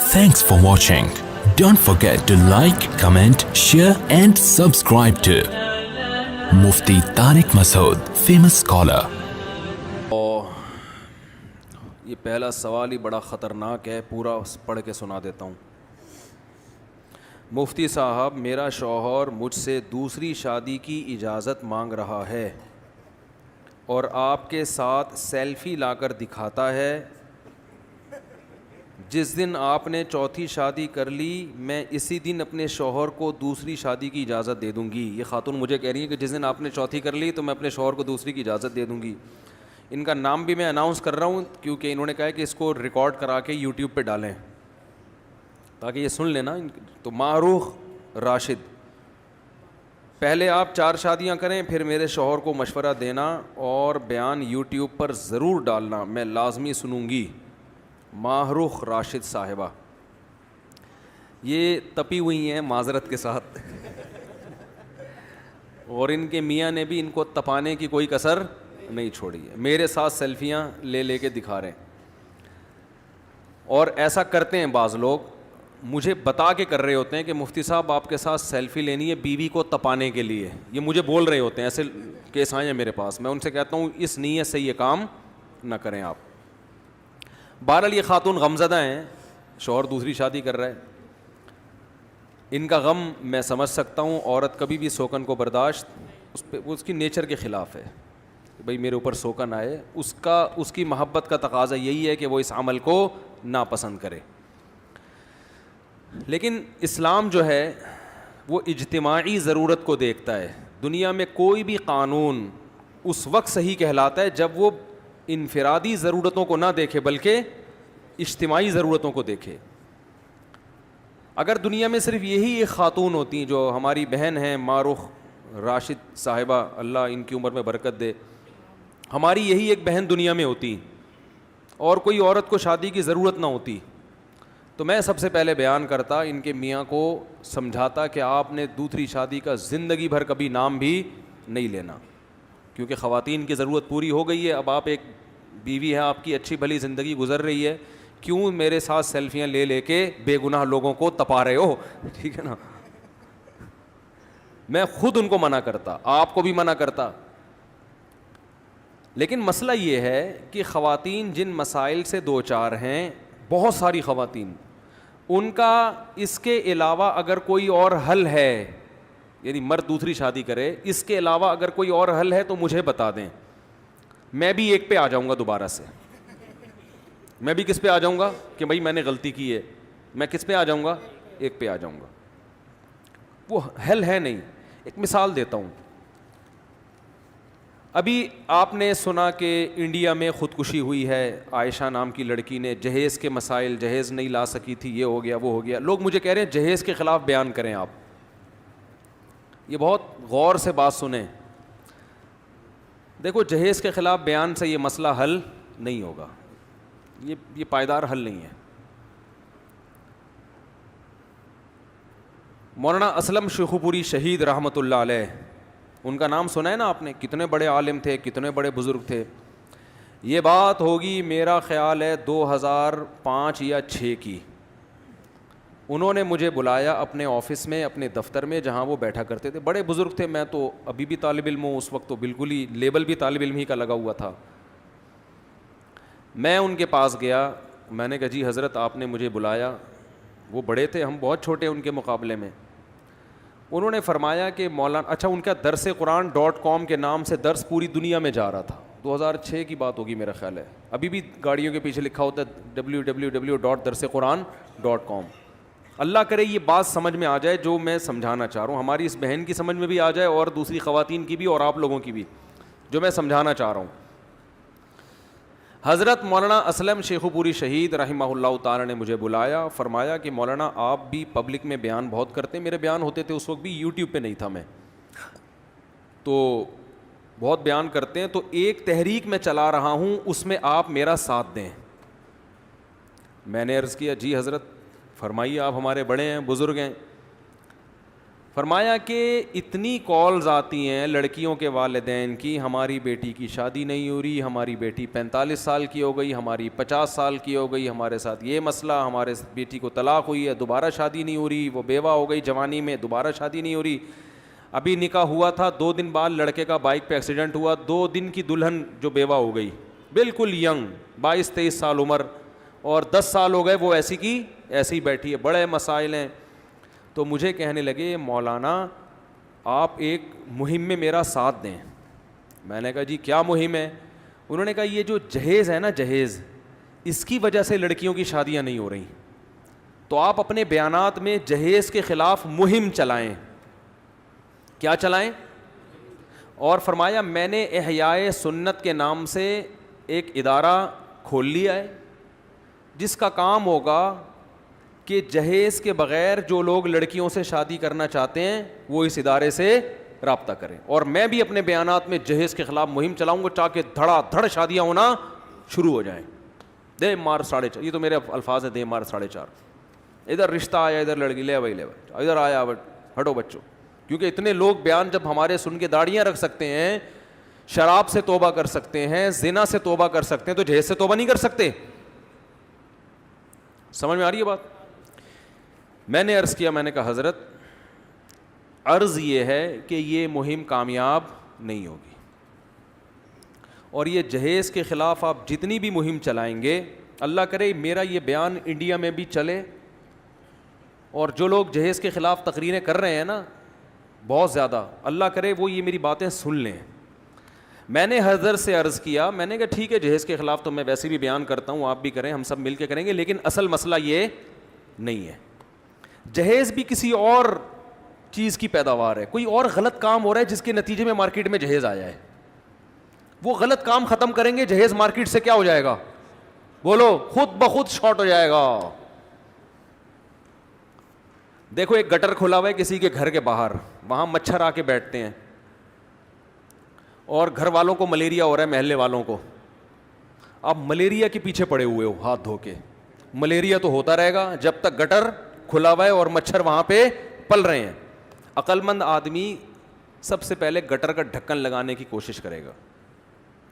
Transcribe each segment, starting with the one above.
Thanks for watching. Don't forget to like, comment, share and subscribe to Mufti Tariq Masood, famous scholar. یہ پہلا سوال ہی بڑا خطرناک ہے, پورا پڑھ کے سنا دیتا ہوں. مفتی صاحب, میرا شوہر مجھ سے دوسری شادی کی اجازت مانگ رہا ہے اور آپ کے ساتھ سیلفی لا کر دکھاتا ہے. جس دن آپ نے چوتھی شادی کر لی, میں اسی دن اپنے شوہر کو دوسری شادی کی اجازت دے دوں گی. یہ خاتون مجھے کہہ رہی ہے کہ جس دن آپ نے چوتھی کر لی تو میں اپنے شوہر کو دوسری کی اجازت دے دوں گی. ان کا نام بھی میں اناؤنس کر رہا ہوں کیونکہ انہوں نے کہا ہے کہ اس کو ریکارڈ کرا کے یوٹیوب پہ ڈالیں تاکہ یہ سن لینا. تو معروف راشد, پہلے آپ 4 شادیاں کریں, پھر میرے شوہر کو مشورہ دینا اور بیان یوٹیوب پر ضرور ڈالنا, میں لازمی سنوں گی. معروف راشد صاحبہ, یہ تپی ہوئی ہیں معذرت کے ساتھ اور ان کے میاں نے بھی ان کو تپانے کی کوئی کسر نہیں چھوڑی ہے. میرے ساتھ سیلفیاں لے کے دکھا رہے ہیں اور ایسا کرتے ہیں بعض لوگ, مجھے بتا کے کر رہے ہوتے ہیں کہ مفتی صاحب آپ کے ساتھ سیلفی لینی ہے بیوی کو تپانے کے لیے. یہ مجھے بول رہے ہوتے ہیں, ایسے کیس آئے ہیں میرے پاس. میں ان سے کہتا ہوں اس نیت سے یہ کام نہ کریں آپ. بہرحال یہ خاتون غمزدہ ہیں, شوہر دوسری شادی کر رہا ہے. ان کا غم میں سمجھ سکتا ہوں. عورت کبھی بھی سوکن کو برداشت اس کی نیچر کے خلاف ہے. بھئی میرے اوپر سوکن آئے, اس کی محبت کا تقاضا یہی ہے کہ وہ اس عمل کو ناپسند کرے. لیکن اسلام جو ہے وہ اجتماعی ضرورت کو دیکھتا ہے. دنیا میں کوئی بھی قانون اس وقت صحیح کہلاتا ہے جب وہ انفرادی ضرورتوں کو نہ دیکھے بلکہ اجتماعی ضرورتوں کو دیکھے. اگر دنیا میں صرف یہی ایک خاتون ہوتی جو ہماری بہن ہیں معروف راشد صاحبہ, اللہ ان کی عمر میں برکت دے, ہماری یہی ایک بہن دنیا میں ہوتی اور کوئی عورت کو شادی کی ضرورت نہ ہوتی, تو میں سب سے پہلے بیان کرتا, ان کے میاں کو سمجھاتا کہ آپ نے دوسری شادی کا زندگی بھر کبھی نام بھی نہیں لینا, کیونکہ خواتین کی ضرورت پوری ہو گئی ہے. اب آپ ایک بیوی ہے, آپ کی اچھی بھلی زندگی گزر رہی ہے, کیوں میرے ساتھ سیلفیاں لے کے بے گناہ لوگوں کو تپا رہے ہو؟ ٹھیک ہے نا. میں خود ان کو منع کرتا, آپ کو بھی منع کرتا. لیکن مسئلہ یہ ہے کہ خواتین جن مسائل سے دو چار ہیں, بہت ساری خواتین, ان کا اس کے علاوہ اگر کوئی اور حل ہے, یعنی مرد دوسری شادی کرے, اس کے علاوہ اگر کوئی اور حل ہے تو مجھے بتا دیں, میں بھی ایک پہ آ جاؤں گا دوبارہ سے. میں بھی کس پہ آ جاؤں گا کہ بھائی میں نے غلطی کی ہے, میں کس پہ آ جاؤں گا, ایک پہ آ جاؤں گا. وہ حل ہے نہیں. ایک مثال دیتا ہوں. ابھی آپ نے سنا کہ انڈیا میں خودکشی ہوئی ہے, عائشہ نام کی لڑکی نے, جہیز کے مسائل, جہیز نہیں لا سکی تھی, یہ ہو گیا وہ ہو گیا. لوگ مجھے کہہ رہے ہیں جہیز کے خلاف بیان کریں آپ. یہ بہت غور سے بات سنیں. دیکھو, جہیز کے خلاف بیان سے یہ مسئلہ حل نہیں ہوگا, یہ پائیدار حل نہیں ہے. مولانا اسلم شیخو پوری شہید رحمۃ اللہ علیہ, ان کا نام سنا ہے نا آپ نے, کتنے بڑے عالم تھے, کتنے بڑے بزرگ تھے. یہ بات ہوگی میرا خیال ہے 2005 یا 6 کی. انہوں نے مجھے بلایا اپنے آفس میں, اپنے دفتر میں, جہاں وہ بیٹھا کرتے تھے. بڑے بزرگ تھے, میں تو ابھی بھی طالب علم ہوں, اس وقت تو بالکل ہی لیبل بھی طالب علم ہی کا لگا ہوا تھا. میں ان کے پاس گیا, میں نے کہا جی حضرت آپ نے مجھے بلایا. وہ بڑے تھے, ہم بہت چھوٹے ان کے مقابلے میں. انہوں نے فرمایا کہ مولانا, اچھا ان کا درس قرآن .com کے نام سے درس پوری دنیا میں جا رہا تھا. 2006 کی بات ہوگی میرا خیال ہے. ابھی بھی گاڑیوں کے پیچھے لکھا ہوتا ہے www.darsequran.com. اللہ کرے یہ بات سمجھ میں آ جائے جو میں سمجھانا چاہ رہا ہوں, ہماری اس بہن کی سمجھ میں بھی آ جائے اور دوسری خواتین کی بھی اور آپ لوگوں کی بھی, جو میں سمجھانا چاہ رہا ہوں. حضرت مولانا اسلم شیخو پوری شہید رحمہ اللہ تعالی نے مجھے بلایا, فرمایا کہ مولانا آپ بھی پبلک میں بیان بہت کرتے ہیں. میرے بیان ہوتے تھے اس وقت بھی, یوٹیوب پہ نہیں تھا میں, تو بہت بیان کرتے ہیں, تو ایک تحریک میں چلا رہا ہوں, اس میں آپ میرا ساتھ دیں. میں نے عرض کیا جی حضرت فرمائیے, آپ ہمارے بڑے ہیں, بزرگ ہیں. فرمایا کہ اتنی کالز آتی ہیں لڑکیوں کے والدین کی, ہماری بیٹی کی شادی نہیں ہو رہی, ہماری بیٹی 45 سال کی ہو گئی, ہماری 50 سال کی ہو گئی, ہمارے ساتھ یہ مسئلہ, ہمارے بیٹی کو طلاق ہوئی ہے, دوبارہ شادی نہیں ہو رہی, وہ بیوہ ہو گئی جوانی میں, دوبارہ شادی نہیں ہو رہی, ابھی نکاح ہوا تھا 2 دن بعد لڑکے کا بائک پہ ایکسیڈنٹ ہوا, 2 دن کی دلہن جو بیوہ ہو گئی, بالکل ینگ 22-23 سال عمر, اور 10 سال ہو گئے وہ ایسی کی ایسی ہی بیٹھی ہے, بڑے مسائل ہیں. تو مجھے کہنے لگے مولانا آپ ایک مہم میں میرا ساتھ دیں. میں نے کہا جی کیا مہم ہے؟ انہوں نے کہا یہ جو جہیز ہے نا, جہیز, اس کی وجہ سے لڑکیوں کی شادیاں نہیں ہو رہی, تو آپ اپنے بیانات میں جہیز کے خلاف مہم چلائیں. کیا چلائیں؟ اور فرمایا میں نے احیاء سنت کے نام سے ایک ادارہ کھول لیا ہے جس کا کام ہوگا کہ جہیز کے بغیر جو لوگ لڑکیوں سے شادی کرنا چاہتے ہیں وہ اس ادارے سے رابطہ کریں. اور میں بھی اپنے بیانات میں جہیز کے خلاف مہم چلاؤں گا تاکہ دھڑا دھڑ شادیاں ہونا شروع ہو جائیں. دے مار 4.5, یہ تو میرے الفاظ ہیں, دے مار 4.5, ادھر رشتہ آیا, ادھر لڑکی, لے بھائی لے بھائی, ادھر آیا ہٹو بچوں. کیونکہ اتنے لوگ بیان جب ہمارے سن کے داڑیاں رکھ سکتے ہیں, شراب سے توبہ کر سکتے ہیں, زنا سے توبہ کر سکتے ہیں, تو جہیز سے توبہ نہیں کر سکتے؟ سمجھ میں آ رہی ہے بات؟ میں نے عرض کیا, میں نے کہا حضرت عرض یہ ہے کہ یہ مہم کامیاب نہیں ہوگی, اور یہ جہیز کے خلاف آپ جتنی بھی مہم چلائیں گے, اللہ کرے میرا یہ بیان انڈیا میں بھی چلے, اور جو لوگ جہیز کے خلاف تقریریں کر رہے ہیں نا بہت زیادہ, اللہ کرے وہ یہ میری باتیں سن لیں. میں نے حضرت سے عرض کیا, میں نے کہا ٹھیک ہے جہیز کے خلاف تو میں ویسے بھی بیان کرتا ہوں, آپ بھی کریں, ہم سب مل کے کریں گے, لیکن اصل مسئلہ یہ نہیں ہے. جہیز بھی کسی اور چیز کی پیداوار ہے, کوئی اور غلط کام ہو رہا ہے جس کے نتیجے میں مارکیٹ میں جہیز آیا ہے. وہ غلط کام ختم کریں گے, جہیز مارکیٹ سے کیا ہو جائے گا؟ بولو, خود بخود شارٹ ہو جائے گا. دیکھو ایک گٹر کھلا ہوا ہے کسی کے گھر کے باہر, وہاں مچھر آ کے بیٹھتے ہیں, اور گھر والوں کو ملیریا ہو رہا ہے, محلے والوں کو. آپ ملیریا کے پیچھے پڑے ہوئے ہو ہاتھ دھو کے, ملیریا تو ہوتا رہے گا جب تک گٹر کھلا ہوا ہے اور مچھر وہاں پہ پل رہے ہیں. عقل مند آدمی سب سے پہلے گٹر کا ڈھکن لگانے کی کوشش کرے گا,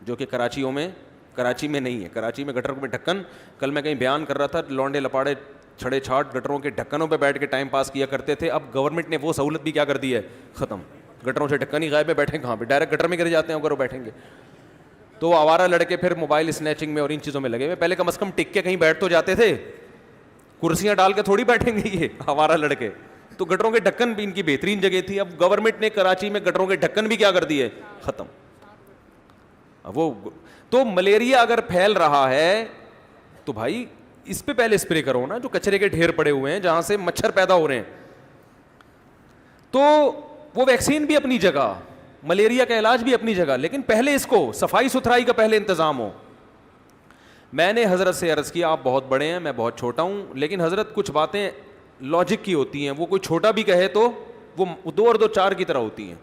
جو کہ کراچی میں نہیں ہے. کراچی میں گٹر میں ڈھکن, کل میں کہیں بیان کر رہا تھا, لونڈے لپاڑے چھڑے چھاٹ گٹروں کے ڈھکنوں پہ بیٹھ کے ٹائم پاس کیا کرتے تھے. اب گورنمنٹ نے وہ سہولت بھی کیا کر دی ہے, ختم. گٹروں سے ڈھکن ہی غائب ہے, بیٹھیں کہاں پہ, ڈائریکٹ گٹر میں گر جاتے ہیں اگر وہ بیٹھیں گے. تو آوارہ لڑکے پھر موبائل اسنیچنگ میں اور ان چیزوں میں لگے ہوئے. پہلے کم از کم ٹک کے کہیں بیٹھ تو جاتے تھے, کرسیاں ڈال کے تھوڑی بیٹھیں گے یہ آوارہ لڑکے. تو گٹروں کے ڈھکن بھی ان کی بہترین جگہ تھی. اب گورنمنٹ نے کراچی میں گٹروں کے ڈھکن بھی کیا کر دیے, ختم. وہ تو ملیریا اگر پھیل رہا ہے تو بھائی اس پہ پہلے اسپرے کرو نا, جو کچرے کے ڈھیر پڑے ہوئے ہیں جہاں سے مچھر پیدا ہو رہے ہیں. تو وہ ویکسین بھی اپنی جگہ, ملیریا کا علاج بھی اپنی جگہ, لیکن پہلے اس کو صفائی ستھرائی کا پہلے انتظام ہو. میں نے حضرت سے عرض کیا, آپ بہت بڑے ہیں, میں بہت چھوٹا ہوں, لیکن حضرت کچھ باتیں لاجک کی ہوتی ہیں, وہ کوئی چھوٹا بھی کہے تو وہ 2 اور 2 4 کی طرح ہوتی ہیں.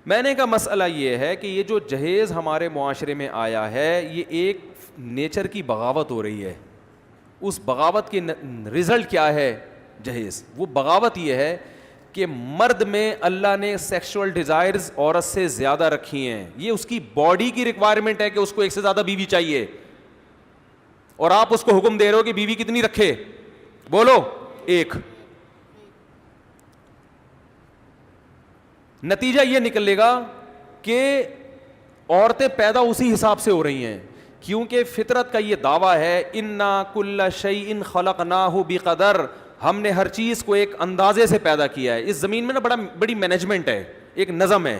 میں نے کہا مسئلہ یہ ہے کہ یہ جو جہیز ہمارے معاشرے میں آیا ہے, یہ ایک نیچر کی بغاوت ہو رہی ہے. اس بغاوت کی رزلٹ کیا ہے جہیز؟ وہ بغاوت یہ ہے کہ مرد میں اللہ نے سیکشول ڈیزائرز عورت سے زیادہ رکھی ہیں. یہ اس کی باڈی کی ریکوائرمنٹ ہے کہ اس کو ایک سے زیادہ بیوی چاہیے, اور آپ اس کو حکم دے رہے ہو کہ بیوی کتنی رکھے؟ بولو, 1. نتیجہ یہ نکلے گا کہ عورتیں پیدا اسی حساب سے ہو رہی ہیں, کیونکہ فطرت کا یہ دعویٰ ہے انا کل شیء خلقناہ بقدر, ہم نے ہر چیز کو ایک اندازے سے پیدا کیا ہے. اس زمین میں نا بڑی مینجمنٹ ہے, ایک نظم ہے,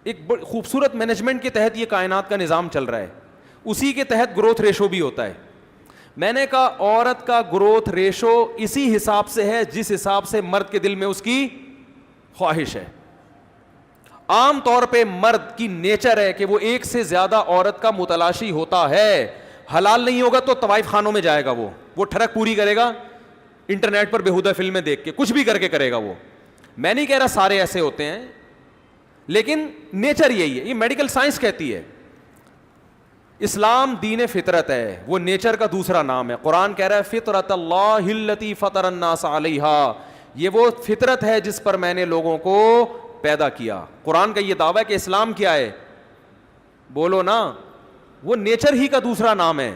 ایک خوبصورت مینجمنٹ کے تحت یہ کائنات کا نظام چل رہا ہے. اسی کے تحت گروتھ ریشو بھی ہوتا ہے. میں نے کہا عورت کا گروتھ ریشو اسی حساب سے ہے جس حساب سے مرد کے دل میں اس کی خواہش ہے. عام طور پہ مرد کی نیچر ہے کہ وہ ایک سے زیادہ عورت کا متلاشی ہوتا ہے. حلال نہیں ہوگا تو طوائف خانوں میں جائے گا, وہ ٹھڑک پوری کرے گا انٹرنیٹ پر بےہودہ فلمیں دیکھ کے, کچھ بھی کر کے کرے گا وہ. میں نہیں کہہ رہا سارے ایسے ہوتے ہیں, لیکن نیچر یہی ہے, یہ میڈیکل سائنس کہتی ہے. اسلام دین فطرت ہے, وہ نیچر کا دوسرا نام ہے. قرآن کہہ رہا ہے فطرت اللہ التی فطر الناس علیہا, یہ وہ فطرت ہے جس پر میں نے لوگوں کو پیدا کیا. قرآن کا یہ دعویٰ ہے کہ اسلام کیا ہے, بولو نا, وہ نیچر ہی کا دوسرا نام ہے.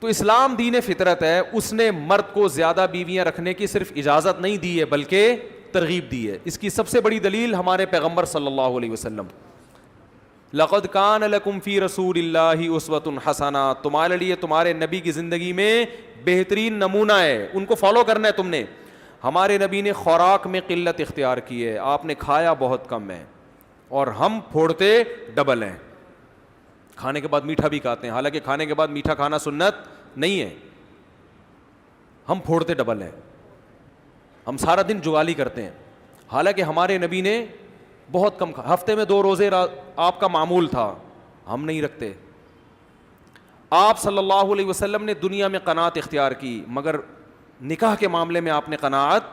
تو اسلام دین فطرت ہے. اس نے مرد کو زیادہ بیویاں رکھنے کی صرف اجازت نہیں دی ہے بلکہ ترغیب دی ہے. اس کی سب سے بڑی دلیل ہمارے پیغمبر صلی اللہ علیہ وسلم, لقد کان لکم فی رسول اللہ اسوۃ حسنہ, تمہارے لیے تمہارے نبی کی زندگی میں بہترین نمونہ ہے, ان کو فالو کرنا ہے تم نے. ہمارے نبی نے خوراک میں قلت اختیار کی ہے, آپ نے کھایا بہت کم ہے, اور ہم پھوڑتے ڈبل ہیں. کھانے کے بعد میٹھا بھی کھاتے ہیں, حالانکہ کھانے کے بعد میٹھا کھانا سنت نہیں ہے. ہم پھوڑتے ڈبل ہیں, ہم سارا دن جوالی کرتے ہیں, حالانکہ ہمارے نبی نے بہت کم ہفتے میں 2 روزے آپ کا معمول تھا, ہم نہیں رکھتے. آپ صلی اللہ علیہ وسلم نے دنیا میں قناعت اختیار کی, مگر نکاح کے معاملے میں آپ نے قناعت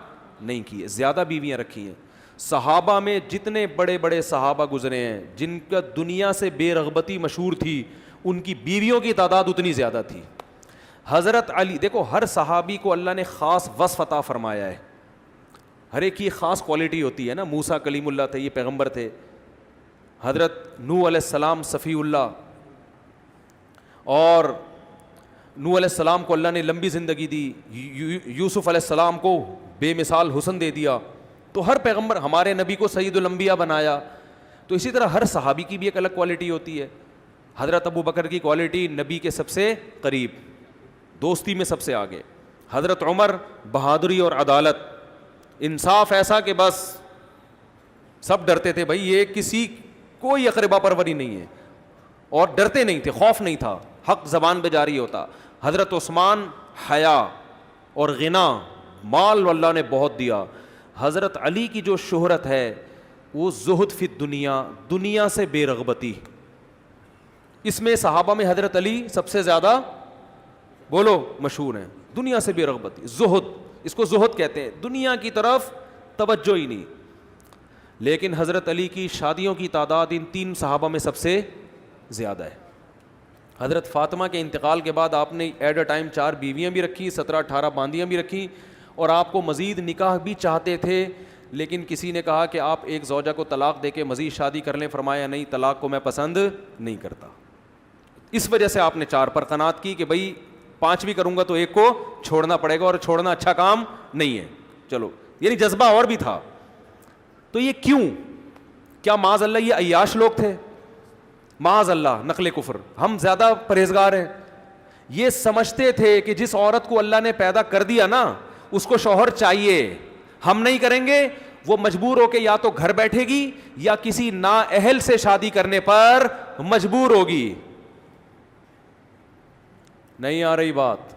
نہیں کی, زیادہ بیویاں رکھی ہیں. صحابہ میں جتنے بڑے بڑے صحابہ گزرے ہیں جن کا دنیا سے بے رغبتی مشہور تھی, ان کی بیویوں کی تعداد اتنی زیادہ تھی. حضرت علی, دیکھو ہر صحابی کو اللہ نے خاص وصف عطا فرمایا ہے, ہر ایک کی خاص کوالٹی ہوتی ہے نا. موسیٰ کلیم اللہ تھے, یہ پیغمبر تھے. حضرت نوح علیہ السلام صفی اللہ, اور نوح علیہ السلام کو اللہ نے لمبی زندگی دی. یوسف علیہ السلام کو بے مثال حسن دے دیا. تو ہر پیغمبر, ہمارے نبی کو سید الانبیاء بنایا. تو اسی طرح ہر صحابی کی بھی ایک الگ کوالٹی ہوتی ہے. حضرت ابو بکر کی کوالٹی نبی کے سب سے قریب, دوستی میں سب سے آگے. حضرت عمر بہادری اور عدالت, انصاف ایسا کہ بس سب ڈرتے تھے, بھائی یہ کسی کوئی اقربا پروری نہیں ہے, اور ڈرتے نہیں تھے, خوف نہیں تھا, حق زبان پہ جاری ہوتا. حضرت عثمان حیا اور غنا, مال اللہ نے بہت دیا. حضرت علی کی جو شہرت ہے وہ زہد فی الدنیا, دنیا سے بے رغبتی. اس میں صحابہ میں حضرت علی سب سے زیادہ بولو مشہور ہیں. دنیا سے بے رغبتی, زہد, اس کو زہد کہتے ہیں, دنیا کی طرف توجہ ہی نہیں. لیکن حضرت علی کی شادیوں کی تعداد ان 3 صحابہ میں سب سے زیادہ ہے. حضرت فاطمہ کے انتقال کے بعد آپ نے ایٹ اے ٹائم 4 بیویاں بھی رکھی, 17-18 باندیاں بھی رکھی, اور آپ کو مزید نکاح بھی چاہتے تھے. لیکن کسی نے کہا کہ آپ ایک زوجہ کو طلاق دے کے مزید شادی کر لیں, فرمایا نہیں, طلاق کو میں پسند نہیں کرتا. اس وجہ سے آپ نے 4 پر قناعت کی کہ بھائی 5 بھی کروں گا تو ایک کو چھوڑنا پڑے گا, اور چھوڑنا اچھا کام نہیں ہے. چلو, یعنی جذبہ اور بھی تھا. تو یہ کیوں؟ کیا معاذ اللہ یہ عیاش لوگ تھے؟ معاذ اللہ, نقل کفر. ہم زیادہ پرہیزگار ہیں. یہ سمجھتے تھے کہ جس عورت کو اللہ نے پیدا کر دیا نا, اس کو شوہر چاہیے, ہم نہیں کریں گے, وہ مجبور ہو کے یا تو گھر بیٹھے گی یا کسی نااہل سے شادی کرنے پر مجبور ہوگی. نہیں آ رہی بات؟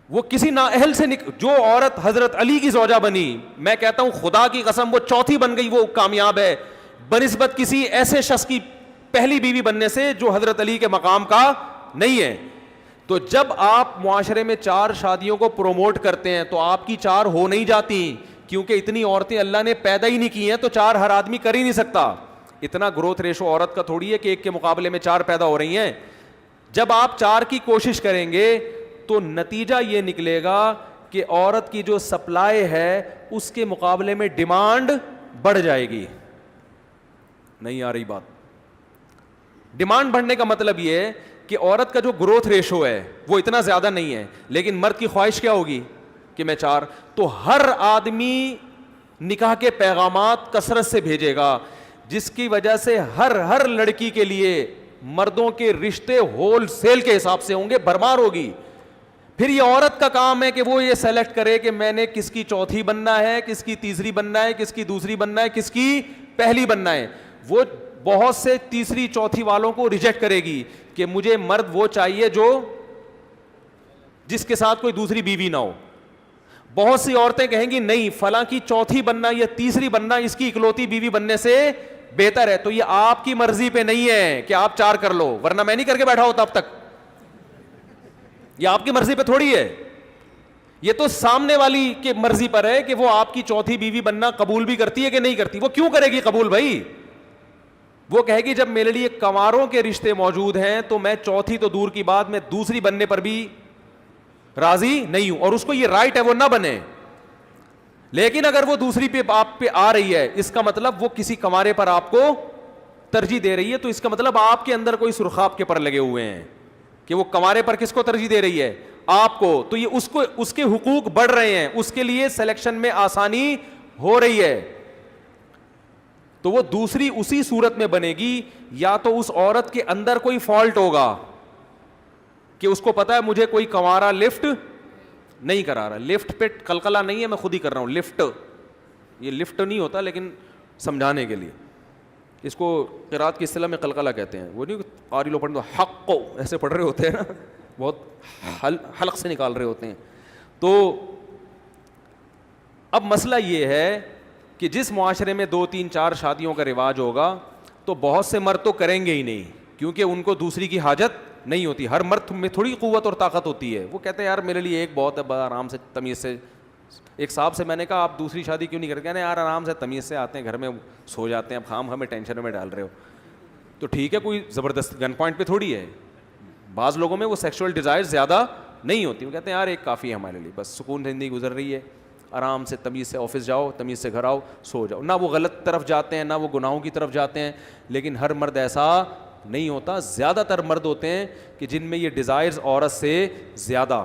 وہ کسی نااہل سے جو عورت حضرت علی کی زوجہ بنی, میں کہتا ہوں خدا کی قسم وہ چوتھی بن گئی, وہ کامیاب ہے بنسبت کسی ایسے شخص کی پہلی بیوی بننے سے جو حضرت علی کے مقام کا نہیں ہے. تو جب آپ معاشرے میں 4 شادیوں کو پروموٹ کرتے ہیں تو آپ کی 4 ہو نہیں جاتی, کیونکہ اتنی عورتیں اللہ نے پیدا ہی نہیں کی ہیں, تو 4 ہر آدمی کر ہی نہیں سکتا. اتنا گروتھ ریشو عورت کا تھوڑی ہے کہ ایک کے مقابلے میں 4 پیدا ہو رہی ہیں. جب آپ 4 کی کوشش کریں گے تو نتیجہ یہ نکلے گا کہ عورت کی جو سپلائی ہے اس کے مقابلے میں ڈیمانڈ بڑھ جائے گی. نہیں آ رہی بات؟ ڈیمانڈ بڑھنے کا مطلب یہ ہے کہ عورت کا جو گروتھ ریشو ہے وہ اتنا زیادہ نہیں ہے, لیکن مرد کی خواہش کیا ہوگی کہ میں 4. تو ہر آدمی نکاح کے پیغامات کثرت سے بھیجے گا, جس کی وجہ سے ہر لڑکی کے لیے مردوں کے رشتے ہول سیل کے حساب سے ہوں گے, بھرمار ہوگی. پھر یہ عورت کا کام ہے کہ وہ یہ سیلیکٹ کرے کہ میں نے کس کی چوتھی بننا ہے, کس کی تیسری بننا ہے, کس کی دوسری بننا ہے, کس کی پہلی بننا ہے. وہ بہت سے تیسری چوتھی والوں کو ریجیکٹ کرے گی کہ مجھے مرد وہ چاہیے جو جس کے ساتھ کوئی دوسری بیوی نہ ہو. بہت سی عورتیں کہیں گی نہیں, فلاں کی چوتھی بننا یا تیسری بننا اس کی اکلوتی بیوی بننے سے بہتر ہے. تو یہ آپ کی مرضی پہ نہیں ہے کہ آپ 4 کر لو, ورنہ میں نہیں کر کے بیٹھا ہوتا اب تک. یہ آپ کی مرضی پہ تھوڑی ہے, یہ تو سامنے والی کی مرضی پر ہے کہ وہ آپ کی چوتھی بیوی بننا قبول بھی کرتی ہے کہ نہیں کرتی. وہ کیوں کرے گی قبول بھائی؟ وہ کہے گی جب میرے لیے کنواروں کے رشتے موجود ہیں تو میں چوتھی تو دور کی بات, میں دوسری بننے پر بھی راضی نہیں ہوں, اور اس کو یہ رائٹ ہے وہ نہ بنے. لیکن اگر وہ دوسری پہ آپ پہ آ رہی ہے, اس کا مطلب وہ کسی کنوارے پر آپ کو ترجیح دے رہی ہے, تو اس کا مطلب آپ کے اندر کوئی سرخاب کے پر لگے ہوئے ہیں کہ وہ کنوارے پر کس کو ترجیح دے رہی ہے, آپ کو. تو یہ اس کے حقوق بڑھ رہے ہیں, اس کے لیے سلیکشن میں آسانی ہو رہی ہے. تو وہ دوسری اسی صورت میں بنے گی یا تو اس عورت کے اندر کوئی فالٹ ہوگا کہ اس کو پتا ہے مجھے کوئی کنوارا لفٹ نہیں کرا رہا. لفٹ پہ کلکلا نہیں ہے, میں خود ہی کر رہا ہوں. لفٹ, یہ لفٹ نہیں ہوتا لیکن سمجھانے کے لیے, اس کو قرات کی اصطلاح میں قلقلہ کہتے ہیں. وہ نہیں قاری لوگ پڑھتے حق کو ایسے پڑھ رہے ہوتے ہیں نا, بہت حلق سے نکال رہے ہوتے ہیں. تو اب مسئلہ یہ ہے کہ جس معاشرے میں 2 3 4 شادیوں کا رواج ہوگا تو بہت سے مرد تو کریں گے ہی نہیں, کیونکہ ان کو دوسری کی حاجت نہیں ہوتی. ہر مرد میں تھوڑی قوت اور طاقت ہوتی ہے. وہ کہتے ہیں یار میرے لیے ایک بہت ہے, بڑا آرام سے تمیز سے. ایک صاحب سے میں نے کہا آپ دوسری شادی کیوں نہیں کرتے؟ کہتے ہیں یار آرام سے تمیز سے آتے ہیں, گھر میں سو جاتے ہیں, اب خام ہمیں ٹینشن میں ڈال رہے ہو. تو ٹھیک ہے, کوئی زبردست گن پوائنٹ پہ تھوڑی ہے. بعض لوگوں میں وہ سیکشول ڈیزائر زیادہ نہیں ہوتی. وہ کہتے ہیں یار ایک کافی ہے ہمارے لیے, بس سکون زندگی گزر رہی ہے, آرام سے تمیز سے آفس جاؤ, تمیز سے گھر آؤ, سو جاؤ. نہ وہ غلط طرف جاتے ہیں, نہ وہ گناہوں کی طرف جاتے ہیں. لیکن ہر مرد ایسا نہیں ہوتا. زیادہ تر مرد ہوتے ہیں کہ جن میں یہ ڈیزائرز عورت سے زیادہ,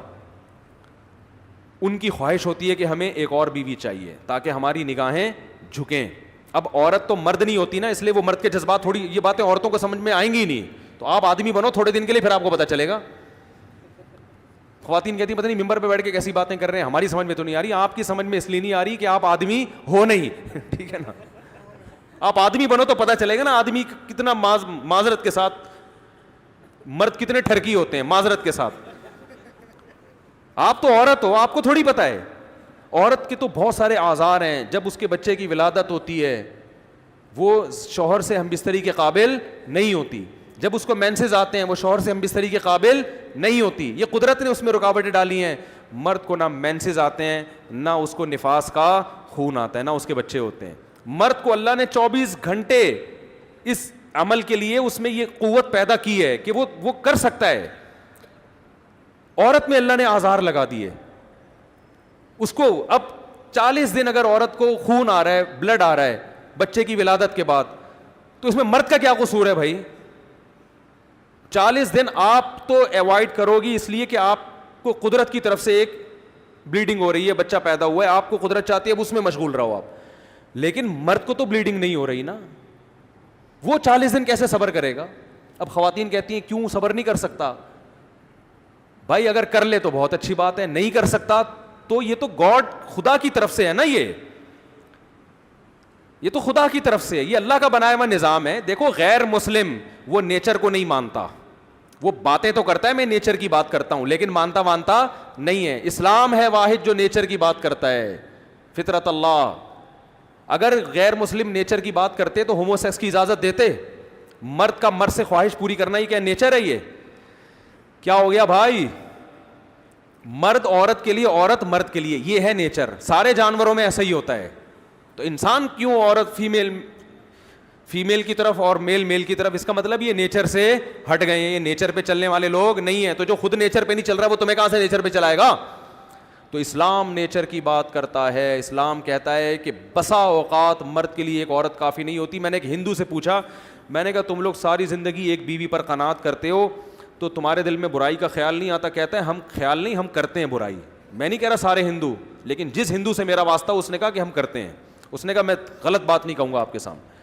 ان کی خواہش ہوتی ہے کہ ہمیں ایک اور بیوی چاہیے تاکہ ہماری نگاہیں جھکیں. اب عورت تو مرد نہیں ہوتی نا, اس لیے وہ مرد کے جذبات تھوڑی, یہ باتیں عورتوں کو سمجھ میں آئیں گی نہیں. تو آپ آدمی بنو تھوڑے دن کے لیے, پھر آپ کو پتہ چلے گا. خواتین کہتی ہیں پتہ نہیں ممبر پہ بیٹھ کے کیسی باتیں کر رہے ہیں, ہماری سمجھ میں تو نہیں آ رہی. آپ کی سمجھ میں اس لیے نہیں آ رہی کہ آپ آدمی ہو نہیں. ٹھیک ہے نا, آپ آدمی بنو تو پتہ چلے گا نا آدمی کتنا معذرت کے ساتھ, مرد کتنے ٹھرکی ہوتے ہیں معذرت کے ساتھ. آپ تو عورت ہو, آپ کو تھوڑی پتہ ہے. عورت کے تو بہت سارے آزار ہیں. جب اس کے بچے کی ولادت ہوتی ہے وہ شوہر سے ہم بستری کے قابل نہیں ہوتی. جب اس کو مینسز آتے ہیں وہ شوہر سے ہم بستری کے قابل نہیں ہوتی. یہ قدرت نے اس میں رکاوٹیں ڈالی ہیں. مرد کو نہ مینسز آتے ہیں, نہ اس کو نفاس کا خون آتا ہے, نہ اس کے بچے ہوتے ہیں. مرد کو اللہ نے 24 گھنٹے اس عمل کے لیے اس میں یہ قوت پیدا کی ہے کہ وہ کر سکتا ہے. عورت میں اللہ نے آزار لگا دیے اس کو. اب 40 دن اگر عورت کو خون آ رہا ہے, بلڈ آ رہا ہے بچے کی ولادت کے بعد, تو اس میں مرد کا کیا قصور ہے بھائی؟ 40 دن آپ تو ایوائڈ کرو گی اس لیے کہ آپ کو قدرت کی طرف سے ایک بلیڈنگ ہو رہی ہے, بچہ پیدا ہوا ہے, آپ کو قدرت چاہتی ہے اب اس میں مشغول رہو آپ. لیکن مرد کو تو بلیڈنگ نہیں ہو رہی نا, وہ 40 دن کیسے صبر کرے گا؟ اب خواتین کہتی ہیں کیوں صبر نہیں کر سکتا؟ بھائی اگر کر لے تو بہت اچھی بات ہے, نہیں کر سکتا تو یہ تو گاڈ خدا کی طرف سے ہے نا, یہ تو خدا کی طرف سے ہے, یہ اللہ کا بنایا ہوا نظام ہے. دیکھو غیر مسلم وہ نیچر کو نہیں مانتا, وہ باتیں تو کرتا ہے میں نیچر کی بات کرتا ہوں, لیکن مانتا نہیں ہے. اسلام ہے واحد جو نیچر کی بات کرتا ہے, فطرت اللہ. اگر غیر مسلم نیچر کی بات کرتے تو ہومو سیکس کی اجازت دیتے؟ مرد کا مرد سے خواہش پوری کرنا ہی کیا نیچر ہے؟ یہ کیا ہو گیا بھائی؟ مرد عورت کے لیے, عورت مرد کے لیے, یہ ہے نیچر. سارے جانوروں میں ایسا ہی ہوتا ہے. تو انسان کیوں عورت فیمیل کی طرف اور میل کی طرف؟ اس کا مطلب یہ نیچر سے ہٹ گئے ہیں, یہ نیچر پہ چلنے والے لوگ نہیں ہیں. تو جو خود نیچر پہ نہیں چل رہا وہ تمہیں کہاں سے نیچر پہ چلائے گا؟ تو اسلام نیچر کی بات کرتا ہے. اسلام کہتا ہے کہ بسا اوقات مرد کے لیے ایک عورت کافی نہیں ہوتی. میں نے ایک ہندو سے پوچھا, میں نے کہا تم لوگ ساری زندگی ایک بیوی پر قناعت کرتے ہو تو تمہارے دل میں برائی کا خیال نہیں آتا؟ کہتا ہے ہم خیال نہیں, ہم کرتے ہیں برائی. میں نہیں کہہ رہا سارے ہندو, لیکن جس ہندو سے میرا واسطہ اس نے کہا کہ ہم کرتے ہیں. اس نے کہا میں غلط بات نہیں کہوں گا آپ کے سامنے.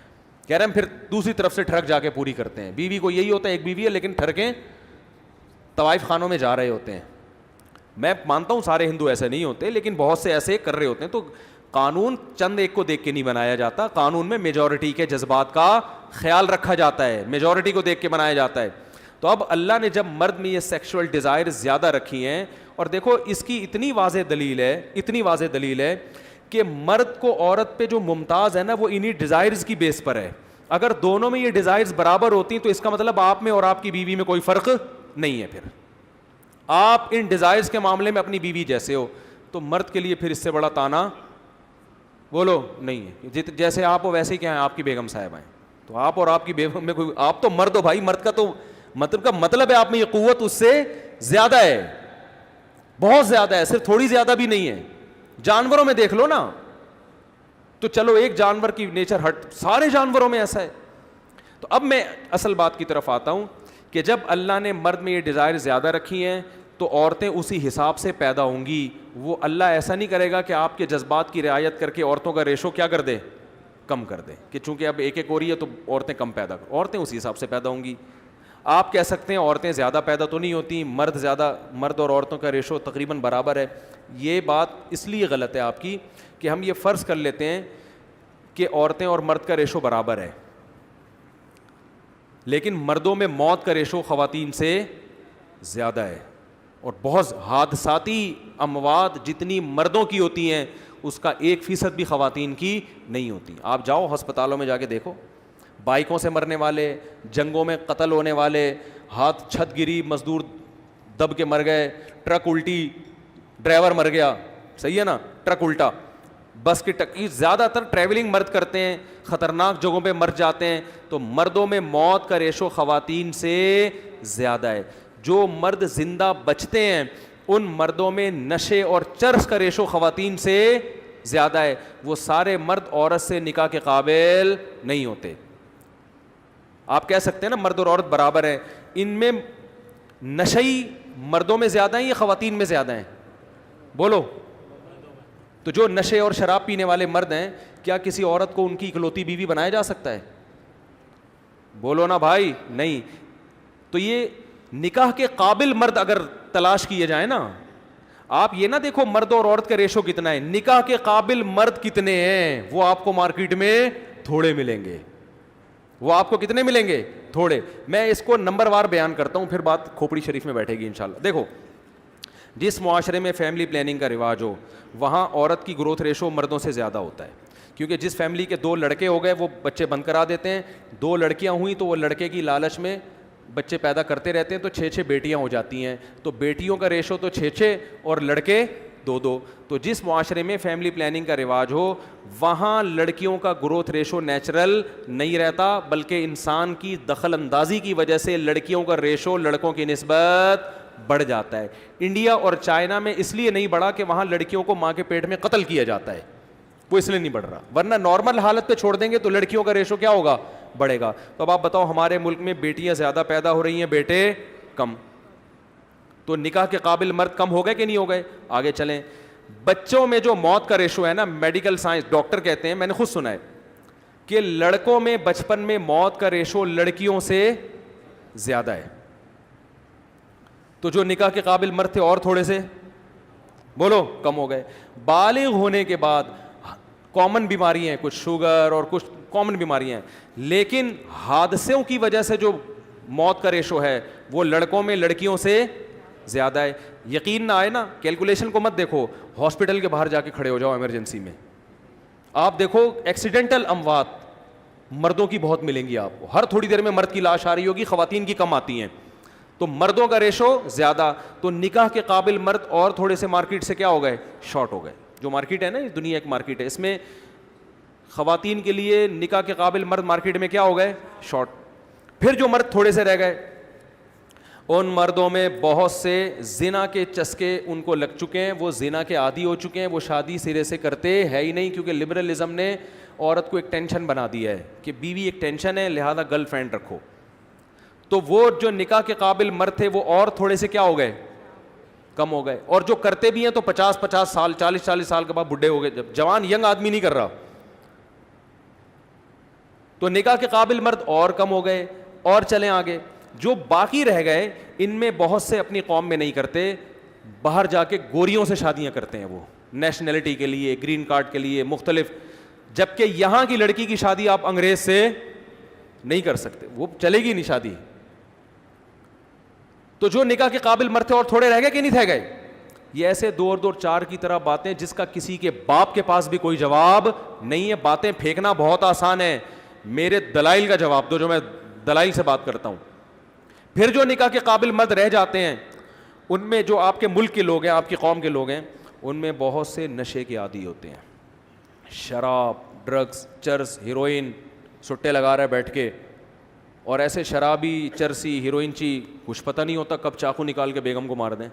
کہہ رہے ہیں پھر دوسری طرف سے ٹھڑک جا کے پوری کرتے ہیں. بیوی کو یہی ہوتا ہے ایک بیوی ہے لیکن ٹھڑکیں طوائف خانوں میں جا رہے ہوتے ہیں. میں مانتا ہوں سارے ہندو ایسے نہیں ہوتے, لیکن بہت سے ایسے کر رہے ہوتے ہیں. تو قانون چند ایک کو دیکھ کے نہیں بنایا جاتا, قانون میں میجورٹی کے جذبات کا خیال رکھا جاتا ہے, میجورٹی کو دیکھ کے بنایا جاتا ہے. تو اب اللہ نے جب مرد میں یہ سیکشول ڈیزائر زیادہ رکھی ہیں, اور دیکھو اس کی اتنی واضح دلیل ہے کہ مرد کو عورت پہ جو ممتاز ہے نا وہ انہی ڈیزائرز کی بیس پر ہے. اگر دونوں میں یہ ڈیزائرز برابر ہوتی تو اس کا مطلب آپ میں اور آپ کی بیوی میں کوئی فرق نہیں ہے. پھر آپ ان ڈیزائرز کے معاملے میں اپنی بیوی جیسے ہو, تو مرد کے لیے پھر اس سے بڑا تانا بولو نہیں ہے. جیسے آپ ہو ویسے ہی کیا ہیں آپ کی بیگم صاحب ہیں, تو آپ اور آپ کی بیگم میں کوئی, آپ تو مرد ہو بھائی. مرد کا تو مطلب ہے آپ میں یہ قوت اس سے زیادہ ہے. بہت زیادہ ہے, صرف تھوڑی زیادہ بھی نہیں ہے. جانوروں میں دیکھ لو نا, تو چلو ایک جانور کی نیچر ہٹ, سارے جانوروں میں ایسا ہے. تو اب میں اصل بات کی طرف آتا ہوں کہ جب اللہ نے مرد میں یہ ڈیزائر زیادہ رکھی ہیں تو عورتیں اسی حساب سے پیدا ہوں گی. وہ اللہ ایسا نہیں کرے گا کہ آپ کے جذبات کی رعایت کر کے عورتوں کا ریشو کیا کر دے, کم کر دے, کہ چونکہ اب ایک ایک ہو رہی ہے تو عورتیں کم پیدا کر, عورتیں اسی حساب سے پیدا ہوں گی. آپ کہہ سکتے ہیں عورتیں زیادہ پیدا تو نہیں ہوتی, مرد اور عورتوں کا ریشو تقریباً برابر ہے. یہ بات اس لیے غلط ہے آپ کی کہ ہم یہ فرض کر لیتے ہیں کہ عورتیں اور مرد کا ریشو برابر ہے, لیکن مردوں میں موت کا ریشو خواتین سے زیادہ ہے. اور بہت حادثاتی اموات جتنی مردوں کی ہوتی ہیں اس کا 1% بھی خواتین کی نہیں ہوتی. آپ جاؤ ہسپتالوں میں جا کے دیکھو, بائکوں سے مرنے والے, جنگوں میں قتل ہونے والے, ہاتھ چھت گری, مزدور دب کے مر گئے, ٹرک الٹی, ڈرائیور مر گیا, صحیح ہے نا, ٹرک الٹا, بس کی ٹکر, زیادہ تر ٹریولنگ مرد کرتے ہیں, خطرناک جگہوں پہ مر جاتے ہیں. تو مردوں میں موت کا ریشو خواتین سے زیادہ ہے. جو مرد زندہ بچتے ہیں ان مردوں میں نشے اور چرس کا ریشو خواتین سے زیادہ ہے. وہ سارے مرد عورت سے نکاح کے قابل نہیں ہوتے. آپ کہہ سکتے ہیں نا مرد اور عورت برابر ہیں, ان میں نشئی مردوں میں زیادہ ہیں یا خواتین میں زیادہ ہیں؟ بولو. تو جو نشے اور شراب پینے والے مرد ہیں, کیا کسی عورت کو ان کی اکلوتی بیوی بنایا جا سکتا ہے؟ بولو نا بھائی, نہیں. تو یہ نکاح کے قابل مرد اگر تلاش کیے جائیں نا, آپ یہ نہ دیکھو مرد اور عورت کا ریشو کتنا ہے, نکاح کے قابل مرد کتنے ہیں وہ آپ کو مارکیٹ میں تھوڑے ملیں گے. وہ آپ کو کتنے ملیں گے؟ تھوڑے. میں اس کو نمبر وار بیان کرتا ہوں, پھر بات کھوپڑی شریف میں بیٹھے گی انشاءاللہ. دیکھو, جس معاشرے میں فیملی پلاننگ کا رواج ہو وہاں عورت کی گروتھ ریشو مردوں سے زیادہ ہوتا ہے, کیونکہ جس فیملی کے 2 لڑکے ہو گئے وہ بچے بند کرا دیتے ہیں, 2 لڑکیاں ہوئیں تو وہ لڑکے کی لالچ میں بچے پیدا کرتے رہتے ہیں, تو 6 بیٹیاں ہو جاتی ہیں. تو بیٹیوں کا ریشو تو 6 اور لڑکے 2. تو جس معاشرے میں فیملی پلاننگ کا رواج ہو وہاں لڑکیوں کا گروتھ ریشو نیچرل نہیں رہتا, بلکہ انسان کی دخل اندازی کی وجہ سے لڑکیوں کا ریشو لڑکوں کی نسبت بڑھ جاتا ہے. انڈیا اور چائنا میں اس لیے نہیں بڑھا کہ وہاں لڑکیوں کو ماں کے پیٹ میں قتل کیا جاتا ہے, وہ اس لیے نہیں بڑھ رہا, ورنہ نارمل حالت پہ چھوڑ دیں گے تو لڑکیوں کا ریشو کیا ہوگا؟ بڑھے گا. تو اب آپ بتاؤ, ہمارے ملک میں بیٹیاں زیادہ پیدا ہو رہی ہیں, بیٹے کم, تو نکاح کے قابل مرد کم ہو گئے کہ نہیں ہو گئے؟ آگے چلیں. بچوں میں جو موت کا ریشو ہے نا, میڈیکل سائنس ڈاکٹر کہتے ہیں, میں نے خود سنا ہے کہ لڑکوں میں بچپن میں موت کا ریشو لڑکیوں سے زیادہ ہے. تو جو نکاح کے قابل مرد تھے اور تھوڑے سے بولو کم ہو گئے. بالغ ہونے کے بعد کامن بیماری ہیں, کچھ شوگر اور کچھ کامن بیماریاں ہیں, لیکن حادثوں کی وجہ سے جو موت کا ریشو ہے وہ لڑکوں میں لڑکیوں سے زیادہ ہے. یقین نہ آئے نا, کیلکولیشن کو مت دیکھو, ہاسپٹل کے باہر جا کے کھڑے ہو جاؤ ایمرجنسی میں, آپ دیکھو ایکسیڈنٹل اموات مردوں کی بہت ملیں گی آپ کو. ہر تھوڑی دیر میں مرد کی لاش آ رہی ہوگی, خواتین کی کم آتی ہیں. تو مردوں کا ریشو زیادہ, تو نکاح کے قابل مرد اور تھوڑے سے مارکیٹ سے کیا ہو گئے؟ شارٹ ہو گئے. جو مارکیٹ ہے نا, دنیا ایک مارکیٹ ہے, اس میں خواتین کے لیے نکاح کے قابل مرد مارکیٹ میں کیا ہو گئے؟ شارٹ. پھر جو مرد تھوڑے سے رہ گئے, ان مردوں میں بہت سے زنا کے چسکے ان کو لگ چکے ہیں, وہ زنا کے عادی ہو چکے ہیں, وہ شادی سرے سے کرتے ہے ہی نہیں, کیونکہ لبرلزم نے عورت کو ایک ٹینشن بنا دیا ہے کہ بیوی ایک ٹینشن ہے, لہذا گرل فرینڈ رکھو. تو وہ جو نکاح کے قابل مرد تھے وہ اور تھوڑے سے کیا ہو گئے؟ کم ہو گئے. اور جو کرتے بھی ہیں تو 50 سال 40 سال کے بعد بڈھے ہو گئے, جب جوان ینگ آدمی نہیں کر رہا. تو نکاح کے قابل مرد اور کم ہو گئے. اور چلیں آگے, جو باقی رہ گئے ان میں بہت سے اپنی قوم میں نہیں کرتے, باہر جا کے گوریوں سے شادیاں کرتے ہیں, وہ نیشنلٹی کے لیے, گرین کارڈ کے لیے, مختلف. جبکہ یہاں کی لڑکی کی شادی آپ انگریز سے نہیں کر سکتے, وہ چلے گی نہیں شادی. تو جو نکاح کے قابل مرد تھے اور تھوڑے رہ گئے کہ نہیں رہ گئے؟ یہ ایسے 2 اور 2 4 کی طرح باتیں جس کا کسی کے باپ کے پاس بھی کوئی جواب نہیں ہے. باتیں پھینکنا بہت آسان ہے, میرے دلائل کا جواب دو, جو میں دلائل سے بات کرتا ہوں. پھر جو نکاح کے قابل مرد رہ جاتے ہیں ان میں جو آپ کے ملک کے لوگ ہیں, آپ کی قوم کے لوگ ہیں, ان میں بہت سے نشے کے عادی ہوتے ہیں, شراب, ڈرگز, چرس, ہیروئن, سٹے لگا رہے بیٹھ کے. اور ایسے شرابی, چرسی, ہیروئن چی, کچھ پتہ نہیں ہوتا کب چاقو نکال کے بیگم کو مار دیں.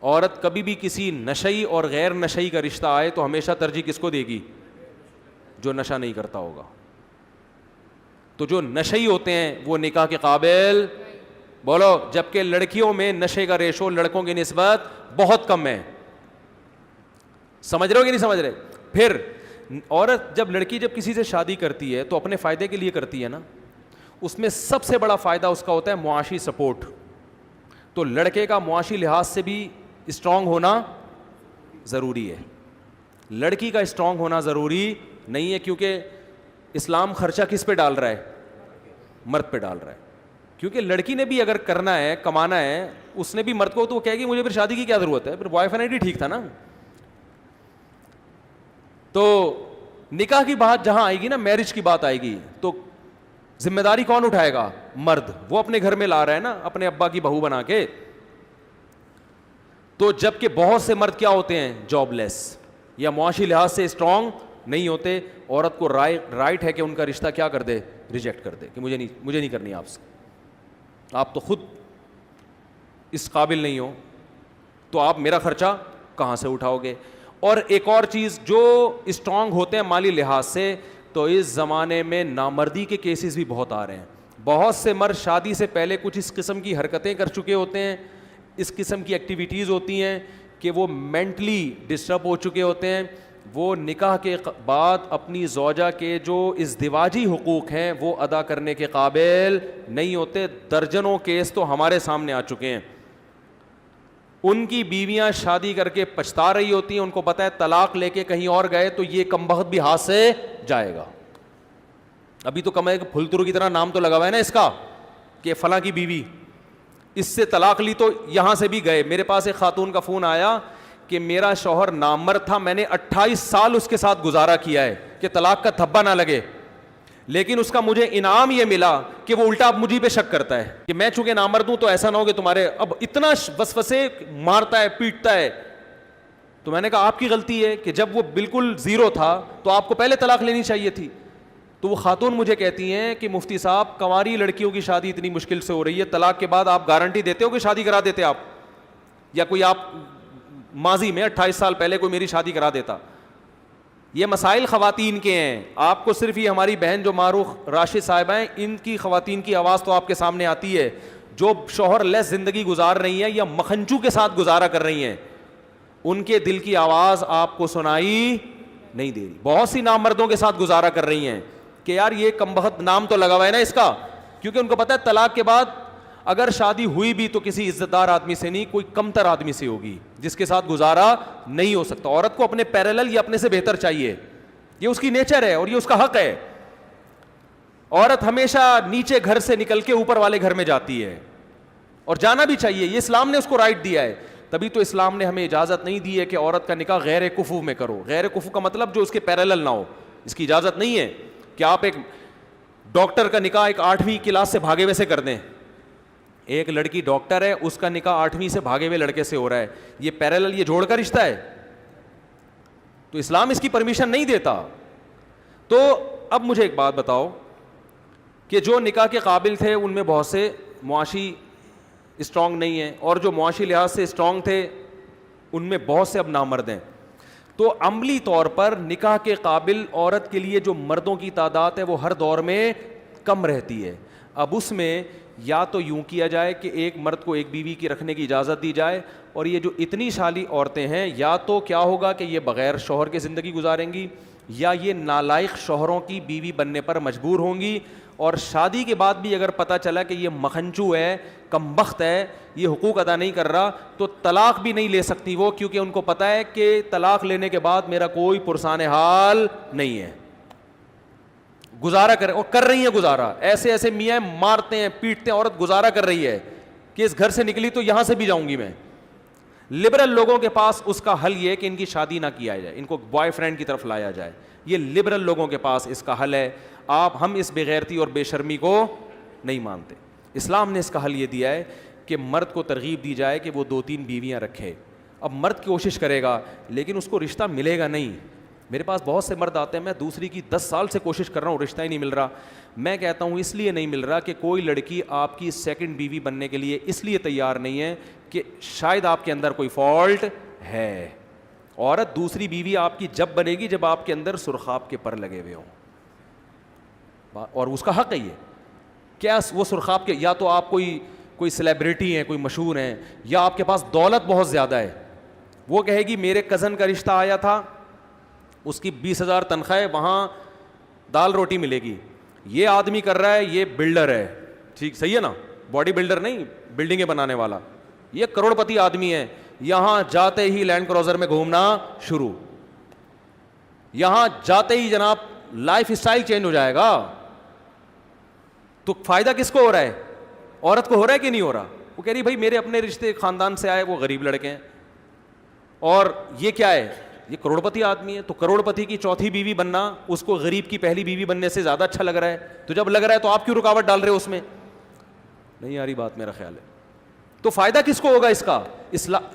عورت کبھی بھی کسی نشئی اور غیر نشئی کا رشتہ آئے تو ہمیشہ ترجیح کس کو دے گی؟ جو نشہ نہیں کرتا ہوگا. تو جو نشئی ہوتے ہیں وہ نکاح کے قابل بولو, جبکہ لڑکیوں میں نشے کا ریشو لڑکوں کی نسبت بہت کم ہے. سمجھ رہے ہو کہ نہیں سمجھ رہے؟ پھر عورت جب کسی سے شادی کرتی ہے تو اپنے فائدے کے لیے کرتی ہے نا, اس میں سب سے بڑا فائدہ اس کا ہوتا ہے معاشی سپورٹ. تو لڑکے کا معاشی لحاظ سے بھی اسٹرانگ ہونا ضروری ہے, لڑکی کا اسٹرانگ ہونا ضروری نہیں ہے, کیونکہ اسلام خرچہ کس پہ ڈال رہا ہے؟ مرد پہ ڈال رہا ہے. کیونکہ لڑکی نے بھی اگر کرنا ہے, کمانا ہے, اس نے بھی مرد کو تو وہ کہے گی مجھے پھر شادی کی کیا ضرورت ہے, پھر بوائے فرینڈ ہی ٹھیک تھا نا. تو نکاح کی بات جہاں آئے گی نا, میرج کی بات آئے گی, تو ذمہ داری کون اٹھائے گا؟ مرد. وہ اپنے گھر میں لا رہا ہے نا اپنے ابا کی بہو بنا کے. تو جب کہ بہت سے مرد کیا ہوتے ہیں؟ جاب لیس یا معاشی لحاظ سے اسٹرانگ نہیں ہوتے. عورت کو رائٹ ہے کہ ان کا رشتہ کیا کر دے؟ ریجیکٹ کر دے, کہ مجھے نہیں کرنی آپ سے, آپ تو خود اس قابل نہیں ہو, تو آپ میرا خرچہ کہاں سے اٹھاؤ گے؟ اور ایک اور چیز, جو اسٹرانگ ہوتے ہیں مالی لحاظ سے, تو اس زمانے میں نامردی کے کیسز بھی بہت آ رہے ہیں. بہت سے مرد شادی سے پہلے کچھ اس قسم کی حرکتیں کر چکے ہوتے ہیں, اس قسم کی ایکٹیویٹیز ہوتی ہیں کہ وہ مینٹلی ڈسٹرب ہو چکے ہوتے ہیں. وہ نکاح کے بعد اپنی زوجہ کے جو ازدواجی حقوق ہیں وہ ادا کرنے کے قابل نہیں ہوتے. درجنوں کیس تو ہمارے سامنے آ چکے ہیں. ان کی بیویاں شادی کر کے پچھتا رہی ہوتی ہیں, ان کو پتہ ہے طلاق لے کے کہیں اور گئے تو یہ کمبخت بھی ہاتھ سے جائے گا. ابھی تو کمائے پھلترو کی طرح نام تو لگا ہوا ہے نا اس کا, کہ فلاں کی بیوی اس سے طلاق لی تو یہاں سے بھی گئے. میرے پاس ایک خاتون کا فون آیا کہ میرا شوہر نامرد تھا, میں نے 28 سال اس کے ساتھ گزارا کیا ہے کہ طلاق کا دھبا نہ لگے, لیکن اس کا مجھے انعام یہ ملا کہ وہ الٹا اب مجھے پہ شک کرتا ہے کہ میں چونکہ نامرد ہوں تو ایسا نہ ہو کہ تمہارے, اب اتنا وسوسے مارتا ہے, پیٹتا ہے. تو میں نے کہا آپ کی غلطی ہے کہ جب وہ بالکل زیرو تھا تو آپ کو پہلے طلاق لینی چاہیے تھی. تو وہ خاتون مجھے کہتی ہیں کہ مفتی صاحب کنواری لڑکیوں کی شادی اتنی مشکل سے ہو رہی ہے, طلاق کے بعد آپ گارنٹی دیتے ہو کہ شادی کرا دیتے آپ, یا کوئی آپ ماضی میں 28 سال پہلے کوئی میری شادی کرا دیتا. یہ مسائل خواتین کے ہیں. آپ کو صرف یہ ہماری بہن جو معروف راشد صاحبہ ہیں, ان کی خواتین کی آواز تو آپ کے سامنے آتی ہے, جو شوہر لیس زندگی گزار رہی ہیں یا مکھنچو کے ساتھ گزارا کر رہی ہیں, ان کے دل کی آواز آپ کو سنائی نہیں دے رہی. بہت سی نامردوں کے ساتھ گزارا کر رہی ہیں کہ یار یہ کمبخت نام تو لگا ہوا ہے نا اس کا, کیونکہ ان کو پتہ ہے طلاق کے بعد اگر شادی ہوئی بھی تو کسی عزت دار آدمی سے نہیں, کوئی کمتر آدمی سے ہوگی جس کے ساتھ گزارا نہیں ہو سکتا. عورت کو اپنے پیرالل یا اپنے سے بہتر چاہیے, یہ اس کی نیچر ہے اور یہ اس کا حق ہے. عورت ہمیشہ نیچے گھر سے نکل کے اوپر والے گھر میں جاتی ہے, اور جانا بھی چاہیے, یہ اسلام نے اس کو رائٹ دیا ہے. تبھی تو اسلام نے ہمیں اجازت نہیں دی ہے کہ عورت کا نکاح غیر کفو میں کرو. غیر کفو کا مطلب جو اس کے پیرالل نہ ہو, اس کی اجازت نہیں ہے کہ آپ ایک ڈاکٹر کا نکاح ایک 8ویں کلاس سے بھاگے ہوئے سے کر دیں. ایک لڑکی ڈاکٹر ہے, اس کا نکاح 8ویں سے بھاگے ہوئے لڑکے سے ہو رہا ہے, یہ پیرالل, یہ جوڑ کا رشتہ ہے, تو اسلام اس کی پرمیشن نہیں دیتا. تو اب مجھے ایک بات بتاؤ کہ جو نکاح کے قابل تھے ان میں بہت سے معاشی اسٹرانگ نہیں ہیں, اور جو معاشی لحاظ سے اسٹرانگ تھے ان میں بہت سے اب نامرد ہیں. تو عملی طور پر نکاح کے قابل عورت کے لیے جو مردوں کی تعداد ہے وہ ہر دور میں کم رہتی ہے. اب اس میں یا تو یوں کیا جائے کہ ایک مرد کو ایک بیوی کی رکھنے کی اجازت دی جائے, اور یہ جو اتنی سالی عورتیں ہیں یا تو کیا ہوگا کہ یہ بغیر شوہر کے زندگی گزاریں گی, یا یہ نالائق شوہروں کی بیوی بننے پر مجبور ہوں گی, اور شادی کے بعد بھی اگر پتہ چلا کہ یہ مکھنچو ہے, کمبخت ہے, یہ حقوق ادا نہیں کر رہا, تو طلاق بھی نہیں لے سکتی وہ, کیونکہ ان کو پتہ ہے کہ طلاق لینے کے بعد میرا کوئی پرسان حال نہیں ہے. گزارا کر, اور کر رہی ہیں گزارا, ایسے ایسے میاں مارتے ہیں پیٹتے ہیں, عورت گزارا کر رہی ہے کہ اس گھر سے نکلی تو یہاں سے بھی جاؤں گی میں. لبرل لوگوں کے پاس اس کا حل یہ کہ ان کی شادی نہ کیا جائے, ان کو بوائے فرینڈ کی طرف لایا جائے. یہ لبرل لوگوں کے پاس اس کا حل ہے. ہم اس بے غیرتی اور بے شرمی کو نہیں مانتے. اسلام نے اس کا حل یہ دیا ہے کہ مرد کو ترغیب دی جائے کہ وہ 2-3 بیویاں رکھے. اب مرد کوشش کرے گا لیکن اس کو رشتہ ملے گا نہیں, میرے پاس بہت سے مرد آتے ہیں, میں دوسری کی 10 سال سے کوشش کر رہا ہوں, رشتہ ہی نہیں مل رہا. میں کہتا ہوں اس لیے نہیں مل رہا کہ کوئی لڑکی آپ کی سیکنڈ بیوی بننے کے لیے اس لیے تیار نہیں ہے کہ شاید آپ کے اندر کوئی فالٹ ہے. عورت دوسری بیوی آپ کی جب بنے گی جب آپ کے اندر سرخاب کے پر لگے ہوئے ہوں, اور اس کا حق ہے یہ. کیا وہ سرخاب کے, یا تو آپ کوئی سیلیبریٹی ہیں, کوئی مشہور ہیں, یا آپ کے پاس دولت بہت زیادہ ہے. وہ کہے گی میرے کزن کا رشتہ آیا تھا, اس کی 20,000 تنخواہ ہے, وہاں دال روٹی ملے گی. یہ آدمی کر رہا ہے, یہ بلڈر ہے, ٹھیک صحیح ہے نا, باڈی بلڈر نہیں, بلڈنگیں بنانے والا. یہ کروڑ پتی آدمی ہے, یہاں جاتے ہی لینڈ کروزر میں گھومنا شروع, یہاں جاتے ہی جناب لائف اسٹائل چینج ہو جائے گا. تو فائدہ کس کو ہو رہا ہے؟ عورت کو ہو رہا ہے کہ نہیں ہو رہا؟ وہ کہہ رہی بھائی میرے اپنے رشتے خاندان سے آئے, وہ غریب لڑکے ہیں, اور یہ کیا ہے, یہ کروڑ پتی آدمی ہے. تو کروڑ پتی کی چوتھی بیوی بننا اس کو غریب کی پہلی بیوی بننے سے زیادہ اچھا لگ رہا ہے. تو جب لگ رہا ہے تو آپ کیوں رکاوٹ ڈال رہے ہو اس میں؟ نہیں آ رہی بات, میرا خیال ہے. تو فائدہ کس کو ہوگا اس کا؟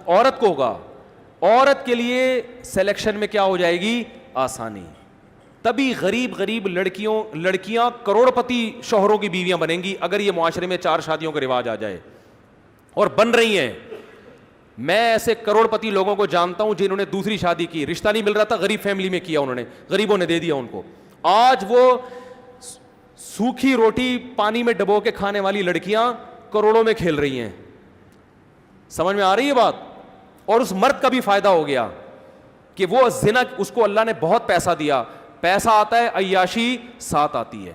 عورت کو ہوگا. عورت کے لیے سلیکشن میں کیا ہو جائے گی؟ آسانی. تبھی غریب لڑکیاں کروڑ پتی شوہروں کی بیویاں بنیں گی اگر یہ معاشرے میں 4 شادیوں کا رواج آ جائے, اور بن رہی ہیں. میں ایسے کروڑ پتی لوگوں کو جانتا ہوں جنہوں نے دوسری شادی کی, رشتہ نہیں مل رہا تھا, غریب فیملی میں کیا, انہوں نے, غریبوں نے دے دیا ان کو. آج وہ سوکھی روٹی پانی میں ڈبو کے کھانے والی لڑکیاں کروڑوں میں کھیل رہی ہیں. سمجھ میں آ رہی ہے بات؟ اور اس مرد کا بھی فائدہ ہو گیا کہ وہ زنا, اس کو اللہ نے بہت پیسہ دیا, پیسہ آتا ہے, عیاشی ساتھ آتی ہے.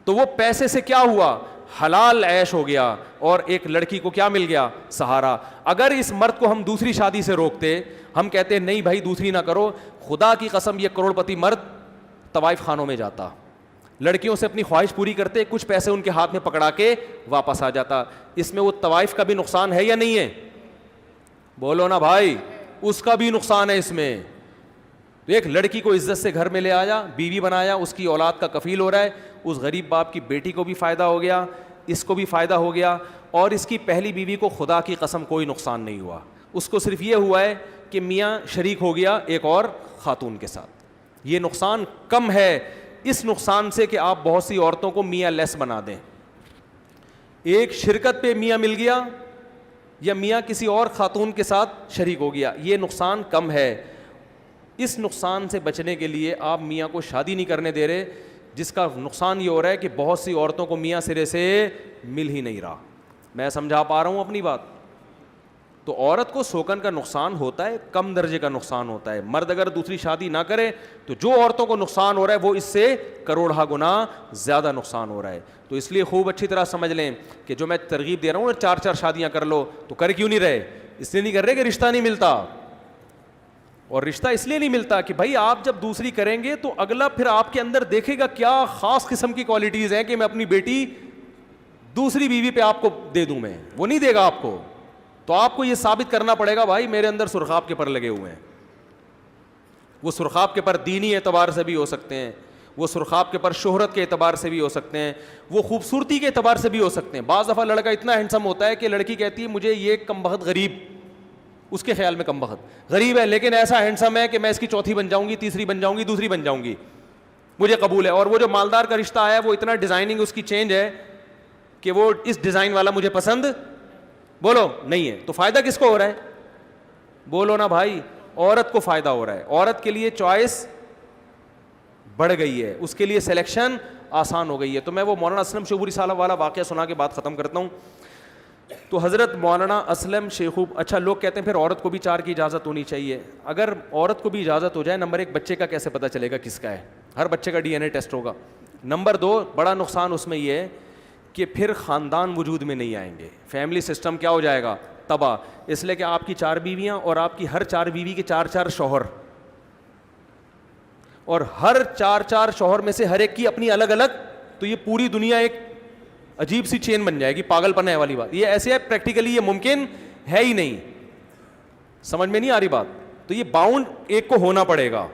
تو وہ پیسے سے کیا ہوا؟ حلال عیش ہو گیا, اور ایک لڑکی کو کیا مل گیا؟ سہارا. اگر اس مرد کو ہم دوسری شادی سے روکتے, ہم کہتے نہیں بھائی دوسری نہ کرو, خدا کی قسم یہ کروڑ پتی مرد طوائف خانوں میں جاتا, لڑکیوں سے اپنی خواہش پوری کرتے, کچھ پیسے ان کے ہاتھ میں پکڑا کے واپس آ جاتا. اس میں وہ طوائف کا بھی نقصان ہے یا نہیں ہے؟ بولو نا بھائی, اس کا بھی نقصان ہے اس میں. ایک لڑکی کو عزت سے گھر میں لے آیا, بیوی بنایا, اس کی اولاد کا کفیل ہو رہا ہے, اس غریب باپ کی بیٹی کو بھی فائدہ ہو گیا, اس کو بھی فائدہ ہو گیا, اور اس کی پہلی بیوی کو خدا کی قسم کوئی نقصان نہیں ہوا. اس کو صرف یہ ہوا ہے کہ میاں شریک ہو گیا ایک اور خاتون کے ساتھ. یہ نقصان کم ہے اس نقصان سے کہ آپ بہت سی عورتوں کو میاں لیس بنا دیں. ایک شرکت پہ میاں مل گیا, یا میاں کسی اور خاتون کے ساتھ شریک ہو گیا, یہ نقصان کم ہے. اس نقصان سے بچنے کے لیے آپ میاں کو شادی نہیں کرنے دے رہے, جس کا نقصان یہ ہو رہا ہے کہ بہت سی عورتوں کو میاں سرے سے مل ہی نہیں رہا. میں سمجھا پا رہا ہوں اپنی بات؟ تو عورت کو سوکن کا نقصان ہوتا ہے, کم درجے کا نقصان ہوتا ہے. مرد اگر دوسری شادی نہ کرے تو جو عورتوں کو نقصان ہو رہا ہے وہ اس سے کروڑہ گنا زیادہ نقصان ہو رہا ہے. تو اس لیے خوب اچھی طرح سمجھ لیں کہ جو میں ترغیب دے رہا ہوں 4 شادیاں کر لو, تو کر کیوں نہیں رہے؟ اس لیے نہیں کر رہے کہ رشتہ نہیں ملتا. اور رشتہ اس لیے نہیں ملتا کہ بھائی آپ جب دوسری کریں گے تو اگلا پھر آپ کے اندر دیکھے گا کیا خاص قسم کی کوالٹیز ہیں کہ میں اپنی بیٹی دوسری بیوی پہ آپ کو دے دوں. میں وہ نہیں دے گا آپ کو. تو آپ کو یہ ثابت کرنا پڑے گا بھائی میرے اندر سرخاب کے پر لگے ہوئے ہیں. وہ سرخاب کے پر دینی اعتبار سے بھی ہو سکتے ہیں, وہ سرخاب کے پر شہرت کے اعتبار سے بھی ہو سکتے ہیں, وہ خوبصورتی کے اعتبار سے بھی ہو سکتے ہیں. بعض دفعہ لڑکا اتنا ہینڈسم ہوتا ہے کہ لڑکی کہتی ہے مجھے یہ کم بخت غریب, اس کے خیال میں کم بخت غریب ہے لیکن ایسا ہینڈسم ہے کہ میں اس کی چوتھی بن جاؤں گی, تیسری بن جاؤں گی, دوسری بن جاؤں گی, مجھے قبول ہے. اور وہ جو مالدار کا رشتہ آیا وہ اتنا ڈیزائننگ اس کی چینج ہے کہ وہ اس ڈیزائن والا مجھے پسند بولو نہیں ہے. تو فائدہ کس کو ہو رہا ہے؟ بولو نا بھائی, عورت کو فائدہ ہو رہا ہے. عورت کے لیے چوائس بڑھ گئی ہے, اس کے لیے سلیکشن آسان ہو گئی ہے. تو میں وہ مولانا اسلم شیخوپوری صاحب والا واقعہ سنا کے بات ختم کرتا ہوں. تو حضرت مولانا اسلم شیخوپوری, اچھا لوگ کہتے ہیں پھر عورت کو بھی 4 کی اجازت ہونی چاہیے. اگر عورت کو بھی اجازت ہو جائے, نمبر 1 بچے کا کیسے پتہ چلے گا کس کا ہے؟ ہر بچے کا DNA ٹیسٹ ہوگا. نمبر 2 بڑا نقصان اس میں یہ ہے کہ پھر خاندان وجود میں نہیں آئیں گے, فیملی سسٹم کیا ہو جائے گا؟ تباہ. اس لیے کہ آپ کی 4 بیویاں اور آپ کی ہر 4 بیوی کے 4 شوہر, اور ہر 4 شوہر میں سے ہر ایک کی اپنی الگ الگ, تو یہ پوری دنیا ایک عجیب سی چین بن جائے گی. پاگل پن ہے والی بات, یہ ایسے ہے پریکٹیکلی یہ ممکن ہے ہی نہیں. سمجھ میں نہیں آ رہی بات؟ تو یہ باؤنڈ ایک کو ہونا پڑے گا.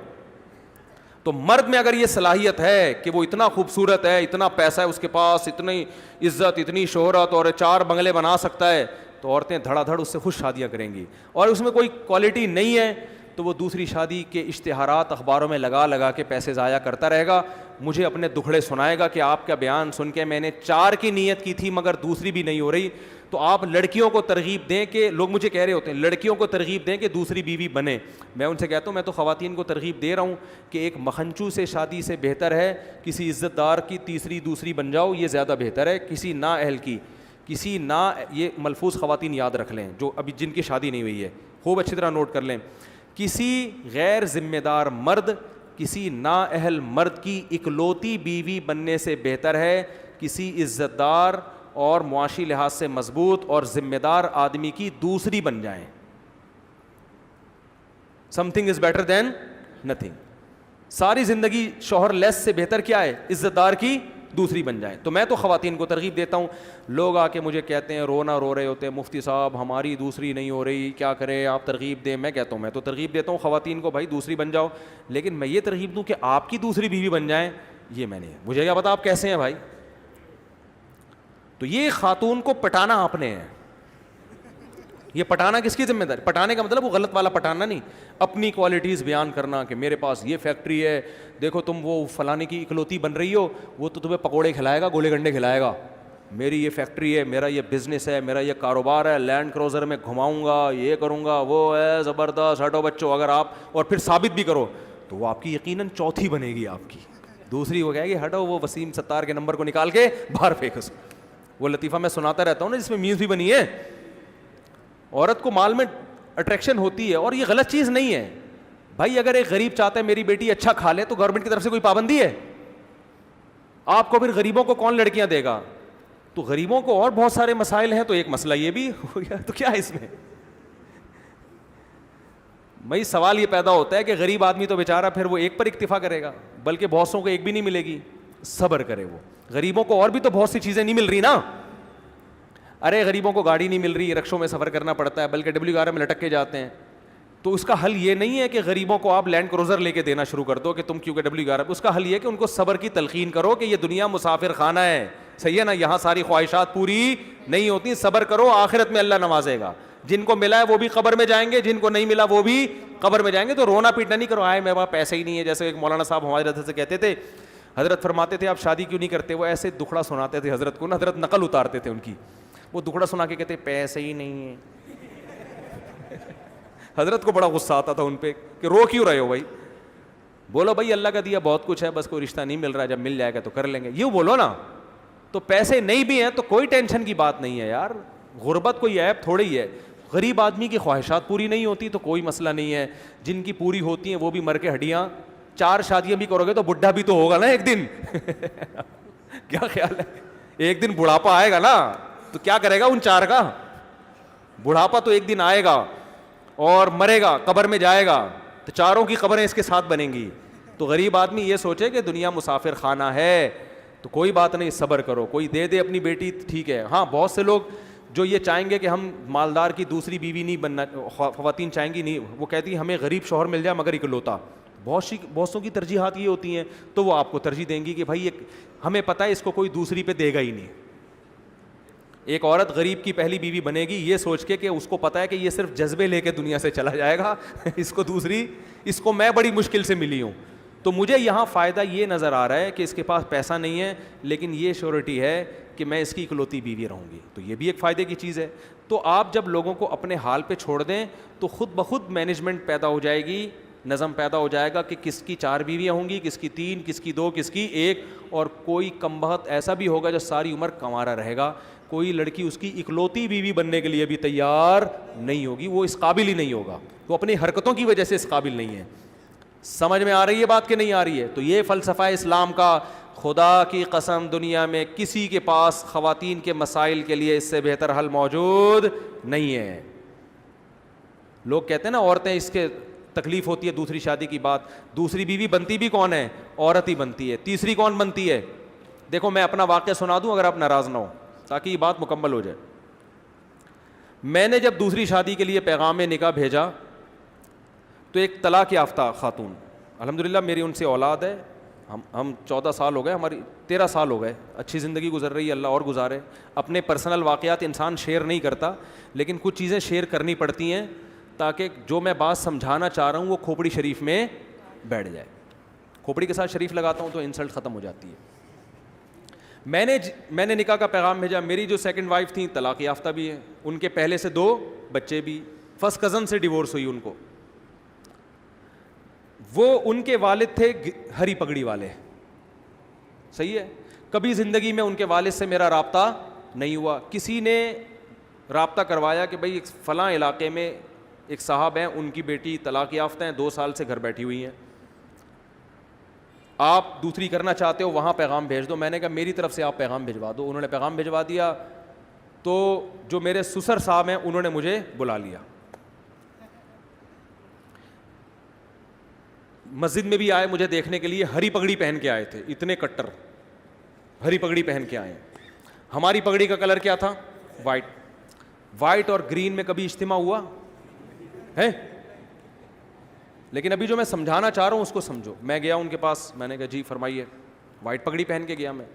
تو مرد میں اگر یہ صلاحیت ہے کہ وہ اتنا خوبصورت ہے, اتنا پیسہ ہے اس کے پاس, اتنی عزت, اتنی شہرت, اور 4 بنگلے بنا سکتا ہے, تو عورتیں دھڑا دھڑ اس سے خوش شادیاں کریں گی. اور اس میں کوئی کوالٹی نہیں ہے تو وہ دوسری شادی کے اشتہارات اخباروں میں لگا لگا کے پیسے ضائع کرتا رہے گا, مجھے اپنے دکھڑے سنائے گا کہ آپ کا بیان سن کے میں نے 4 کی نیت کی تھی مگر دوسری بھی نہیں ہو رہی. تو آپ لڑکیوں کو ترغیب دیں کہ, لوگ مجھے کہہ رہے ہوتے ہیں لڑکیوں کو ترغیب دیں کہ دوسری بیوی بنے. میں ان سے کہتا ہوں میں تو خواتین کو ترغیب دے رہا ہوں کہ ایک مکھنچو سے شادی سے بہتر ہے کسی عزت دار کی تیسری دوسری بن جاؤ, یہ زیادہ بہتر ہے کسی نااہل کی, کسی یہ ملفوظ خواتین یاد رکھ لیں جو ابھی جن کی شادی نہیں ہوئی ہے, خوب اچھی طرح نوٹ کر لیں. کسی غیر ذمہ دار مرد کسی نااہل مرد کی اکلوتی بیوی بننے سے بہتر ہے کسی عزت دار اور معاشی لحاظ سے مضبوط اور ذمہ دار آدمی کی دوسری بن جائیں. Some thing is better than nothing. ساری زندگی شوہر لیس سے بہتر کیا ہے, عزت دار کی دوسری بن جائیں. تو میں تو خواتین کو ترغیب دیتا ہوں. لوگ آ کے مجھے کہتے ہیں رونا رو رہے ہوتے ہیں, مفتی صاحب ہماری دوسری نہیں ہو رہی, کیا کریں آپ ترغیب دیں. میں کہتا ہوں میں تو ترغیب دیتا ہوں خواتین کو, بھائی دوسری بن جاؤ, لیکن میں یہ ترغیب دوں کہ آپ کی دوسری بیوی بن جائیں, یہ میں نہیں, مجھے کیا پتا آپ کیسے ہیں بھائی. تو یہ خاتون کو پٹانا آپ نے ہے. یہ پٹانا کس کی ذمہ داری؟ پٹانے کا مطلب وہ غلط والا پٹانا نہیں, اپنی کوالٹیز بیان کرنا کہ میرے پاس یہ فیکٹری ہے, دیکھو تم وہ فلانے کی اکلوتی بن رہی ہو, وہ تو تمہیں پکوڑے کھلائے گا, گولے گنڈے کھلائے گا. میری یہ فیکٹری ہے, میرا یہ بزنس ہے, میرا یہ کاروبار ہے, لینڈ کروزر میں گھماؤں گا, یہ کروں گا, وہ ہے زبردست, ہٹو بچوں. اگر آپ اور پھر ثابت بھی کرو تو وہ آپ کی یقیناً چوتھی بنے گی, آپ کی دوسری ہو جائے گی. ہٹو وہ وسیم ستار کے نمبر کو نکال کے باہر پھینک اس. وہ لطیفہ میں سناتا رہتا ہوں نا جس میں میوز بھی بنی ہے. عورت کو مال میں اٹریکشن ہوتی ہے اور یہ غلط چیز نہیں ہے بھائی. اگر ایک غریب چاہتا ہے میری بیٹی اچھا کھا لے تو گورنمنٹ کی طرف سے کوئی پابندی ہے؟ آپ کو پھر غریبوں کو کون لڑکیاں دے گا؟ تو غریبوں کو اور بہت سارے مسائل ہیں, تو ایک مسئلہ یہ بھی ہو گیا, تو کیا ہے اس میں؟ بھائی سوال یہ پیدا ہوتا ہے کہ غریب آدمی تو بیچارہ پھر وہ ایک پر اکتفا کرے گا, بلکہ بہت سوں کو ایک بھی نہیں ملے گی. صبر کرے وہ, غریبوں کو اور بھی تو بہت سی چیزیں نہیں مل رہی نا. ارے غریبوں کو گاڑی نہیں مل رہی, رکشوں میں سفر کرنا پڑتا ہے, بلکہ WR میں لٹک کے جاتے ہیں. تو اس کا حل یہ نہیں ہے کہ غریبوں کو آپ لینڈ کروزر لے کے دینا شروع کر دو کہ تم کیونکہ WR. اس کا حل یہ کہ ان کو صبر کی تلقین کرو کہ یہ دنیا مسافر خانہ ہے, صحیح ہے نا, یہاں ساری خواہشات پوری نہیں ہوتی. صبر کرو, آخرت میں اللہ نوازے گا. جن کو ملا ہے وہ بھی قبر میں جائیں گے, جن کو نہیں ملا وہ بھی قبر میں جائیں گے. تو رونا پیٹنا نہیں کرو, آئے میرے پاس پیسے ہی نہیں ہے. جیسے ایک مولانا صاحب ہمارے حضرت سے کہتے تھے, حضرت فرماتے تھے آپ شادی کیوں نہیں کرتے؟ وہ ایسے دکھڑا سناتے تھے حضرت کو نا, حضرت نقل اتارتے تھے ان کی. وہ دکھڑا سنا کے کہتے پیسے ہی نہیں ہیں. حضرت کو بڑا غصہ آتا تھا ان پہ کہ رو کیوں رہے ہو بھائی؟ بولو بھائی اللہ کا دیا بہت کچھ ہے, بس کوئی رشتہ نہیں مل رہا, جب مل جائے گا تو کر لیں گے. یوں بولو نا. تو پیسے نہیں بھی ہیں تو کوئی ٹینشن کی بات نہیں ہے یار, غربت کوئی عیب تھوڑی ہے. غریب آدمی کی خواہشات پوری نہیں ہوتی تو کوئی مسئلہ نہیں ہے, جن کی پوری ہوتی ہیں وہ بھی مر کے ہڈیاں. 4 شادیاں بھی کرو گے تو بڈھا بھی تو ہوگا نا ایک دن. کیا خیال ہے؟ ایک دن بڑھاپا آئے گا نا, تو کیا کرے گا ان 4 کا؟ بڑھاپا تو ایک دن آئے گا اور مرے گا, قبر میں جائے گا, تو 4 کی قبریں اس کے ساتھ بنیں گی. تو غریب آدمی یہ سوچے کہ دنیا مسافر خانہ ہے تو کوئی بات نہیں, صبر کرو. کوئی دے دے اپنی بیٹی ٹھیک ہے. ہاں بہت سے لوگ جو یہ چاہیں گے کہ ہم مالدار کی دوسری بیوی نہیں بننا, خواتین چاہیں گی نہیں, وہ کہتی ہیں ہمیں غریب شوہر مل جائے مگر اکلوتا. بہتوں کی ترجیحات یہ ہوتی ہیں, تو وہ آپ کو ترجیح دیں گی کہ بھائی ہمیں پتہ ہے اس کو کوئی دوسری پہ دے گا ہی نہیں. ایک عورت غریب کی پہلی بیوی بنے گی یہ سوچ کے کہ اس کو پتہ ہے کہ یہ صرف جذبے لے کے دنیا سے چلا جائے گا, اس کو دوسری, اس کو میں بڑی مشکل سے ملی ہوں. تو مجھے یہاں فائدہ یہ نظر آ رہا ہے کہ اس کے پاس پیسہ نہیں ہے لیکن یہ شیورٹی ہے کہ میں اس کی اکلوتی بیوی رہوں گی, تو یہ بھی ایک فائدے کی چیز ہے. تو آپ جب لوگوں کو اپنے حال پہ چھوڑ دیں تو خود بخود مینجمنٹ پیدا ہو جائے گی, نظم پیدا ہو جائے گا کہ کس کی 4 بیویاں ہوں گی, کس کی 3, کس کی 2, کس کی 1. اور کوئی کم بخت ایسا بھی ہوگا جو ساری عمر کنوارا رہے گا. کوئی لڑکی اس کی اکلوتی بیوی بننے کے لیے بھی تیار نہیں ہوگی, وہ اس قابل ہی نہیں ہوگا, وہ اپنی حرکتوں کی وجہ سے اس قابل نہیں ہے. سمجھ میں آ رہی ہے بات کہ نہیں آ رہی ہے؟ تو یہ فلسفہ اسلام کا, خدا کی قسم دنیا میں کسی کے پاس خواتین کے مسائل کے لیے اس سے بہتر حل موجود نہیں ہے. لوگ کہتے ہیں نا عورتیں اس کے تکلیف ہوتی ہے دوسری شادی کی بات, دوسری بیوی بنتی بھی کون ہے؟ عورت ہی بنتی ہے. تیسری کون بنتی ہے؟ دیکھو میں اپنا واقعہ سنا دوں اگر آپ ناراض نہ ہو تاکہ یہ بات مکمل ہو جائے. میں نے جب دوسری شادی کے لیے پیغام نکاح بھیجا تو ایک طلاق یافتہ خاتون, الحمدللہ میری ان سے اولاد ہے, ہم 14 سال ہو گئے, ہماری 13 سال ہو گئے, اچھی زندگی گزر رہی ہے, اللہ اور گزارے. اپنے پرسنل واقعات انسان شیئر نہیں کرتا لیکن کچھ چیزیں شیئر کرنی پڑتی ہیں تاکہ جو میں بات سمجھانا چاہ رہا ہوں وہ کھوپڑی شریف میں بیٹھ جائے. کھوپڑی کے ساتھ شریف لگاتا ہوں تو انسلٹ ختم ہو جاتی ہے. میں نے نکاح کا پیغام بھیجا. میری جو سیکنڈ وائف تھیں طلاق یافتہ بھی ہیں, ان کے پہلے سے 2 بچے بھی, فرسٹ کزن سے ڈیورس ہوئی ان کو. وہ ان کے والد تھے ہری پگڑی والے, صحیح ہے. کبھی زندگی میں ان کے والد سے میرا رابطہ نہیں ہوا. کسی نے رابطہ کروایا کہ بھائی فلاں علاقے میں ایک صاحب ہیں, ان کی بیٹی طلاق یافتہ ہیں, 2 سال سے گھر بیٹھی ہوئی ہیں, آپ دوسری کرنا چاہتے ہو, وہاں پیغام بھیج دو. میں نے کہا میری طرف سے آپ پیغام بھجوا دو. انہوں نے پیغام بھجوا دیا. تو جو میرے سسر صاحب ہیں انہوں نے مجھے بلا لیا, مسجد میں بھی آئے مجھے دیکھنے کے لیے. ہری پگڑی پہن کے آئے تھے, اتنے کٹر ہری پگڑی پہن کے آئے. ہماری پگڑی کا کلر کیا تھا؟ وائٹ اور گرین میں کبھی اجتماع ہوا ہے؟ لیکن ابھی جو میں سمجھانا چاہ رہا ہوں اس کو سمجھو. میں گیا ان کے پاس, میں نے کہا جی فرمائیے. وائٹ پگڑی پہن کے گیا میں.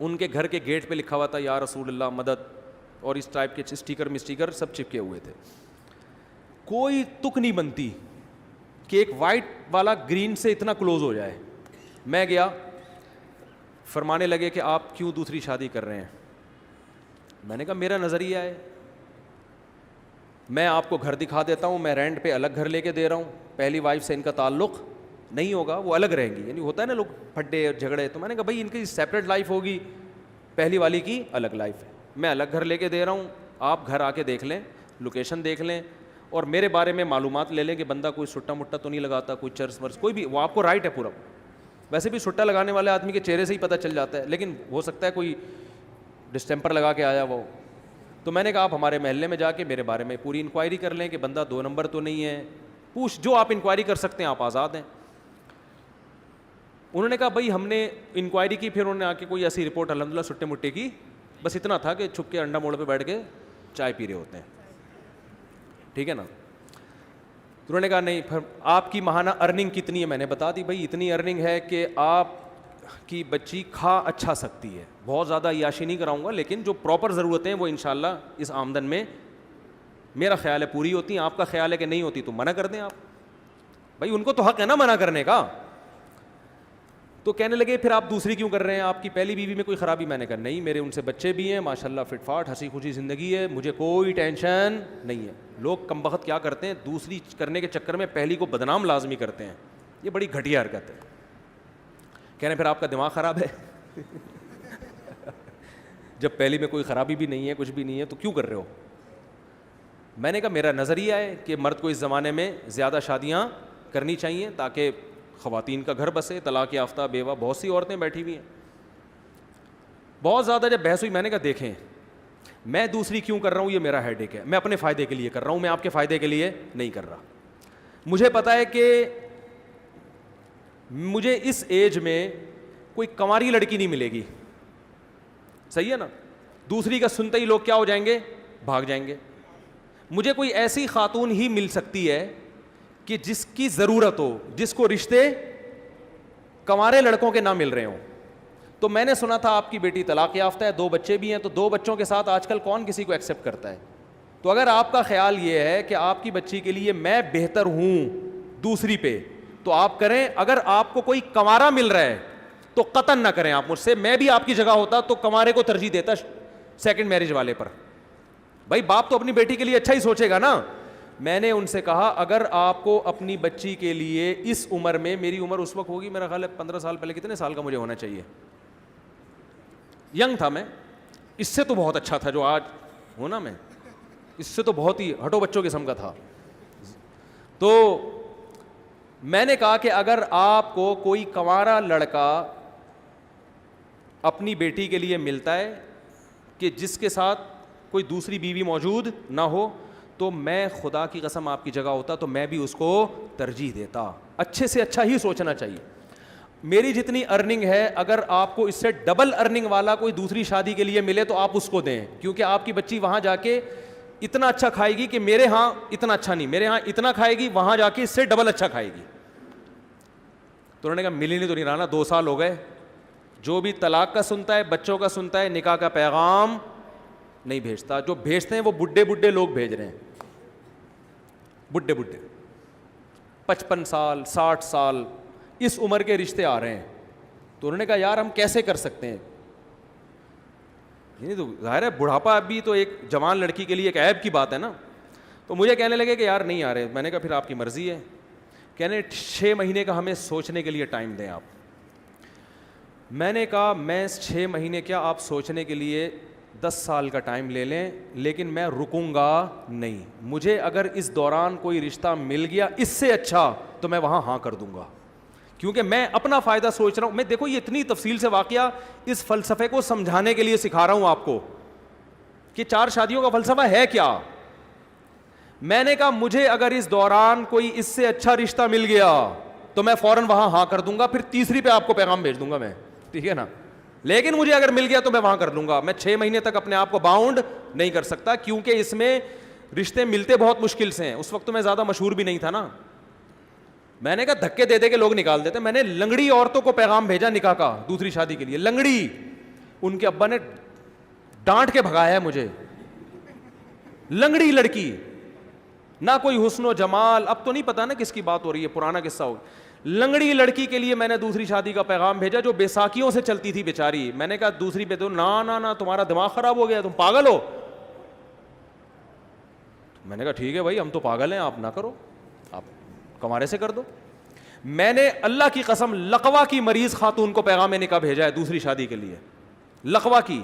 ان کے گھر کے گیٹ پہ لکھا ہوا تھا یا رسول اللہ مدد, اور اس ٹائپ کے اسٹیکر سب چپکے ہوئے تھے. کوئی تک نہیں بنتی کہ ایک وائٹ والا گرین سے اتنا کلوز ہو جائے. میں گیا, فرمانے لگے کہ آپ کیوں دوسری شادی کر رہے ہیں. میں نے کہا میرا نظریہ ہے, میں آپ کو گھر دکھا دیتا ہوں, میں رینٹ پہ الگ گھر لے کے دے رہا ہوں, پہلی وائف سے ان کا تعلق نہیں ہوگا, وہ الگ رہیں گی. یعنی ہوتا ہے نا لوگ پھڈے اور جھگڑے. تو میں نے کہا بھائی ان کی سیپریٹ لائف ہوگی, پہلی والی کی الگ لائف ہے. میں الگ گھر لے کے دے رہا ہوں, آپ گھر آ کے دیکھ لیں, لوکیشن دیکھ لیں, اور میرے بارے میں معلومات لے لیں کہ بندہ کوئی سٹا مٹا تو نہیں لگاتا, کوئی چرس ورس کوئی بھی. وہ آپ کو رائٹ ہے پورا. ویسے بھی سٹا لگانے والے آدمی کے چہرے سے ہی پتہ چل جاتا ہے, لیکن ہو سکتا ہے کوئی ڈسٹیمپر لگا کے آیا وہ. تو میں نے کہا آپ ہمارے محلے میں جا کے میرے بارے میں پوری انکوائری کر لیں کہ بندہ 2 نمبر تو نہیں ہے. پوچھ, جو آپ انکوائری کر سکتے ہیں, آپ آزاد ہیں. انہوں نے کہا بھائی ہم نے انکوائری کی. پھر انہوں نے آ کے کوئی ایسی رپورٹ الحمدللہ سٹے مٹے کی, بس اتنا تھا کہ چھپ کے انڈا موڑ پہ بیٹھ کے چائے پی رہے ہوتے ہیں, ٹھیک ہے نا. انہوں نے کہا نہیں, پھر آپ کی ماہانہ ارننگ کتنی ہے؟ میں نے بتا دی بھائی اتنی ارننگ ہے کہ آپ کی بچی کھا اچھا سکتی ہے. بہت زیادہ عیاشی نہیں کراؤں گا, لیکن جو پراپر ضرورتیں ہیں وہ انشاءاللہ اس آمدن میں میرا خیال ہے پوری ہوتی ہیں. آپ کا خیال ہے کہ نہیں ہوتی تو منع کر دیں آپ. بھائی ان کو تو حق ہے نا منع کرنے کا. تو کہنے لگے پھر آپ دوسری کیوں کر رہے ہیں, آپ کی پہلی بیوی میں کوئی خرابی؟ میں نے کہا نہیں, میرے ان سے بچے بھی ہیں ماشاءاللہ, فٹ فاٹ ہنسی خوشی زندگی ہے, مجھے کوئی ٹینشن نہیں ہے. لوگ کم بخت کیا کرتے ہیں, دوسری کرنے کے چکر میں پہلی کو بدنام لازمی کرتے ہیں. یہ بڑی گھٹیا حرکت ہے. کہہ رہے ہیں پھر آپ کا دماغ خراب ہے جب پہلی میں کوئی خرابی بھی نہیں ہے, کچھ بھی نہیں ہے, تو کیوں کر رہے ہو؟ میں نے کہا میرا نظریہ ہے کہ مرد کو اس زمانے میں زیادہ شادیاں کرنی چاہیے تاکہ خواتین کا گھر بسے. طلاق یافتہ بیوہ بہت سی عورتیں بیٹھی ہوئی ہیں. بہت زیادہ جب بحث ہوئی, میں نے کہا دیکھیں میں دوسری کیوں کر رہا ہوں, یہ میرا ہیڈ ایک ہے, میں اپنے فائدے کے لیے کر رہا ہوں, میں آپ کے فائدے کے لیے نہیں کر رہا. مجھے پتا ہے کہ مجھے اس ایج میں کوئی کنواری لڑکی نہیں ملے گی, صحیح ہے نا. دوسری کا سنتے ہی لوگ کیا ہو جائیں گے, بھاگ جائیں گے. مجھے کوئی ایسی خاتون ہی مل سکتی ہے کہ جس کی ضرورت ہو, جس کو رشتے کنوارے لڑکوں کے نہ مل رہے ہوں. تو میں نے سنا تھا آپ کی بیٹی طلاق یافتہ ہے, 2 بچے بھی ہیں, تو 2 بچوں کے ساتھ آج کل کون کسی کو ایکسیپٹ کرتا ہے. تو اگر آپ کا خیال یہ ہے کہ آپ کی بچی کے لیے میں بہتر ہوں دوسری پہ, تو آپ کریں. اگر آپ کو کوئی کنوارا مل رہا ہے تو قطعاً نہ کریں آپ مجھ سے. میں بھی آپ کی جگہ ہوتا تو کنوارے کو ترجیح دیتا سیکنڈ میرج والے پر. بھائی باپ تو اپنی بیٹی کے لیے اچھا ہی سوچے گا نا. میں نے ان سے کہا اگر آپ کو اپنی بچی کے لیے اس عمر میں, میری عمر اس وقت ہوگی میرا خیال ہے 15 سال پہلے, کتنے سال کا مجھے ہونا چاہیے, ینگ تھا میں, اس سے تو بہت اچھا تھا جو آج ہوں نا میں, اس سے تو بہت ہی ہٹو بچوں قسم کا تھا. تو میں نے کہا کہ اگر آپ کو کوئی کنوارا لڑکا اپنی بیٹی کے لیے ملتا ہے کہ جس کے ساتھ کوئی دوسری بیوی موجود نہ ہو, تو میں خدا کی قسم آپ کی جگہ ہوتا تو میں بھی اس کو ترجیح دیتا. اچھے سے اچھا ہی سوچنا چاہیے. میری جتنی ارننگ ہے, اگر آپ کو اس سے ڈبل ارننگ والا کوئی دوسری شادی کے لیے ملے تو آپ اس کو دیں, کیونکہ آپ کی بچی وہاں جا کے اتنا اچھا کھائے گی کہ میرے ہاں اتنا اچھا نہیں, میرے ہاں اتنا کھائے گی, وہاں جا کے اس سے ڈبل اچھا کھائے گی. تو انہوں نے کہا مل ہی نہیں تو نہیں رہا, 2 سال ہو گئے. جو بھی طلاق کا سنتا ہے, بچوں کا سنتا ہے, نکاح کا پیغام نہیں بھیجتا. جو بھیجتے ہیں وہ بڈھے بڈھے لوگ بھیج رہے ہیں. بڈھے بڈھے 55 سال 60 سال اس عمر کے رشتے آ رہے ہیں. تو انہوں نے کہا یار ہم کیسے کر سکتے ہیں, یعنی تو ظاہر ہے بڑھاپا ابھی تو ایک جوان لڑکی کے لیے ایک عیب کی بات ہے نا. تو مجھے کہنے لگے کہ یار نہیں آ رہے. میں نے کہا پھر آپ کی مرضی ہے. کہنے 6 مہینے کا ہمیں سوچنے کے لیے ٹائم دیں آپ. میں نے کہا میں 6 مہینے کیا, آپ سوچنے کے لیے 10 سال کا ٹائم لے لیں, لیکن میں رکوں گا نہیں. مجھے اگر اس دوران کوئی رشتہ مل گیا اس سے اچھا تو میں وہاں ہاں کر دوں گا, کیونکہ میں اپنا فائدہ سوچ رہا ہوں. میں دیکھو یہ اتنی تفصیل سے واقعہ اس فلسفے کو سمجھانے کے لیے سکھا رہا ہوں آپ کو کہ 4 شادیوں کا فلسفہ ہے کیا. میں نے کہا مجھے اگر اس دوران کوئی اس سے اچھا رشتہ مل گیا تو میں فوراً وہاں ہاں کر دوں گا, پھر تیسری پہ آپ کو پیغام بھیج دوں گا میں, ٹھیک ہے نا. لیکن مجھے اگر مل گیا تو میں وہاں کر لوں گا. میں 6 مہینے تک اپنے آپ کو باؤنڈ نہیں کر سکتا, کیونکہ اس میں رشتے ملتے بہت مشکل سے ہیں. اس وقت تو میں زیادہ مشہور بھی نہیں تھا نا. میں نے کہا دھکے دے دے کے لوگ نکال دیتے. میں نے لنگڑی عورتوں کو پیغام بھیجا نکاح کا دوسری شادی کے لیے. لنگڑی, ان کے ابا نے ڈانٹ کے بھگایا ہے مجھے. لنگڑی لڑکی, نہ کوئی حسن و جمال, اب تو نہیں پتا نا کس کی بات ہو رہی ہے, پرانا قصہ ہو. لنگڑی لڑکی کے لیے میں نے دوسری شادی کا پیغام بھیجا جو بیساکھیوں سے چلتی تھی بیچاری. میں نے کہا دوسری پہ تو نا تمہارا دماغ خراب ہو گیا, تم پاگل ہو. میں نے کہا ٹھیک ہے بھائی ہم تو پاگل ہیں, آپ نہ کرو, آپ کمارے سے کر دو. میں نے اللہ کی قسم لقوا کی مریض خاتون کو پیغام نکاح بھیجا ہے دوسری شادی کے لیے. لقوا کی,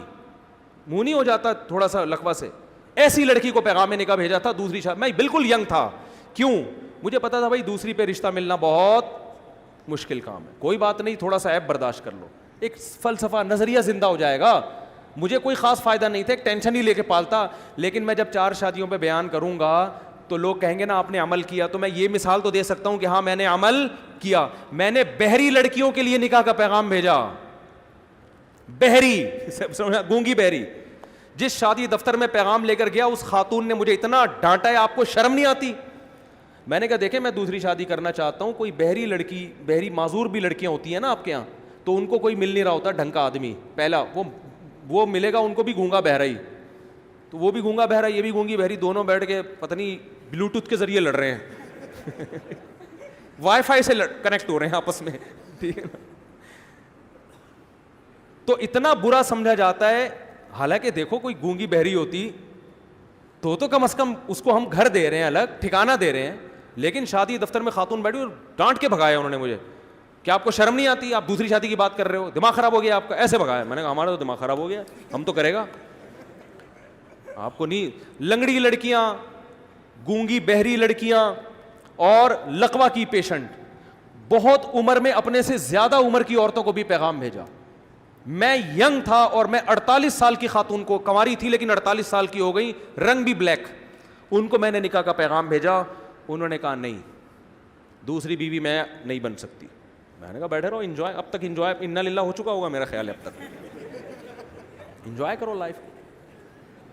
منہ نہیں ہو جاتا تھوڑا سا لقوا سے, ایسی لڑکی کو پیغام نکاح بھیجا تھا دوسری شادی. میں بالکل ینگ تھا. کیوں؟ مجھے پتا تھا بھائی دوسری پہ رشتہ ملنا بہت مشکل کام ہے. کوئی بات نہیں, تھوڑا سا عیب برداشت کر لو. ایک فلسفہ نظریہ زندہ ہو جائے گا. مجھے کوئی خاص فائدہ نہیں تھا, ایک ٹینشن ہی لے کے پالتا. لیکن میں جب 4 شادیوں پہ بیان کروں گا تو لوگ کہیں گے نا آپ نے عمل کیا. تو میں یہ مثال تو دے سکتا ہوں کہ ہاں میں نے عمل کیا. میں نے بہری لڑکیوں کے لیے نکاح کا پیغام بھیجا. بہری, گونگی بہری. جس شادی دفتر میں پیغام لے کر گیا اس خاتون نے مجھے اتنا ڈانٹا ہے, آپ کو شرم نہیں آتی. میں نے کہا دیکھیں میں دوسری شادی کرنا چاہتا ہوں, کوئی بہری لڑکی, بہری معذور بھی لڑکیاں ہوتی ہیں نا آپ کے یہاں, تو ان کو کوئی مل نہیں رہا ہوتا ڈھنگ کا آدمی. پہلا وہ ملے گا ان کو بھی گونگا بہرا ہی, تو وہ بھی گونگا بہرا یہ بھی گونگی بہری, دونوں بیٹھ کے پتہ نہیں بلوٹوتھ کے ذریعے لڑ رہے ہیں, وائی فائی سے کنیکٹ ہو رہے ہیں آپس میں, ٹھیک ہے نا. تو اتنا برا سمجھا جاتا ہے. حالانکہ دیکھو کوئی گونگی بہری ہوتی تو کم از کم اس کو ہم گھر دے رہے ہیں, الگ ٹھکانہ دے رہے ہیں. لیکن شادی دفتر میں خاتون بیٹھی اور ڈانٹ کے بھگایا انہوں نے مجھے. کیا آپ کو شرم نہیں آتی, آپ دوسری شادی کی بات کر رہے ہو, دماغ خراب ہو گیا آپ کا, ایسے بھگایا. میں نے کہا ہمارا تو دماغ خراب ہو گیا, ہم تو کرے گا, آپ کو نہیں. لنگڑی لڑکیاں, گونگی بہری لڑکیاں اور لقوا کی پیشنٹ, بہت عمر میں اپنے سے زیادہ عمر کی عورتوں کو بھی پیغام بھیجا. میں ینگ تھا اور میں 48 سال کی خاتون کو, کنواری تھی لیکن 48 سال کی ہو گئی, رنگ بھی بلیک, ان کو میں نے نکاح کا پیغام بھیجا. انہوں نے کہا نہیں دوسری بیوی میں نہیں بن سکتی. میں نے کہا بیٹھے رہو, انجوائے, اب تک انجوائے انا للہ ہو چکا ہوگا میرا خیال ہے, اب تک انجوائے کرو لائف.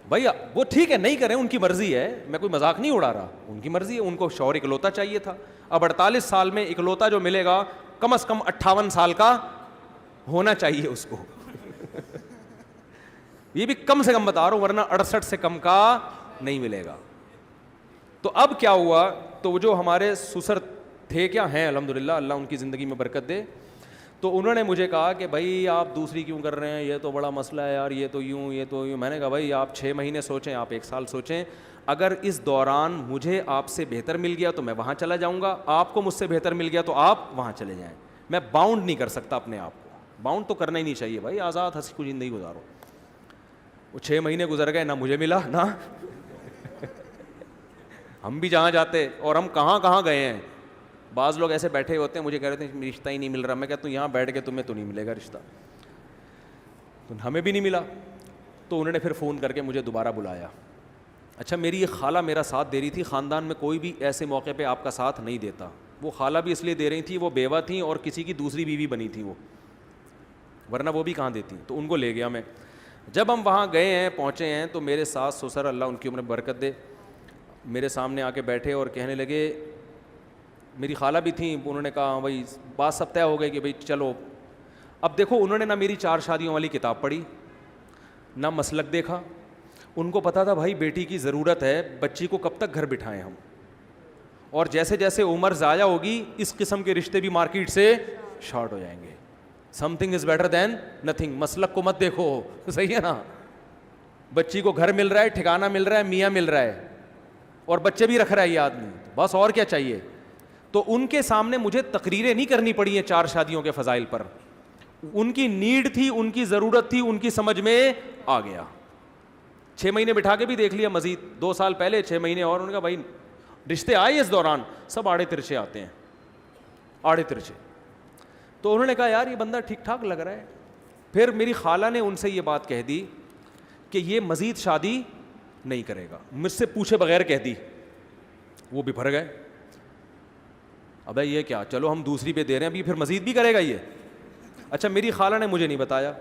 بھائی وہ ٹھیک ہے نہیں کریں, ان کی مرضی ہے, میں کوئی مذاق نہیں اڑا رہا, ان کی مرضی ہے. ان کو شوہر اکلوتا چاہیے تھا. اب 48 سال میں اکلوتا جو ملے گا کم از کم 58 سال کا ہونا چاہیے اس کو. یہ بھی کم سے کم بتا رہا ہوں, ورنہ 68 سے کم کا نہیں ملے گا. تو اب کیا ہوا, تو جو ہمارے سسر تھے, کیا ہیں الحمدللہ, اللہ ان کی زندگی میں برکت دے, تو انہوں نے مجھے کہا کہ بھائی آپ دوسری کیوں کر رہے ہیں, یہ تو بڑا مسئلہ ہے یار, یہ تو یوں یہ تو یوں. میں نے کہا بھائی آپ 6 مہینے سوچیں, آپ 1 سال سوچیں. اگر اس دوران مجھے آپ سے بہتر مل گیا تو میں وہاں چلا جاؤں گا, آپ کو مجھ سے بہتر مل گیا تو آپ وہاں چلے جائیں. میں باؤنڈ نہیں کر سکتا اپنے آپ کو, باؤنڈ تو کرنا ہی نہیں چاہیے بھائی, آزاد ہنسی خوشی زندگی گزارو. وہ 6 مہینے گزر گئے, نہ مجھے ملا نہ ہم بھی جہاں جاتے, اور ہم کہاں کہاں گئے ہیں. بعض لوگ ایسے بیٹھے ہوتے ہیں, مجھے کہہ رہے تھے رشتہ ہی نہیں مل رہا. میں کہتا ہوں یہاں بیٹھ کے تمہیں تو نہیں ملے گا رشتہ, تو ہمیں بھی نہیں ملا. تو انہوں نے پھر فون کر کے مجھے دوبارہ بلایا. اچھا میری ایک خالہ میرا ساتھ دے رہی تھی, خاندان میں کوئی بھی ایسے موقع پہ آپ کا ساتھ نہیں دیتا. وہ خالہ بھی اس لیے دے رہی تھی, وہ بیوہ تھیں اور کسی کی دوسری بیوی بنی تھی وہ, ورنہ وہ بھی کہاں دیتی. تو ان کو لے گیا میں. جب ہم وہاں گئے ہیں, پہنچے ہیں, تو میرے ساس سسر اللہ ان کی عمر برکت دے میرے سامنے آ کے بیٹھے اور کہنے لگے, میری خالہ بھی تھیں, انہوں نے کہا بھائی بات سب طے ہو گئی کہ بھائی چلو. اب دیکھو انہوں نے نہ میری 4 شادیوں والی کتاب پڑھی, نہ مسلک دیکھا. ان کو پتا تھا بھائی بیٹی کی ضرورت ہے, بچی کو کب تک گھر بٹھائیں ہم, اور جیسے جیسے عمر ضائع ہوگی اس قسم کے رشتے بھی مارکیٹ سے شارٹ ہو جائیں گے. Some thing is better than nothing. مسلک کو مت دیکھو, صحیح ہے نا. بچی کو گھر مل رہا ہے, ٹھکانہ مل رہا ہے, میاں مل رہا ہے, اور بچے بھی رکھ رہا ہے یہ آدمی, بس اور کیا چاہیے. تو ان کے سامنے مجھے تقریریں نہیں کرنی پڑی ہیں 4 شادیوں کے فضائل پر. ان کی نیڈ تھی, ان کی ضرورت تھی, ان کی سمجھ میں آ گیا. 6 مہینے بٹھا کے بھی دیکھ لیا, مزید 2 سال پہلے 6 مہینے اور. انہوں نے کہا بھائی رشتے آئے اس دوران سب آڑے ترچے آتے ہیں, آڑے ترچے. تو انہوں نے کہا یار یہ بندہ ٹھیک ٹھاک لگ رہا ہے. پھر میری خالہ نے ان سے یہ بات کہہ دی کہ یہ مزید شادی نہیں کرے گا, مجھ سے پوچھے بغیر کہہ دی. وہ بھی بھر گئے, ابے یہ کیا, چلو ہم دوسری پہ دے رہے ہیں, ابھی پھر مزید بھی کرے گا یہ. اچھا میری خالہ نے مجھے نہیں بتایا,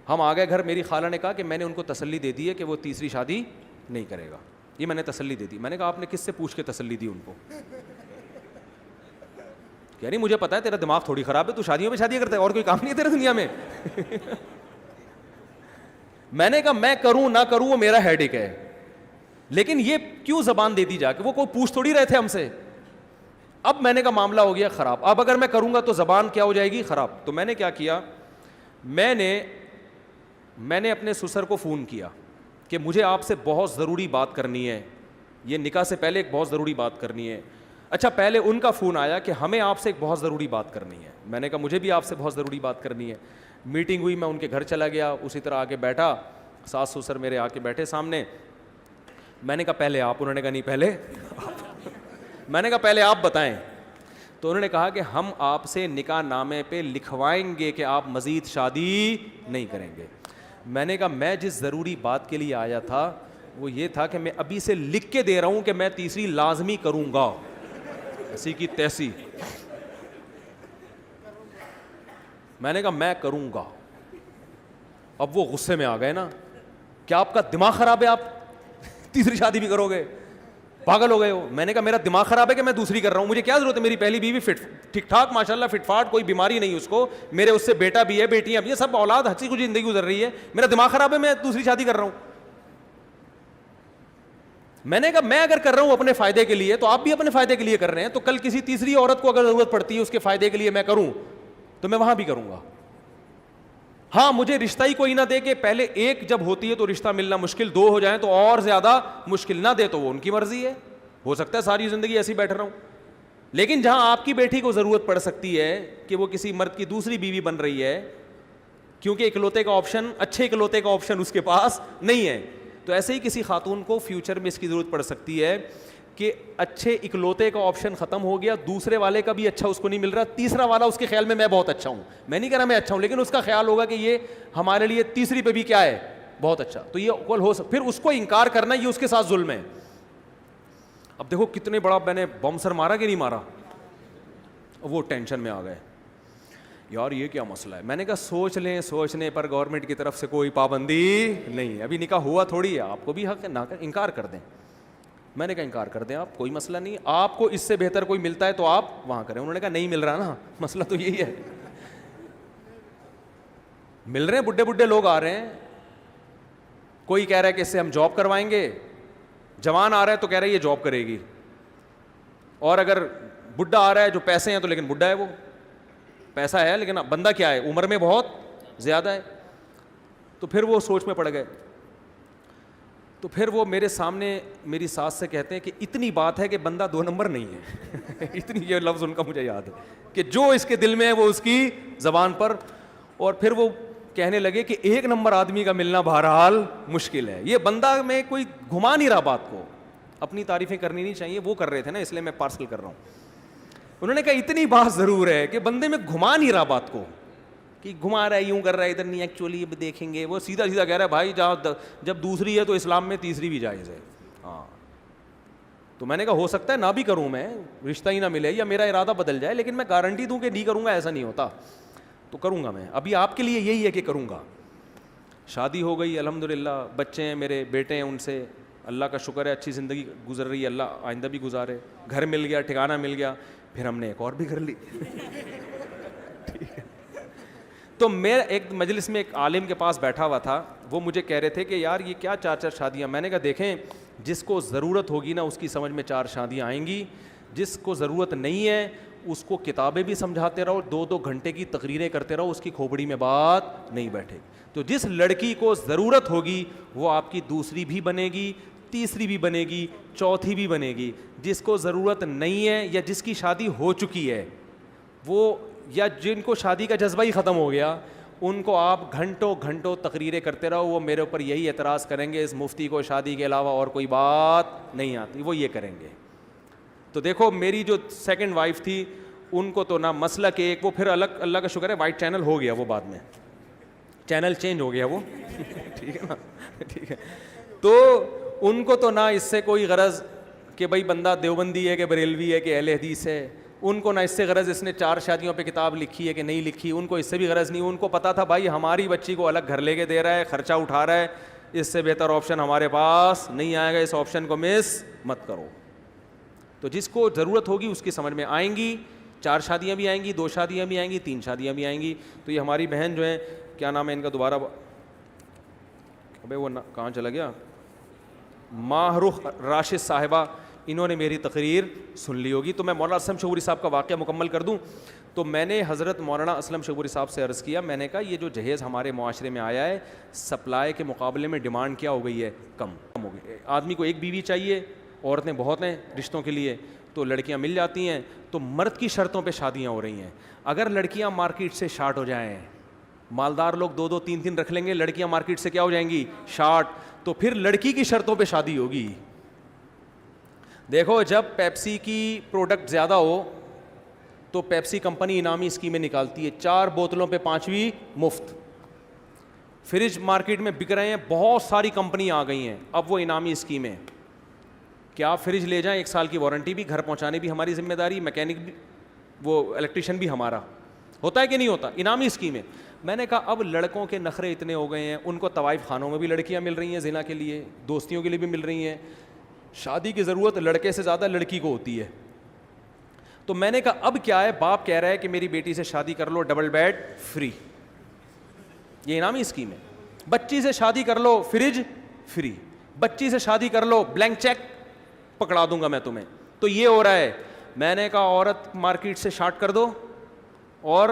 ہم آ گئے گھر. میری خالہ نے کہا کہ میں نے ان کو تسلی دے دی ہے کہ وہ تیسری شادی نہیں کرے گا. یہ میں نے تسلی دے دی. میں نے کہا آپ نے کس سے پوچھ کے تسلی دی ان کو؟ کہہ رہی مجھے پتا ہے تیرا دماغ تھوڑی خراب ہے, تو شادیوں پہ شادی کرتا ہے, اور کوئی کام نہیں ہے تیرے دنیا میں. میں نے کہا میں کروں نہ کروں وہ میرا ہیڈ ایک ہے, لیکن یہ کیوں زبان دے دی جا کے, وہ کوئی پوچھ تھوڑی رہے تھے ہم سے. اب میں نے کہا معاملہ ہو گیا خراب, اب اگر میں کروں گا تو زبان کیا ہو جائے گی, خراب. تو میں نے کیا کیا, میں نے اپنے سسر کو فون کیا کہ مجھے آپ سے بہت ضروری بات کرنی ہے, یہ نکاح سے پہلے ایک بہت ضروری بات کرنی ہے. اچھا پہلے ان کا فون آیا کہ ہمیں آپ سے ایک بہت ضروری بات کرنی ہے. میں نے کہا مجھے بھی آپ سے بہت ضروری بات کرنی ہے. میٹنگ ہوئی, میں ان کے گھر چلا گیا, اسی طرح آ کے بیٹھا, ساس سسر میرے آ کے بیٹھے سامنے. میں نے کہا پہلے آپ, انہوں نے کہا نہیں پہلے میں نے کہا پہلے آپ بتائیں. تو انہوں نے کہا کہ ہم آپ سے نکاح نامے پہ لکھوائیں گے کہ آپ مزید شادی نہیں کریں گے. میں نے کہا میں جس ضروری بات کے لیے آیا تھا وہ یہ تھا کہ میں ابھی سے لکھ کے دے رہا ہوں کہ میں تیسری لازمی کروں گا, ایسی کی تیسی. میں نے کہا میں کروں گا. اب وہ غصے میں آ گئے نا, کیا آپ کا دماغ خراب ہے, آپ تیسری شادی بھی کرو گے, پاگل ہو گئے ہو. میں نے کہا میرا دماغ خراب ہے کہ میں دوسری کر رہا ہوں, مجھے کیا ضرورت ہے, میری پہلی بیوی فٹ ٹھیک ٹھاک ماشاءاللہ فٹ فاٹ, کوئی بیماری نہیں اس کو, میرے اس سے بیٹا بھی ہے, بیٹیاں بھی ہیں, سب اولاد ہنسی خوشی زندگی گزر رہی ہے. میرا دماغ خراب ہے, میں دوسری شادی کر رہا ہوں. میں نے کہا میں اگر کر رہا ہوں اپنے فائدے کے لیے تو آپ بھی اپنے فائدے کے لیے کر رہے ہیں, تو کل کسی تیسری عورت کو اگر ضرورت پڑتی ہے اس کے فائدے کے لیے میں کروں تو میں وہاں بھی کروں گا. ہاں مجھے رشتہ ہی کوئی نہ دے کہ پہلے ایک جب ہوتی ہے تو رشتہ ملنا مشکل, 2 ہو جائیں تو اور زیادہ مشکل, نہ دے تو وہ ان کی مرضی ہے, ہو سکتا ہے ساری زندگی ایسی بیٹھ رہا ہوں. لیکن جہاں آپ کی بیٹی کو ضرورت پڑ سکتی ہے کہ وہ کسی مرد کی دوسری بیوی بن رہی ہے کیونکہ اکلوتے کا آپشن, اچھے اکلوتے کا آپشن اس کے پاس نہیں ہے, تو ایسے ہی کسی خاتون کو فیوچر میں اس کی ضرورت پڑ سکتی ہے کہ اچھے اکلوتے کا آپشن ختم ہو گیا, دوسرے والے کا بھی اچھا اس کو نہیں مل رہا, تیسرا والا اس کے خیال میں بہت اچھا ہوں. میں نہیں کہہ رہا میں اچھا ہوں, لیکن اس کا خیال ہوگا کہ یہ ہمارے لیے تیسری پہ بھی کیا ہے, بہت اچھا. تو یہ کل ہو پھر اس کو انکار کرنا یہ اس کے ساتھ ظلم ہے. اب دیکھو کتنے بڑا میں نے بم سر مارا کہ نہیں مارا, وہ ٹینشن میں آ گئے یار یہ کیا مسئلہ ہے. میں نے کہا سوچنے پر گورنمنٹ کی طرف سے کوئی پابندی نہیں ہے, ابھی نکاح ہوا تھوڑی ہے, آپ کو بھی حق ہے نہ انکار کر دیں. میں نے کہا انکار کر دیں آپ, کوئی مسئلہ نہیں, آپ کو اس سے بہتر کوئی ملتا ہے تو آپ وہاں کریں. انہوں نے کہا نہیں مل رہا نا, مسئلہ تو یہی ہے, مل رہے ہیں بڈھے بڈھے لوگ آ رہے ہیں, کوئی کہہ رہا ہے کہ اس سے ہم جاب کروائیں گے, جوان آ رہا ہے تو کہہ رہا ہے یہ جاب کرے گی, اور اگر بڈھا آ رہا ہے جو پیسے ہیں تو لیکن بڈھا ہے, وہ پیسہ ہے لیکن بندہ کیا ہے, عمر میں بہت زیادہ ہے. تو پھر وہ سوچ میں پڑ گئے. تو پھر وہ میرے سامنے میری ساس سے کہتے ہیں کہ اتنی بات ہے کہ بندہ 2 نمبر نہیں ہے. اتنی, یہ لفظ ان کا مجھے یاد ہے کہ جو اس کے دل میں ہے وہ اس کی زبان پر. اور پھر وہ کہنے لگے کہ 1 نمبر آدمی کا ملنا بہرحال مشکل ہے. یہ بندہ میں کوئی گھما نہیں رہا بات کو, اپنی تعریفیں کرنی نہیں چاہیے, وہ کر رہے تھے نا اس لیے میں پارسل کر رہا ہوں. انہوں نے کہا اتنی بات ضرور ہے کہ بندے میں گھما نہیں رہا بات کو, کہ گھما رہا ہے یوں کر رہا ہے ادھر نہیں, ایکچولی اب دیکھیں گے. وہ سیدھا سیدھا کہہ رہا ہے بھائی جب دوسری ہے تو اسلام میں تیسری بھی جائز ہے. ہاں تو میں نے کہا ہو سکتا ہے نہ بھی کروں, میں رشتہ ہی نہ ملے یا میرا ارادہ بدل جائے, لیکن میں گارنٹی دوں کہ نہیں کروں گا ایسا نہیں ہوتا, تو کروں گا میں. ابھی آپ کے لیے یہی ہے کہ کروں گا. شادی ہو گئی الحمدللہ, بچے ہیں میرے, بیٹے ہیں, ان سے اللہ کا شکر ہے اچھی زندگی گزر رہی ہے, اللہ آئندہ بھی گزارے. گھر مل گیا, ٹھکانہ مل گیا, پھر ہم نے ایک اور بھی گھر لی. ٹھیک ہے, تو میں ایک مجلس میں ایک عالم کے پاس بیٹھا ہوا تھا, وہ مجھے کہہ رہے تھے کہ یار یہ کیا 4 شادیاں. میں نے کہا دیکھیں جس کو ضرورت ہوگی نا اس کی سمجھ میں 4 شادیاں آئیں گی, جس کو ضرورت نہیں ہے اس کو کتابیں بھی سمجھاتے رہو, 2 گھنٹے کی تقریریں کرتے رہو, اس کی کھوپڑی میں بات نہیں بیٹھے. تو جس لڑکی کو ضرورت ہوگی وہ آپ کی دوسری بھی بنے گی, تیسری بھی بنے گی, چوتھی بھی بنے گی. جس کو ضرورت نہیں ہے یا جس کی شادی ہو چکی ہے وہ, یا جن کو شادی کا جذبہ ہی ختم ہو گیا, ان کو آپ گھنٹوں تقریریں کرتے رہو, وہ میرے اوپر یہی اعتراض کریں گے اس مفتی کو شادی کے علاوہ اور کوئی بات نہیں آتی, وہ یہ کریں گے. تو دیکھو میری جو سیکنڈ وائف تھی ان کو تو نہ مسلک ایک, وہ پھر الگ, اللہ کا شکر ہے وائٹ چینل ہو گیا, وہ بعد میں چینل چینج ہو گیا وہ ٹھیک ہے نا, ٹھیک ہے. تو ان کو تو نہ اس سے کوئی غرض کہ بھائی بندہ دیوبندی ہے کہ بریلوی ہے کہ اہل حدیث ہے, ان کو نہ اس سے غرض اس نے 4 شادیوں پہ کتاب لکھی ہے کہ نہیں لکھی, ان کو اس سے بھی غرض نہیں. ان کو پتا تھا بھائی ہماری بچی کو الگ گھر لے کے دے رہا ہے, خرچہ اٹھا رہا ہے, اس سے بہتر آپشن ہمارے پاس نہیں آئے گا, اس آپشن کو مس مت کرو. تو جس کو ضرورت ہوگی اس کی سمجھ میں آئیں گی, 4 شادیاں بھی آئیں گی, 2 شادیاں بھی آئیں گی, 3 شادیاں بھی آئیں گی. تو یہ ہماری بہن جو ہیں, کیا نام ہے ان کا دوبارہ, ابے وہ کہاں چلا گیا, ماہرخ راشد صاحبہ, انہوں نے میری تقریر سن لی ہوگی. تو میں مولانا اسلم شعوری صاحب کا واقعہ مکمل کر دوں. تو میں نے حضرت مولانا اسلم شعوری صاحب سے عرض کیا, میں نے کہا یہ جو جہیز ہمارے معاشرے میں آیا ہے سپلائی کے مقابلے میں ڈیمانڈ کیا ہو گئی ہے, کم ہو گئی. آدمی کو ایک بیوی چاہیے, عورتیں بہت ہیں رشتوں کے لیے, تو لڑکیاں مل جاتی ہیں, تو مرد کی شرطوں پہ شادیاں ہو رہی ہیں. اگر لڑکیاں مارکیٹ سے شارٹ ہو جائیں, مالدار لوگ 2 3 رکھ لیں گے, لڑکیاں مارکیٹ سے کیا ہو جائیں گی, شارٹ, تو پھر لڑکی کی شرطوں پہ شادی ہوگی. دیکھو جب پیپسی کی پروڈکٹ زیادہ ہو تو پیپسی کمپنی انعامی اسکیمیں نکالتی ہے, 4 بوتلوں پہ 5ویں مفت. فریج مارکیٹ میں بک رہے ہیں, بہت ساری کمپنی آ گئی ہیں, اب وہ انعامی اسکیمیں کہ آپ فریج لے جائیں, 1 سال کی وارنٹی بھی, گھر پہنچانے بھی ہماری ذمہ داری, میکینک بھی, وہ الیکٹریشین بھی ہمارا. ہوتا ہے کہ نہیں ہوتا, انعامی اسکیمیں. میں نے کہا اب لڑکوں کے نخرے اتنے ہو گئے ہیں, ان کو طوائف خانوں میں بھی لڑکیاں مل رہی ہیں زنا کے لیے, دوستیوں کے لیے بھی مل رہی ہیں, شادی کی ضرورت لڑکے سے زیادہ لڑکی کو ہوتی ہے. تو میں نے کہا اب کیا ہے, باپ کہہ رہا ہے کہ میری بیٹی سے شادی کر لو, ڈبل بیڈ فری, یہ انعامی اسکیم ہے. بچی سے شادی کر لو, فریج فری, بچی سے شادی کر لو, بلینک چیک پکڑا دوں گا میں تمہیں. تو یہ ہو رہا ہے. میں نے کہا عورت مارکیٹ سے شارٹ کر دو, اور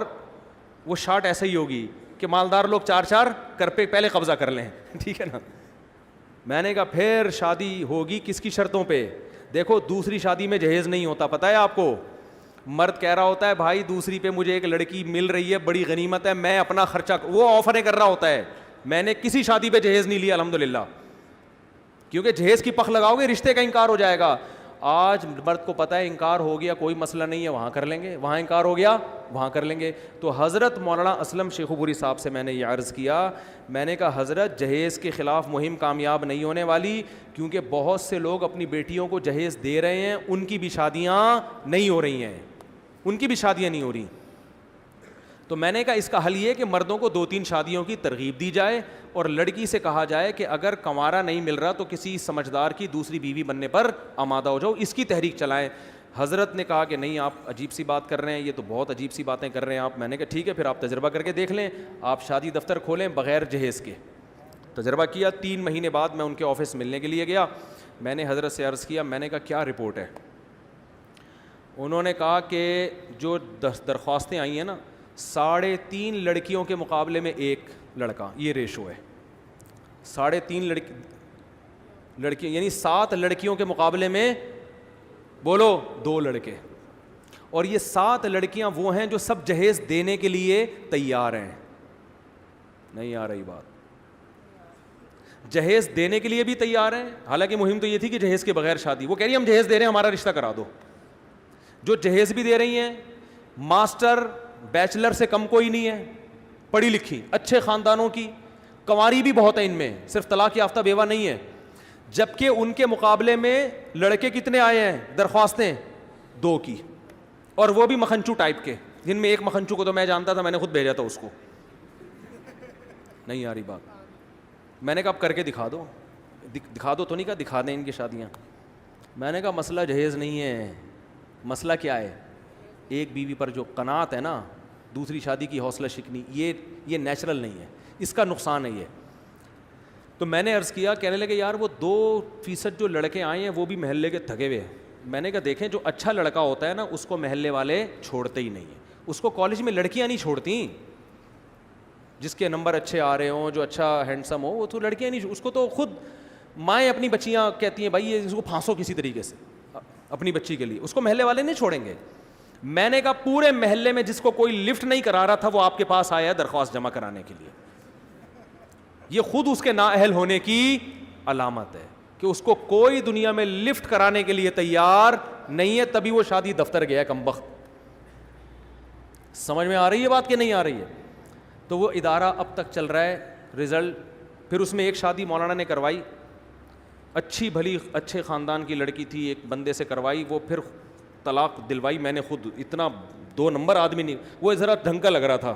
وہ شارٹ ایسے ہی ہوگی کہ مالدار لوگ 4 کر پہ پہلے قبضہ کر لیں, ٹھیک ہے نا. میں نے کہا پھر شادی ہوگی کس کی شرطوں پہ. دیکھو دوسری شادی میں جہیز نہیں ہوتا, پتہ ہے آپ کو. مرد کہہ رہا ہوتا ہے بھائی دوسری پہ مجھے ایک لڑکی مل رہی ہے, بڑی غنیمت ہے, میں اپنا خرچہ, وہ آفریں کر رہا ہوتا ہے. میں نے کسی شادی پہ جہیز نہیں لیا الحمدللہ, کیونکہ جہیز کی پخ لگاؤ گے رشتے کا انکار ہو جائے گا. آج مرد کو پتہ ہے انکار ہو گیا کوئی مسئلہ نہیں ہے, وہاں کر لیں گے, وہاں انکار ہو گیا وہاں کر لیں گے. تو حضرت مولانا اسلم شیخو پوری صاحب سے میں نے یہ عرض کیا, میں نے کہا حضرت جہیز کے خلاف مہم کامیاب نہیں ہونے والی, کیونکہ بہت سے لوگ اپنی بیٹیوں کو جہیز دے رہے ہیں, ان کی بھی شادیاں نہیں ہو رہی ہیں, ان کی بھی شادیاں نہیں ہو رہی. تو میں نے کہا اس کا حل یہ کہ مردوں کو 2-3 شادیوں کی ترغیب دی جائے, اور لڑکی سے کہا جائے کہ اگر کنوارا نہیں مل رہا تو کسی سمجھدار کی دوسری بیوی بننے پر آمادہ ہو جاؤ, اس کی تحریک چلائیں. حضرت نے کہا کہ نہیں آپ عجیب سی بات کر رہے ہیں, یہ تو بہت عجیب سی باتیں کر رہے ہیں آپ. میں نے کہا ٹھیک ہے پھر آپ تجربہ کر کے دیکھ لیں, آپ شادی دفتر کھولیں بغیر جہیز کے. تجربہ کیا, 3 مہینے بعد میں ان کے آفس ملنے کے لیے گیا. میں نے حضرت سے عرض کیا, میں نے کہا کیا رپورٹ ہے. انہوں نے کہا کہ جو درخواستیں آئی ہیں نا, 3.5 لڑکیوں کے مقابلے میں 1 لڑکا, یہ ریشو ہے. 3.5 لڑکی یعنی 7 لڑکیوں کے مقابلے میں بولو 2 لڑکے. اور یہ 7 لڑکیاں وہ ہیں جو سب جہیز دینے کے لیے تیار ہیں. نہیں آ رہی بات, جہیز دینے کے لیے بھی تیار ہیں. حالانکہ مہم تو یہ تھی کہ جہیز کے بغیر شادی, وہ کہہ رہی ہیں ہم جہیز دے رہے ہیں ہمارا رشتہ کرا دو. جو جہیز بھی دے رہی ہیں, ماسٹر بیچلر سے کم کوئی نہیں ہے, پڑھی لکھی اچھے خاندانوں کی, کنواری بھی بہت ہیں ان میں, صرف طلاق یافتہ بیوہ نہیں ہے. جبکہ ان کے مقابلے میں لڑکے کتنے آئے ہیں درخواستیں, 2 کی, اور وہ بھی مکھنچو ٹائپ کے, جن میں ایک مکھنچو کو تو میں جانتا تھا, میں نے خود بھیجا تھا اس کو. نہیں آ رہی بات. میں نے کہا اب کر کے دکھا دو. دکھا دو تو نہیں کہا, دکھا دیں ان کی شادیاں. میں نے کہا مسئلہ جہیز نہیں ہے, مسئلہ کیا ہے, ایک بیوی پر جو قناعت ہے نا, دوسری شادی کی حوصلہ شکنی، یہ نیچرل نہیں ہے، اس کا نقصان ہے یہ. تو میں نے عرض کیا، کہنے لگے یار وہ 2% جو لڑکے آئے ہیں وہ بھی محلے کے تھگے ہوئے ہیں. میں نے کہا دیکھیں جو اچھا لڑکا ہوتا ہے نا اس کو محلے والے چھوڑتے ہی نہیں ہیں، اس کو کالج میں لڑکیاں نہیں چھوڑتی، جس کے نمبر اچھے آ رہے ہوں، جو اچھا ہینڈسم ہو، وہ تو لڑکیاں نہیں، اس کو تو خود مائیں اپنی بچیاں کہتی ہیں بھائی اس کو پھانسو کسی طریقے سے اپنی بچی کے لیے، اس کو محلے والے نہیں چھوڑیں گے. میں نے کہا پورے محلے میں جس کو کوئی لفٹ نہیں کرا رہا تھا وہ آپ کے پاس آیا ہے درخواست جمع کرانے کے لیے. یہ خود اس کے نااہل ہونے کی علامت ہے کہ اس کو کوئی دنیا میں لفٹ کرانے کے لیے تیار نہیں ہے، تبھی وہ شادی دفتر گیا ہے کمبخت. سمجھ میں آ رہی ہے بات کہ نہیں آ رہی ہے؟ تو وہ ادارہ اب تک چل رہا ہے. رزلٹ پھر اس میں ایک شادی مولانا نے کروائی، اچھی بھلی اچھے خاندان کی لڑکی تھی، ایک بندے سے کروائی، وہ پھر طلاق دلوائی میں نے خود. اتنا 2 نمبر آدمی نہیں، وہ ذرا ڈھنگ کا لگ رہا تھا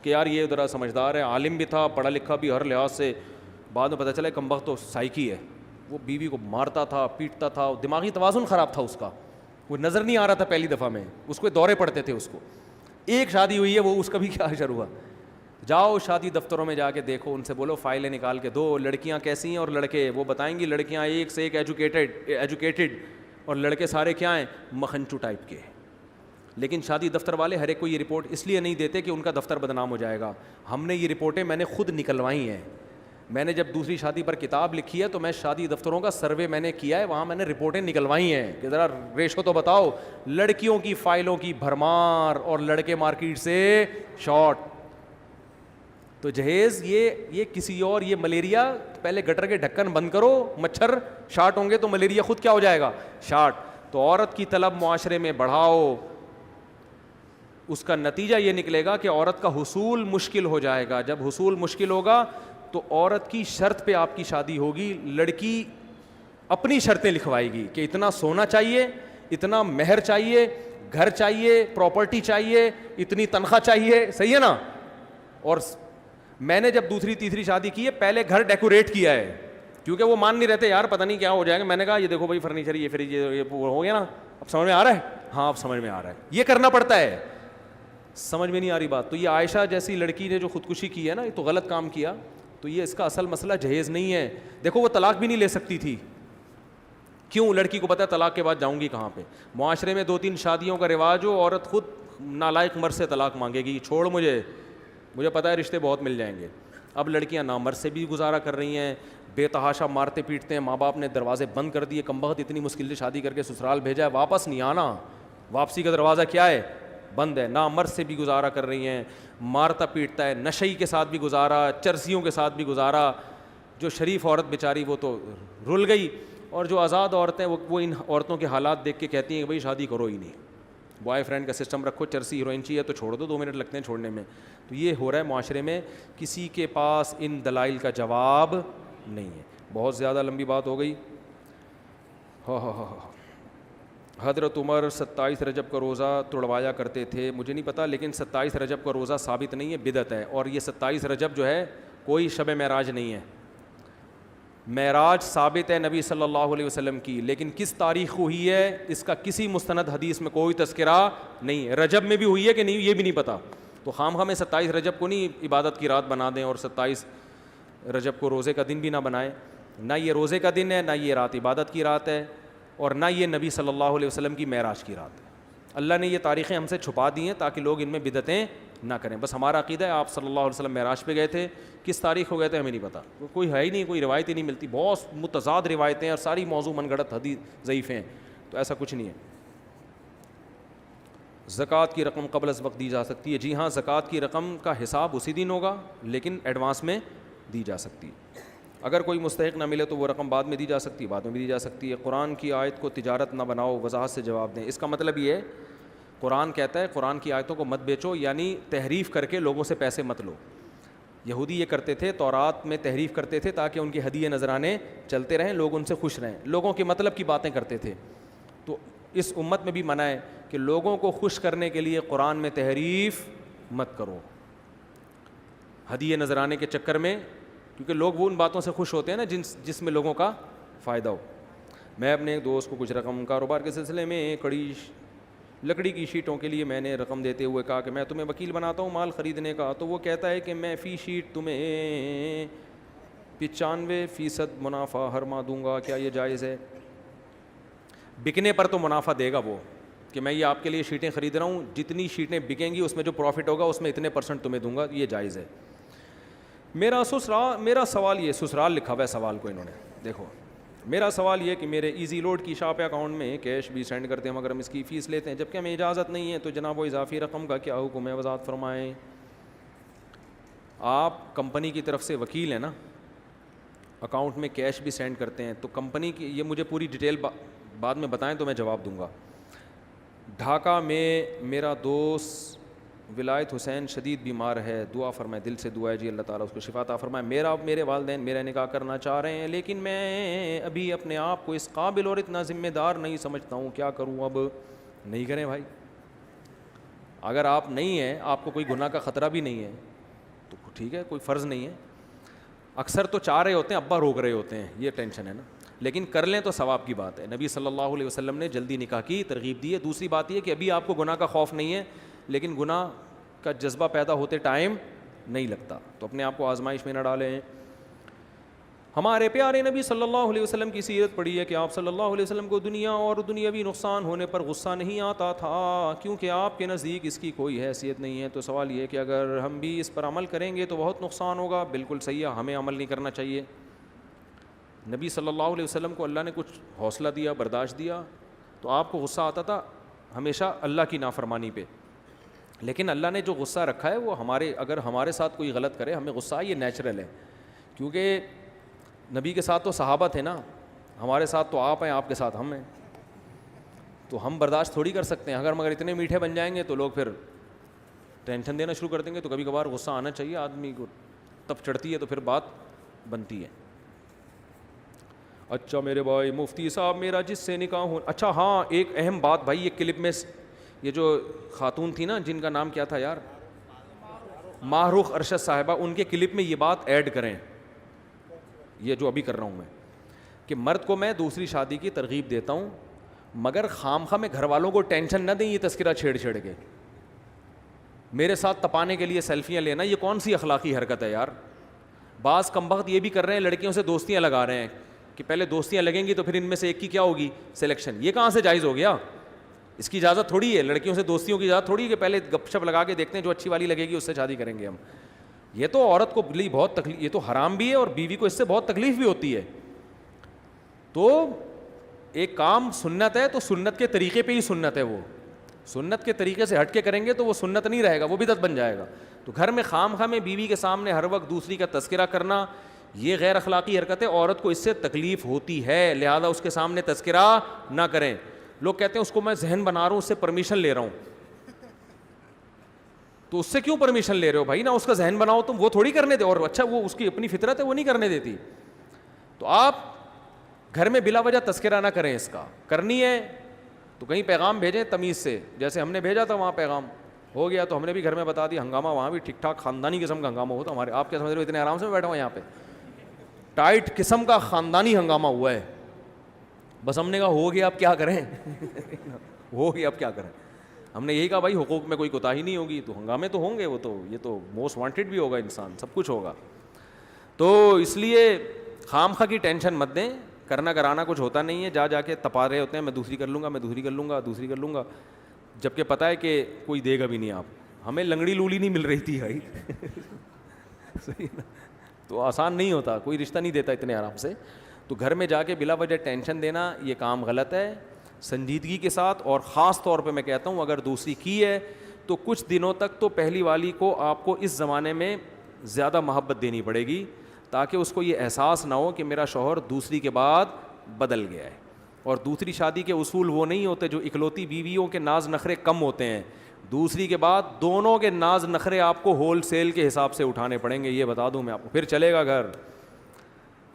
کہ یار یہ ذرا سمجھدار ہے، عالم بھی تھا، پڑھا لکھا بھی ہر لحاظ سے. بعد میں پتہ چلا کمبخت تو سائیکی ہے، وہ بیوی کو مارتا تھا، پیٹتا تھا، دماغی توازن خراب تھا اس کا، وہ نظر نہیں آ رہا تھا پہلی دفعہ میں، اس کو دورے پڑتے تھے. اس کو ایک شادی ہوئی ہے، وہ اس کا بھی کیا حشر ہوا. جاؤ شادی دفتروں میں جا کے دیکھو، ان سے بولو فائلیں نکال کے دو، لڑکیاں کیسی ہیں اور لڑکے، وہ بتائیں گی لڑکیاں ایک سے ایک ایجوکیٹڈ اور لڑکے سارے کیا ہیں مکھنچو ٹائپ کے. لیکن شادی دفتر والے ہر ایک کو یہ رپورٹ اس لیے نہیں دیتے کہ ان کا دفتر بدنام ہو جائے گا. ہم نے یہ رپورٹیں میں نے خود نکلوائی ہیں. میں نے جب دوسری شادی پر کتاب لکھی ہے تو میں شادی دفتروں کا سروے میں نے کیا ہے، وہاں میں نے رپورٹیں نکلوائی ہیں کہ ذرا ریشو تو بتاؤ، لڑکیوں کی فائلوں کی بھرمار اور لڑکے مارکیٹ سے شارٹ. تو جہیز یہ کسی اور، یہ ملیریا، پہلے گٹر کے ڈھکن بند کرو، مچھر شارٹ ہوں گے تو ملیریا خود کیا ہو جائے گا شارٹ. تو عورت کی طلب معاشرے میں بڑھاؤ، اس کا نتیجہ یہ نکلے گا کہ عورت کا حصول مشکل ہو جائے گا. جب حصول مشکل ہوگا تو عورت کی شرط پہ آپ کی شادی ہوگی. لڑکی اپنی شرطیں لکھوائے گی کہ اتنا سونا چاہیے، اتنا مہر چاہیے، گھر چاہیے، پراپرٹی چاہیے، اتنی تنخواہ چاہیے. صحیح ہے نا؟ اور میں نے جب دوسری تیسری شادی کی ہے پہلے گھر ڈیکوریٹ کیا ہے، کیونکہ وہ مان نہیں رہتے یار پتہ نہیں کیا ہو جائے گا. میں نے کہا یہ دیکھو بھائی فرنیچر، یہ فریج، یہ ہو گیا نا، اب سمجھ میں آ رہا ہے؟ ہاں اب سمجھ میں آ رہا ہے. یہ کرنا پڑتا ہے. سمجھ میں نہیں آ رہی بات؟ تو یہ عائشہ جیسی لڑکی نے جو خودکشی کی ہے نا، یہ تو غلط کام کیا. تو یہ اس کا اصل مسئلہ جہیز نہیں ہے. دیکھو وہ طلاق بھی نہیں لے سکتی تھی. کیوں؟ لڑکی کو پتہ ہے طلاق کے بعد جاؤں گی کہاں پہ. معاشرے میں 2-3 شادیوں کا رواج ہو، عورت خود نالائق مرد سے طلاق مانگے گی، چھوڑ مجھے پتہ ہے رشتے بہت مل جائیں گے. اب لڑکیاں نامرد سے بھی گزارا کر رہی ہیں، بے تحاشا مارتے پیٹتے ہیں، ماں باپ نے دروازے بند کر دیے، کمبخت اتنی مشکل سے شادی کر کے سسرال بھیجا ہے، واپس نہیں آنا، واپسی کا دروازہ کیا ہے بند ہے. نامرد سے بھی گزارا کر رہی ہیں، مارتا پیٹتا ہے، نشئی کے ساتھ بھی گزارا، چرسیوں کے ساتھ بھی گزارا. جو شریف عورت بیچاری وہ تو رل گئی، اور جو آزاد عورتیں وہ ان عورتوں کے حالات دیکھ کے کہتی ہیں کہ بھائی شادی کرو ہی نہیں، بوائے فرینڈ کا سسٹم رکھو، چرسی ہیروئن چاہیے تو چھوڑ دو، 2 منٹ لگتے ہیں چھوڑنے میں. تو یہ ہو رہا ہے معاشرے میں، کسی کے پاس ان دلائل کا جواب نہیں ہے. بہت زیادہ لمبی بات ہو گئی. حضرت عمر 27 رجب کا روزہ توڑوایا کرتے تھے. مجھے نہیں پتہ، لیکن 27 رجب کا روزہ ثابت نہیں ہے، بدعت ہے. اور یہ 27 رجب جو ہے کوئی شب معراج نہیں ہے. معراج ثابت ہے نبی صلی اللہ علیہ وسلم کی، لیکن کس تاریخ کو ہوئی ہے اس کا کسی مستند حدیث میں کوئی تذکرہ نہیں ہے. رجب میں بھی ہوئی ہے کہ نہیں یہ بھی نہیں پتہ. تو خام میں 27 رجب کو نہیں عبادت کی رات بنا دیں، اور 27 رجب کو روزے کا دن بھی نہ بنائیں. نہ یہ روزے کا دن ہے، نہ یہ رات عبادت کی رات ہے، اور نہ یہ نبی صلی اللہ علیہ وسلم کی معراج کی رات ہے. اللہ نے یہ تاریخیں ہم سے چھپا دی ہیں تاکہ لوگ ان میں بدعتیں نہ کریں. بس ہمارا عقیدہ ہے آپ صلی اللہ علیہ وسلم معراج پہ گئے تھے، کس تاریخ کو گئے تھے ہمیں نہیں پتہ، کوئی ہے ہی نہیں، کوئی روایت ہی نہیں ملتی. بہت متضاد روایتیں اور ساری موضوع من گھڑت حدیث ضعیف ہیں. تو ایسا کچھ نہیں ہے. زکوٰۃ کی رقم قبل از وقت دی جا سکتی ہے. جی ہاں، زکوٰۃ کی رقم کا حساب اسی دن ہوگا، لیکن ایڈوانس میں دی جا سکتی ہے. اگر کوئی مستحق نہ ملے تو وہ رقم بعد میں دی جا سکتی ہے، بعد میں بھی دی جا سکتی ہے. قرآن کی آیت کو تجارت نہ بناؤ، وضاحت سے جواب دیں. اس کا مطلب یہ ہے، قرآن کہتا ہے قرآن کی آیتوں کو مت بیچو، یعنی تحریف کر کے لوگوں سے پیسے مت لو. یہودی یہ کرتے تھے، تورات میں تحریف کرتے تھے تاکہ ان کے ہدیے نذرانے چلتے رہیں، لوگ ان سے خوش رہیں، لوگوں کے مطلب کی باتیں کرتے تھے. تو اس امت میں بھی منع ہے کہ لوگوں کو خوش کرنے کے لیے قرآن میں تحریف مت کرو ہدیے نذرانے کے چکر میں، کیونکہ لوگ وہ ان باتوں سے خوش ہوتے ہیں نا جس میں لوگوں کا فائدہ ہو. میں اپنے ایک دوست کو کچھ رقم کاروبار کے سلسلے میں لکڑی کی شیٹوں کے لیے میں نے رقم دیتے ہوئے کہا کہ میں تمہیں وکیل بناتا ہوں مال خریدنے کا, تو وہ کہتا ہے کہ میں فی شیٹ تمہیں 95% منافع ہر ماہ دوں گا, کیا یہ جائز ہے؟ بکنے پر تو منافع دے گا وہ, کہ میں یہ آپ کے لیے شیٹیں خرید رہا ہوں, جتنی شیٹیں بکیں گی اس میں جو پروفٹ ہوگا اس میں اتنے % تمہیں دوں گا, یہ جائز ہے. میرا سوال یہ, سسرال لکھا ہوا ہے سوال کو انہوں نے, دیکھو میرا سوال یہ کہ میرے ایزی لوڈ کی شاپ اکاؤنٹ میں کیش بھی سینڈ کرتے ہیں مگر ہم اس کی فیس لیتے ہیں جبکہ ہمیں اجازت نہیں ہے, تو جناب وہ اضافی رقم کا کیا حکم ہے, وضاحت فرمائیں. آپ کمپنی کی طرف سے وکیل ہیں نا, اکاؤنٹ میں کیش بھی سینڈ کرتے ہیں, تو کمپنی کی یہ مجھے پوری ڈیٹیل بعد میں بتائیں تو میں جواب دوں گا. ڈھاکہ میں میرا دوست ولایت حسین شدید بیمار ہے, دعا فرمائے, دل سے دعا ہے جی اللہ تعالیٰ اس کو شفا عطا فرمائے. میرے والدین میرا نکاح کرنا چاہ رہے ہیں لیکن میں ابھی اپنے آپ کو اس قابل اور اتنا ذمہ دار نہیں سمجھتا ہوں, کیا کروں؟ اب نہیں کریں بھائی, اگر آپ نہیں ہیں, آپ کو کوئی گناہ کا خطرہ بھی نہیں ہے تو ٹھیک ہے, کوئی فرض نہیں ہے. اکثر تو چاہ رہے ہوتے ہیں, ابا روک رہے ہوتے ہیں, یہ ٹینشن ہے نا, لیکن کر لیں تو ثواب کی بات ہے. نبی صلی اللہ علیہ وسلم نے جلدی نکاح کی ترغیب دی ہے. دوسری بات یہ کہ ابھی آپ کو گناہ کا خوف نہیں ہے لیکن گناہ کا جذبہ پیدا ہوتے ٹائم نہیں لگتا, تو اپنے آپ کو آزمائش میں نہ ڈالیں. ہمارے پیارے نبی صلی اللہ علیہ وسلم کی سیرت پڑھی ہے کہ آپ صلی اللہ علیہ وسلم کو دنیا اور دنیاوی نقصان ہونے پر غصہ نہیں آتا تھا کیونکہ آپ کے نزدیک اس کی کوئی حیثیت نہیں ہے. تو سوال یہ کہ اگر ہم بھی اس پر عمل کریں گے تو بہت نقصان ہوگا. بالکل صحیح ہے, ہمیں عمل نہیں کرنا چاہیے. نبی صلی اللہ علیہ وسلم کو اللہ نے کچھ حوصلہ دیا, برداشت دیا, تو آپ کو غصہ آتا تھا ہمیشہ اللہ کی نافرمانی پہ, لیکن اللہ نے جو غصہ رکھا ہے وہ اگر ہمارے ساتھ کوئی غلط کرے ہمیں غصہ آئے, یہ نیچرل ہے. کیونکہ نبی کے ساتھ تو صحابہ تھے نا, ہمارے ساتھ تو آپ ہیں, آپ کے ساتھ ہم ہیں, تو ہم برداشت تھوڑی کر سکتے ہیں. مگر اتنے میٹھے بن جائیں گے تو لوگ پھر ٹینشن دینا شروع کر دیں گے. تو کبھی کبھار غصہ آنا چاہیے آدمی کو, تب چڑھتی ہے تو پھر بات بنتی ہے. اچھا میرے بھائی مفتی صاحب, میرا جس سے نکاح ہو, اچھا ہاں ایک اہم بات بھائی, یہ کلپ میں یہ جو خاتون تھی نا, جن کا نام کیا تھا یار, ماہروخ ارشد صاحبہ, ان کے کلپ میں یہ بات ایڈ کریں, یہ جو ابھی کر رہا ہوں میں, کہ مرد کو میں دوسری شادی کی ترغیب دیتا ہوں مگر خامخواہ میں گھر والوں کو ٹینشن نہ دیں یہ تذکرہ چھیڑ کے میرے ساتھ تپانے کے لیے سیلفیاں لینا, یہ کون سی اخلاقی حرکت ہے یار. بعض کمبخت یہ بھی کر رہے ہیں, لڑکیوں سے دوستیاں لگا رہے ہیں کہ پہلے دوستیاں لگیں گی تو پھر ان میں سے ایک کی کیا ہوگی, سلیکشن. یہ کہاں سے جائز ہو گیا؟ اس کی اجازت تھوڑی ہے, لڑکیوں سے دوستیوں کی اجازت تھوڑی ہے کہ پہلے گپ شپ لگا کے دیکھتے ہیں جو اچھی والی لگے گی اس سے شادی کریں گے ہم. یہ تو عورت کو لیے بہت تکلیف, یہ تو حرام بھی ہے اور بیوی کو اس سے بہت تکلیف بھی ہوتی ہے. تو ایک کام سنت ہے تو سنت کے طریقے پہ ہی سنت ہے, وہ سنت کے طریقے سے ہٹ کے کریں گے تو وہ سنت نہیں رہے گا, وہ بدعت بن جائے گا. تو گھر میں خامخواہ میں بیوی کے سامنے ہر وقت دوسری کا تذکرہ کرنا یہ غیر اخلاقی حرکت ہے. عورت کو اس سے تکلیف ہوتی ہے, لہذا اس کے سامنے تذکرہ نہ کریں. لوگ کہتے ہیں اس کو میں ذہن بنا رہا ہوں, اس سے پرمیشن لے رہا ہوں. تو اس سے کیوں پرمیشن لے رہے ہو بھائی؟ نہ اس کا ذہن بناؤ تم, وہ تھوڑی کرنے دے, اور اچھا وہ اس کی اپنی فطرت ہے, وہ نہیں کرنے دیتی. تو آپ گھر میں بلا وجہ تذکرہ نہ کریں. اس کا کرنی ہے تو کہیں پیغام بھیجیں تمیز سے, جیسے ہم نے بھیجا تھا وہاں پیغام ہو گیا تو ہم نے بھی گھر میں بتا دیا. ہنگامہ وہاں بھی ٹھیک ٹھاک خاندانی قسم کا ہنگامہ ہوتا. ہمارے آپ کیا سمجھ رہے ہو, اتنے آرام سے میں بیٹھا ہوں یہاں پہ, ٹائٹ قسم کا خاندانی ہنگامہ ہوا ہے. بس ہم نے کہا ہو گیا اب کیا کریں, ہو گیا اب کیا کریں. ہم نے یہی کہا بھائی حقوق میں کوئی کوتاہی نہیں ہوگی, تو ہنگامے تو ہوں گے, وہ تو یہ تو موسٹ وانٹیڈ بھی ہوگا انسان, سب کچھ ہوگا. تو اس لیے خامخواہ کی ٹینشن مت دیں, کرنا کرانا کچھ ہوتا نہیں ہے. جا کے تپا رہے ہوتے ہیں, میں دوسری کر لوں گا, میں دوسری کر لوں گا, دوسری کر لوں گا, جبکہ پتہ ہے کہ کوئی دے گا بھی نہیں. آپ ہمیں لنگڑی لولی نہیں مل رہی تھی بھائی, صحیح نا, تو آسان نہیں ہوتا, کوئی رشتہ نہیں دیتا اتنے آرام سے. تو گھر میں جا کے بلا وجہ ٹینشن دینا یہ کام غلط ہے. سنجیدگی کے ساتھ, اور خاص طور پہ میں کہتا ہوں اگر دوسری کی ہے تو کچھ دنوں تک تو پہلی والی کو آپ کو اس زمانے میں زیادہ محبت دینی پڑے گی تاکہ اس کو یہ احساس نہ ہو کہ میرا شوہر دوسری کے بعد بدل گیا ہے. اور دوسری شادی کے اصول وہ نہیں ہوتے جو اکلوتی بیویوں کے ناز نخرے کم ہوتے ہیں. دوسری کے بعد دونوں کے ناز نخرے آپ کو ہول سیل کے حساب سے اٹھانے پڑیں گے, یہ بتا دوں میں آپ کو, پھر چلے گا گھر.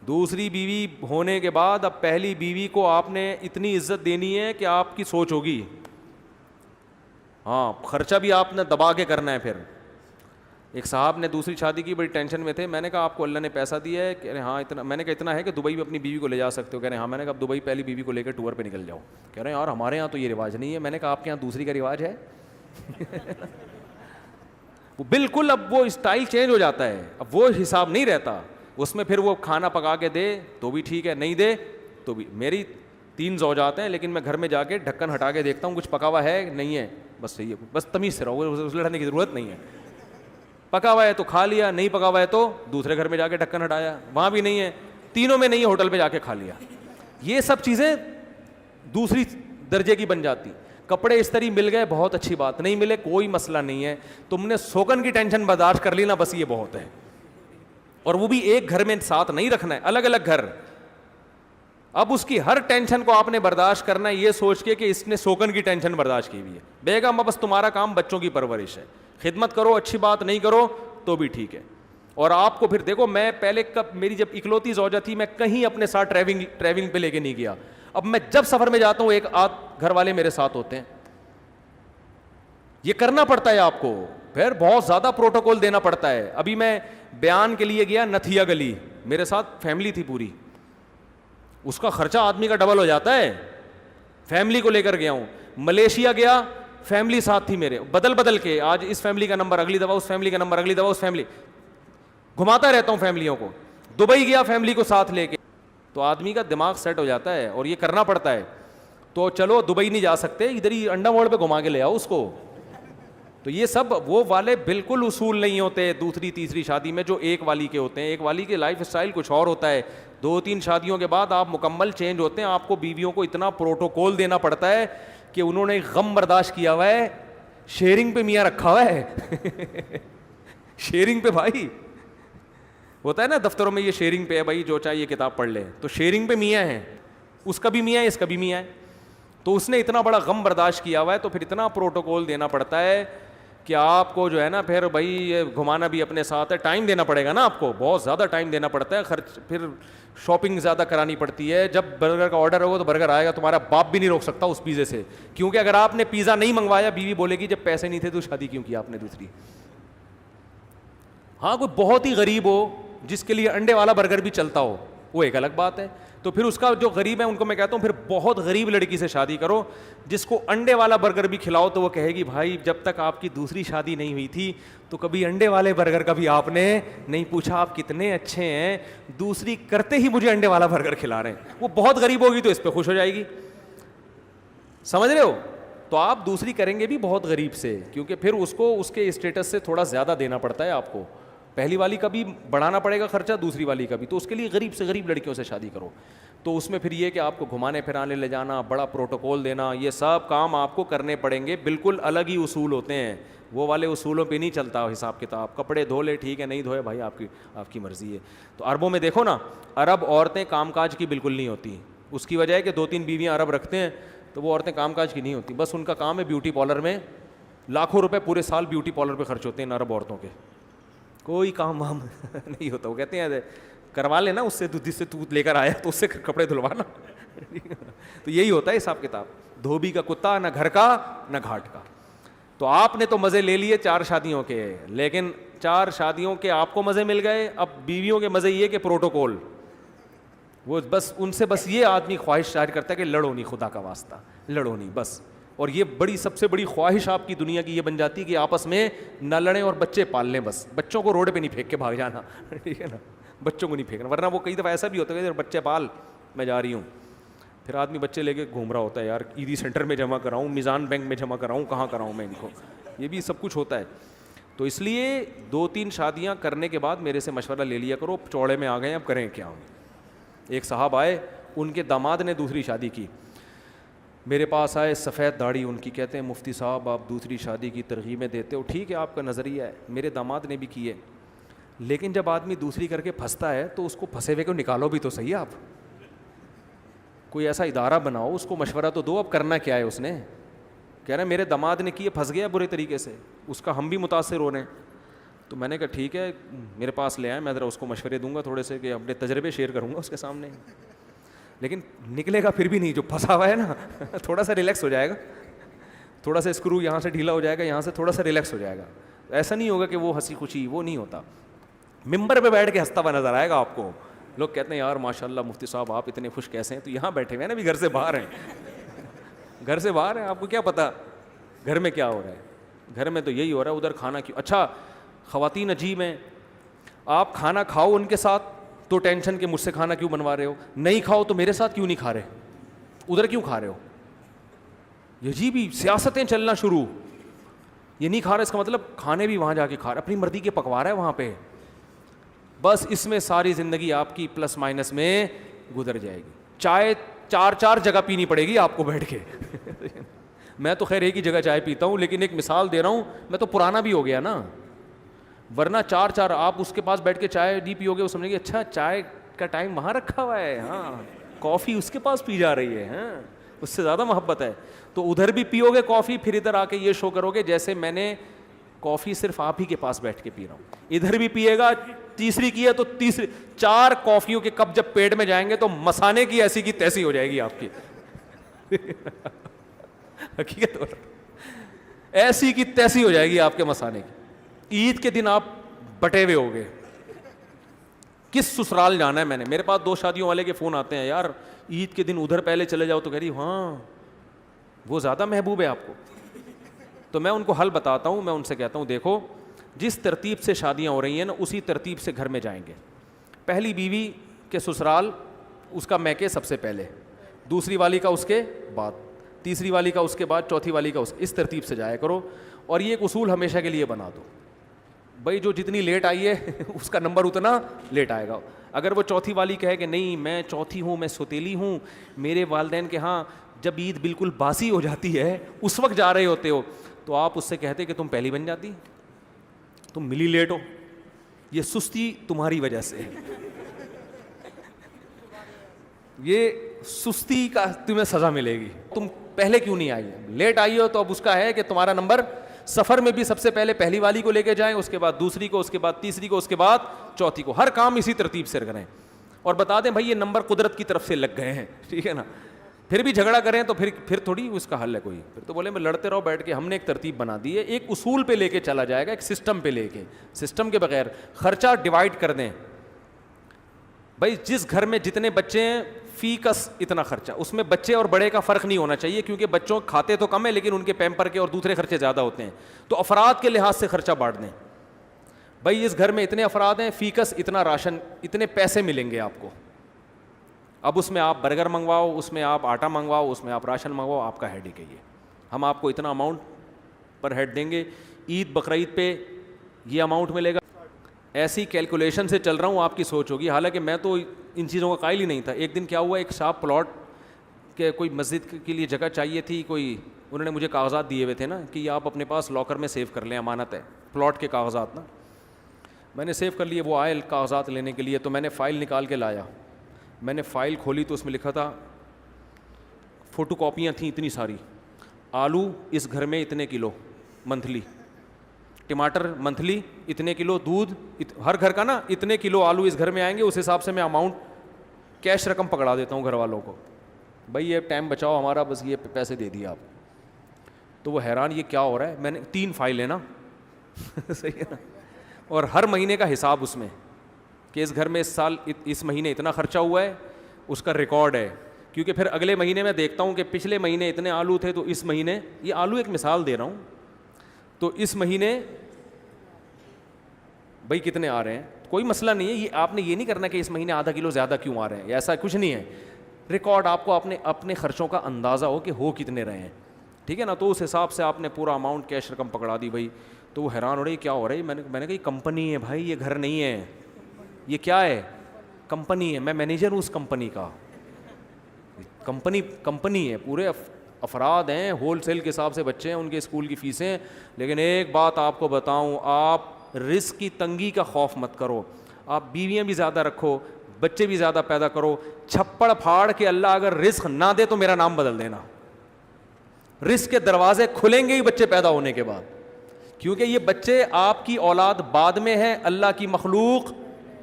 دوسری بیوی ہونے کے بعد اب پہلی بیوی کو آپ نے اتنی عزت دینی ہے کہ آپ کی سوچ ہوگی, ہاں خرچہ بھی آپ نے دبا کے کرنا ہے. پھر ایک صاحب نے دوسری شادی کی, بڑی ٹینشن میں تھے. میں نے کہا آپ کو اللہ نے پیسہ دیا ہے؟ کہہ رہے ہاں اتنا. میں نے کہا اتنا ہے کہ دبئی میں اپنی بیوی کو لے جا سکتے ہو؟ کہہ رہے ہاں. میں نے کہا اب دبئی پہلی بیوی کو لے کے ٹور پہ نکل جاؤ. کہہ رہے ہیں یار ہمارے یہاں تو یہ رواج نہیں ہے. میں نے کہا آپ کے یہاں دوسری کا رواج ہے. وہ بالکل اب وہ اسٹائل چینج ہو جاتا ہے, اب وہ حساب نہیں رہتا اس میں. پھر وہ کھانا پکا کے دے تو بھی ٹھیک ہے, نہیں دے تو بھی. میری 3 زوجات ہیں, لیکن میں گھر میں جا کے ڈھکن ہٹا کے دیکھتا ہوں کچھ پکا ہوا ہے نہیں ہے, بس صحیح ہے, بس تمیز سے رہو, اس لڑنے کی ضرورت نہیں ہے. پکا ہوا ہے تو کھا لیا, نہیں پکا ہوا ہے تو دوسرے گھر میں جا کے ڈھکن ہٹایا, وہاں بھی نہیں ہے, تینوں میں نہیں ہے, ہوٹل پہ جا کے کھا لیا. یہ سب چیزیں دوسری درجے کی بن جاتی. کپڑے استری مل گئے بہت اچھی بات, نہیں ملے کوئی مسئلہ نہیں ہے, تم نے سوکن کی ٹینشن برداشت کر لی نا, بس یہ بہت ہے. اور وہ بھی ایک گھر میں ساتھ نہیں رکھنا ہے, الگ الگ گھر. اب اس کی ہر ٹینشن کو آپ نے برداشت کرنا ہے یہ سوچ کے کہ اس نے سوکن کی ٹینشن برداشت کی ہوئی ہے. بیگم بس تمہارا کام بچوں کی پرورش ہے, خدمت کرو, اچھی بات, نہیں کرو تو بھی ٹھیک ہے. اور آپ کو پھر دیکھو, میں پہلے کب میری جب اکلوتی زوجہ تھی میں کہیں اپنے ساتھ ٹریولنگ پہ لے کے نہیں گیا. اب میں جب سفر میں جاتا ہوں ایک آدھ گھر والے میرے ساتھ ہوتے ہیں. یہ کرنا پڑتا ہے آپ کو, پھر بہت زیادہ پروٹوکول دینا پڑتا ہے. ابھی میں بیان کے لیے گیا نتھیا گلی, میرے ساتھ فیملی تھی پوری, اس کا خرچہ آدمی کا ڈبل ہو جاتا ہے. فیملی کو لے کر گیا ہوں. ملیشیا گیا, فیملی ساتھ تھی میرے, بدل بدل کے, آج اس فیملی کا نمبر, اگلی دفعہ اس فیملی کا نمبر, اگلی دفعہ اس فیملی, گھماتا رہتا ہوں فیملیوں کو. دبئی گیا فیملی کو ساتھ لے کے, تو آدمی کا دماغ سیٹ ہو جاتا ہے, اور یہ کرنا پڑتا ہے. تو چلو دبئی نہیں جا سکتے, ادھر ہی انڈا موڑ پہ گھما کے لے آؤ اس کو. تو یہ سب وہ والے بالکل اصول نہیں ہوتے دوسری تیسری شادی میں جو ایک والی کے ہوتے ہیں. ایک والی کے لائف اسٹائل کچھ اور ہوتا ہے. 2-3 شادیوں کے بعد آپ مکمل چینج ہوتے ہیں. آپ کو بیویوں کو اتنا پروٹوکول دینا پڑتا ہے کہ انہوں نے غم برداشت کیا ہوا ہے. شیئرنگ پہ میاں رکھا ہوا ہے. شیئرنگ پہ بھائی ہوتا ہے نا دفتروں میں, یہ شیئرنگ پہ ہے بھائی, جو چاہیے کتاب پڑھ لے. تو شیئرنگ پہ میاں ہیں, اس کا بھی میاں ہے, اس کا بھی میاں ہے. تو اس نے اتنا بڑا غم برداشت کیا ہوا ہے, تو پھر اتنا پروٹوکول دینا پڑتا ہے کہ آپ کو جو ہے نا پھر بھائی گھمانا بھی اپنے ساتھ ہے. ٹائم دینا پڑے گا نا آپ کو, بہت زیادہ ٹائم دینا پڑتا ہے. خرچ, پھر شاپنگ زیادہ کرانی پڑتی ہے. جب برگر کا آرڈر ہوگا تو برگر آئے گا, تمہارا باپ بھی نہیں روک سکتا اس پیزے سے, کیونکہ اگر آپ نے پیزا نہیں منگوایا بیوی بولے گی جب پیسے نہیں تھے تو شادی کیوں کی آپ نے دوسری. ہاں کوئی بہت ہی غریب ہو جس کے لیے انڈے والا برگر بھی چلتا ہو, وہ ایک الگ بات ہے. تو پھر اس کا جو غریب ہے ان کو میں کہتا ہوں پھر بہت غریب لڑکی سے شادی کرو جس کو انڈے والا برگر بھی کھلاؤ تو وہ کہے گی بھائی جب تک آپ کی دوسری شادی نہیں ہوئی تھی تو کبھی انڈے والے برگر کا بھی آپ نے نہیں پوچھا, آپ کتنے اچھے ہیں, دوسری کرتے ہی مجھے انڈے والا برگر کھلا رہے ہیں. وہ بہت غریب ہوگی تو اس پہ خوش ہو جائے گی, سمجھ رہے ہو. تو آپ دوسری کریں گے بھی بہت غریب سے, کیونکہ پھر اس کو اس کے اسٹیٹس سے تھوڑا زیادہ دینا پڑتا ہے آپ کو. پہلی والی کا بھی بڑھانا پڑے گا خرچہ, دوسری والی کا بھی. تو اس کے لیے غریب سے غریب لڑکیوں سے شادی کرو. تو اس میں پھر یہ کہ آپ کو گھمانے پھرانے لے جانا, بڑا پروٹوکول دینا, یہ سب کام آپ کو کرنے پڑیں گے. بالکل الگ ہی اصول ہوتے ہیں, وہ والے اصولوں پہ نہیں چلتا حساب کتاب. کپڑے دھو لے ٹھیک ہے, نہیں دھوئے بھائی آپ کی مرضی ہے. تو عربوں میں دیکھو نا, عرب عورتیں کام کاج کی بالکل نہیں ہوتی. اس کی وجہ ہے کہ 2-3 بیویاں عرب رکھتے ہیں تو وہ عورتیں کام کاج کی نہیں ہوتی. بس ان کا کام ہے بیوٹی پارلر میں, لاکھوں روپے پورے سال بیوٹی پارلر پہ خرچ ہوتے ہیں عرب عورتوں کے. کوئی کام وام نہیں ہوتا. وہ کہتے ہیں کروا لینا اس سے, جس سے تو لے کر آیا تو اس سے کپڑے دھلوانا. تو یہی ہوتا ہے حساب کتاب. دھوبی کا کتا, نہ گھر کا نہ گھاٹ کا. تو آپ نے تو مزے لے لیے 4 شادیوں کے, لیکن 4 شادیوں کے آپ کو مزے مل گئے. اب بیویوں کے مزے یہ کہ پروٹوکول, وہ بس ان سے بس یہ آدمی خواہش ظاہر کرتا ہے کہ لڑو نہیں, خدا کا واسطہ لڑو نہیں بس. اور یہ بڑی سب سے بڑی خواہش آپ کی دنیا کی یہ بن جاتی ہے کہ آپس میں نہ لڑیں اور بچے پال لیں. بس بچوں کو روڈ پہ نہیں پھینک کے بھاگ جانا, ٹھیک ہے نا, بچوں کو نہیں پھینکنا. ورنہ وہ کئی دفعہ ایسا بھی ہوتا ہے کہ بچے پال, میں جا رہی ہوں, پھر آدمی بچے لے کے گھوم رہا ہوتا ہے, یار عیدی سینٹر میں جمع کراؤں, میزان بینک میں جمع کراؤں, کہاں کراؤں میں ان کو. یہ بھی سب کچھ ہوتا ہے. تو اس لیے 2-3 شادیاں کرنے کے بعد میرے سے مشورہ لے لیا کرو. چوڑے میں آ گئے اب کریں کیا. ایک صاحب آئے, ان کے داماد نے دوسری شادی کی, میرے پاس آئے, سفید داڑھی ان کی, کہتے ہیں مفتی صاحب آپ دوسری شادی کی ترغیبیں دیتے ہو, ٹھیک ہے آپ کا نظریہ ہے, میرے داماد نے بھی کیے, لیکن جب آدمی دوسری کر کے پھنستا ہے تو اس کو پھنسے ہوئے کو نکالو بھی تو صحیح. آپ کوئی ایسا ادارہ بناؤ, اس کو مشورہ تو دو اب کرنا کیا ہے. اس نے کہہ رہے ہیں میرے داماد نے کیے, پھنس گیا برے طریقے سے, اس کا ہم بھی متاثر ہو رہے ہیں. تو میں نے کہا ٹھیک ہے میرے پاس لے آئیں, میں ذرا اس کو مشورے دوں گا تھوڑے سے, کہ اپنے تجربے شیئر کروں گا اس کے سامنے. لیکن نکلے گا پھر بھی نہیں, جو پھنسا ہوا ہے نا تھوڑا سا ریلیکس ہو جائے گا, تھوڑا سا اسکرو یہاں سے ڈھیلا ہو جائے گا, یہاں سے تھوڑا سا ریلیکس ہو جائے گا. ایسا نہیں ہوگا کہ وہ ہنسی خوشی وہ نہیں ہوتا. ممبر پہ بیٹھ کے ہنستا ہوا نظر آئے گا آپ کو. لوگ کہتے ہیں یار ماشاء اللہ مفتی صاحب آپ اتنے خوش کیسے ہیں؟ تو یہاں بیٹھے ہوئے ہیں نا, ابھی گھر سے باہر ہیں, گھر سے باہر ہیں, آپ کو کیا پتا گھر میں کیا ہو رہا ہے. گھر میں تو یہی ہو رہا ہے, ادھر کھانا کیوں. اچھا خواتین عجیب ہیں, آپ کھانا کھاؤ ان کے ساتھ تو ٹینشن کہ مجھ سے کھانا کیوں بنوا رہے ہو, نہیں کھاؤ تو میرے ساتھ کیوں نہیں کھا رہے, ادھر کیوں کھا رہے ہو. یہ عجیب ہی سیاستیں چلنا شروع, یہ نہیں کھا رہا اس کا مطلب کھانے بھی وہاں جا کے کھا رہا, اپنی مرضی کے پکوا رہا ہے وہاں پہ. بس اس میں ساری زندگی آپ کی پلس مائنس میں گزر جائے گی. چائے 4 جگہ پینی پڑے گی آپ کو بیٹھ کے. میں تو خیر ایک ہی جگہ چائے پیتا ہوں, لیکن ایک مثال دے رہا ہوں, میں تو پرانا بھی ہو گیا نا, ورنہ 4 آپ اس کے پاس بیٹھ کے چائے نہیں پیو گے, وہ سمجھیں گے اچھا چائے کا ٹائم وہاں رکھا ہوا ہے, ہاں کافی اس کے پاس پی جا رہی ہے, ہاں اس سے زیادہ محبت ہے. تو ادھر بھی پیو گے کافی, پھر ادھر آ کے یہ شو کرو گے جیسے میں نے کافی صرف آپ ہی کے پاس بیٹھ کے پی رہا ہوں. ادھر بھی پیے گا, تیسری کی ہے تو تیسری 4 کافیوں کے کپ جب پیٹ میں جائیں گے تو مسانے کی ایسی کی تیسی ہو جائے گی آپ کی. حقیقت ایسی کی تیسی ہو جائے گی آپ کے مسانے کی. عید کے دن آپ بٹے ہوئے ہو گے, کس سسرال جانا ہے. میں نے, میرے پاس 2 شادیوں والے کے فون آتے ہیں, یار عید کے دن ادھر پہلے چلے جاؤ, تو کہہ رہی ہاں وہ زیادہ محبوب ہے آپ کو. تو میں ان کو حل بتاتا ہوں, میں ان سے کہتا ہوں دیکھو جس ترتیب سے شادیاں ہو رہی ہیں نا اسی ترتیب سے گھر میں جائیں گے. پہلی بیوی کے سسرال اس کا میکے سب سے پہلے, دوسری والی کا اس کے بعد, تیسری والی کا اس کے بعد, چوتھی والی کا اس ترتیب سے جایا کرو. اور یہ ایک اصول ہمیشہ کے لیے بنا دو, بھائی جو جتنی لیٹ آئی ہے اس کا نمبر اتنا لیٹ آئے گا. اگر وہ چوتھی والی کہے کہ نہیں میں چوتھی ہوں, میں سوتیلی ہوں, میرے والدین کے ہاں جب عید بالکل باسی ہو جاتی ہے اس وقت جا رہے ہوتے ہو, تو آپ اس سے کہتے کہ تم پہلی بن جاتی, تم ملی لیٹ ہو, یہ سستی تمہاری وجہ سے ہے, یہ سستی کا تمہیں سزا ملے گی, تم پہلے کیوں نہیں آئی, لیٹ آئی ہو. تو اب اس کا ہے کہ تمہارا نمبر سفر میں بھی سب سے پہلے پہلی والی کو لے کے جائیں, اس کے بعد دوسری کو, اس کے بعد تیسری کو, اس کے بعد چوتھی کو, ہر کام اسی ترتیب سے کریں. اور بتا دیں بھائی یہ نمبر قدرت کی طرف سے لگ گئے ہیں, ٹھیک ہے نا. پھر بھی جھگڑا کریں تو پھر تھوڑی اس کا حل ہے کوئی, پھر تو بولے میں لڑتے رہو بیٹھ کے. ہم نے ایک ترتیب بنا دی ہے, ایک اصول پہ لے کے چلا جائے گا, ایک سسٹم پہ لے کے, سسٹم کے بغیر خرچہ ڈیوائڈ کر دیں. بھائی جس گھر میں جتنے بچے ہیں فی کس اتنا خرچہ, اس میں بچے اور بڑے کا فرق نہیں ہونا چاہیے, کیونکہ بچوں کھاتے تو کم ہے لیکن ان کے پیمپر کے اور دوسرے خرچے زیادہ ہوتے ہیں. تو افراد کے لحاظ سے خرچہ بانٹ دیں. بھائی اس گھر میں اتنے افراد ہیں, فی کس اتنا راشن, اتنے پیسے ملیں گے آپ کو. اب اس میں آپ برگر منگواؤ, اس میں آپ آٹا منگواؤ, اس میں آپ راشن منگواؤ, آپ کا ہیڈ ہے یہ. ہم آپ کو اتنا اماؤنٹ پر ہیڈ دیں گے, عید بقرعید پہ یہ اماؤنٹ ملے گا. ایسی کیلکولیشن سے چل رہا ہوں, آپ کی سوچ ہوگی, حالانکہ میں تو ان چیزوں کا قائل ہی نہیں تھا. ایک دن کیا ہوا, ایک صاحب پلاٹ کے کوئی مسجد کے لیے جگہ چاہیے تھی, کوئی انہوں نے مجھے کاغذات دیے ہوئے تھے نا کہ یہ آپ اپنے پاس لاکر میں سیو کر لیں, امانت ہے پلاٹ کے کاغذات نا. میں نے سیو کر لیے, وہ آئے کاغذات لینے کے لیے, تو میں نے فائل نکال کے لایا. میں نے فائل کھولی تو اس میں لکھا تھا, فوٹو کاپیاں تھیں اتنی ساری, آلو اس گھر میں اتنے کلو منتھلی, ٹماٹر منتھلی اتنے کلو, دودھ ہر گھر کا نا اتنے کلو آلو اس گھر میں آئیں گے, اس حساب سے میں اماؤنٹ کیش رقم پکڑا دیتا ہوں گھر والوں کو, بھائی یہ ٹائم بچاؤ ہمارا, بس یہ پیسے دے دیے آپ. تو وہ حیران یہ کیا ہو رہا ہے. میں نے 3 فائلیں نا صحیح ہے نا, اور ہر مہینے کا حساب اس میں کہ اس گھر میں اس سال اس مہینے اتنا خرچہ ہوا ہے, اس کا ریکارڈ ہے. کیونکہ پھر اگلے مہینے میں دیکھتا ہوں کہ پچھلے مہینے اتنے آلو تھے, تو اس مہینے یہ آلو ایک مثال دے رہا ہوں, تو اس مہینے بھائی کتنے آ رہے ہیں. کوئی مسئلہ نہیں ہے, یہ آپ نے یہ نہیں کرنا کہ اس مہینے آدھا کلو زیادہ کیوں آ رہے ہیں, ایسا کچھ نہیں ہے. ریکارڈ آپ کو اپنے خرچوں کا اندازہ ہو کہ ہو کتنے رہے ہیں, ٹھیک ہے نا. تو اس حساب سے آپ نے پورا اماؤنٹ کیش رقم پکڑا دی بھائی. تو وہ حیران ہو رہی کیا ہو رہا ہے. میں نے کہا یہ کمپنی ہے بھائی, یہ گھر نہیں ہے, یہ کیا ہے, کمپنی ہے, میں مینیجر ہوں اس کمپنی کا. کمپنی ہے, پورے افراد ہیں, ہول سیل کے حساب سے بچے ہیں, ان کے اسکول کی فیسیں. لیکن ایک بات آپ کو بتاؤں, آپ رزق کی تنگی کا خوف مت کرو, آپ بیویاں بھی زیادہ رکھو, بچے بھی زیادہ پیدا کرو. چھپڑ پھاڑ کے اللہ اگر رزق نہ دے تو میرا نام بدل دینا. رزق کے دروازے کھلیں گے ہی بچے پیدا ہونے کے بعد, کیونکہ یہ بچے آپ کی اولاد بعد میں ہے, اللہ کی مخلوق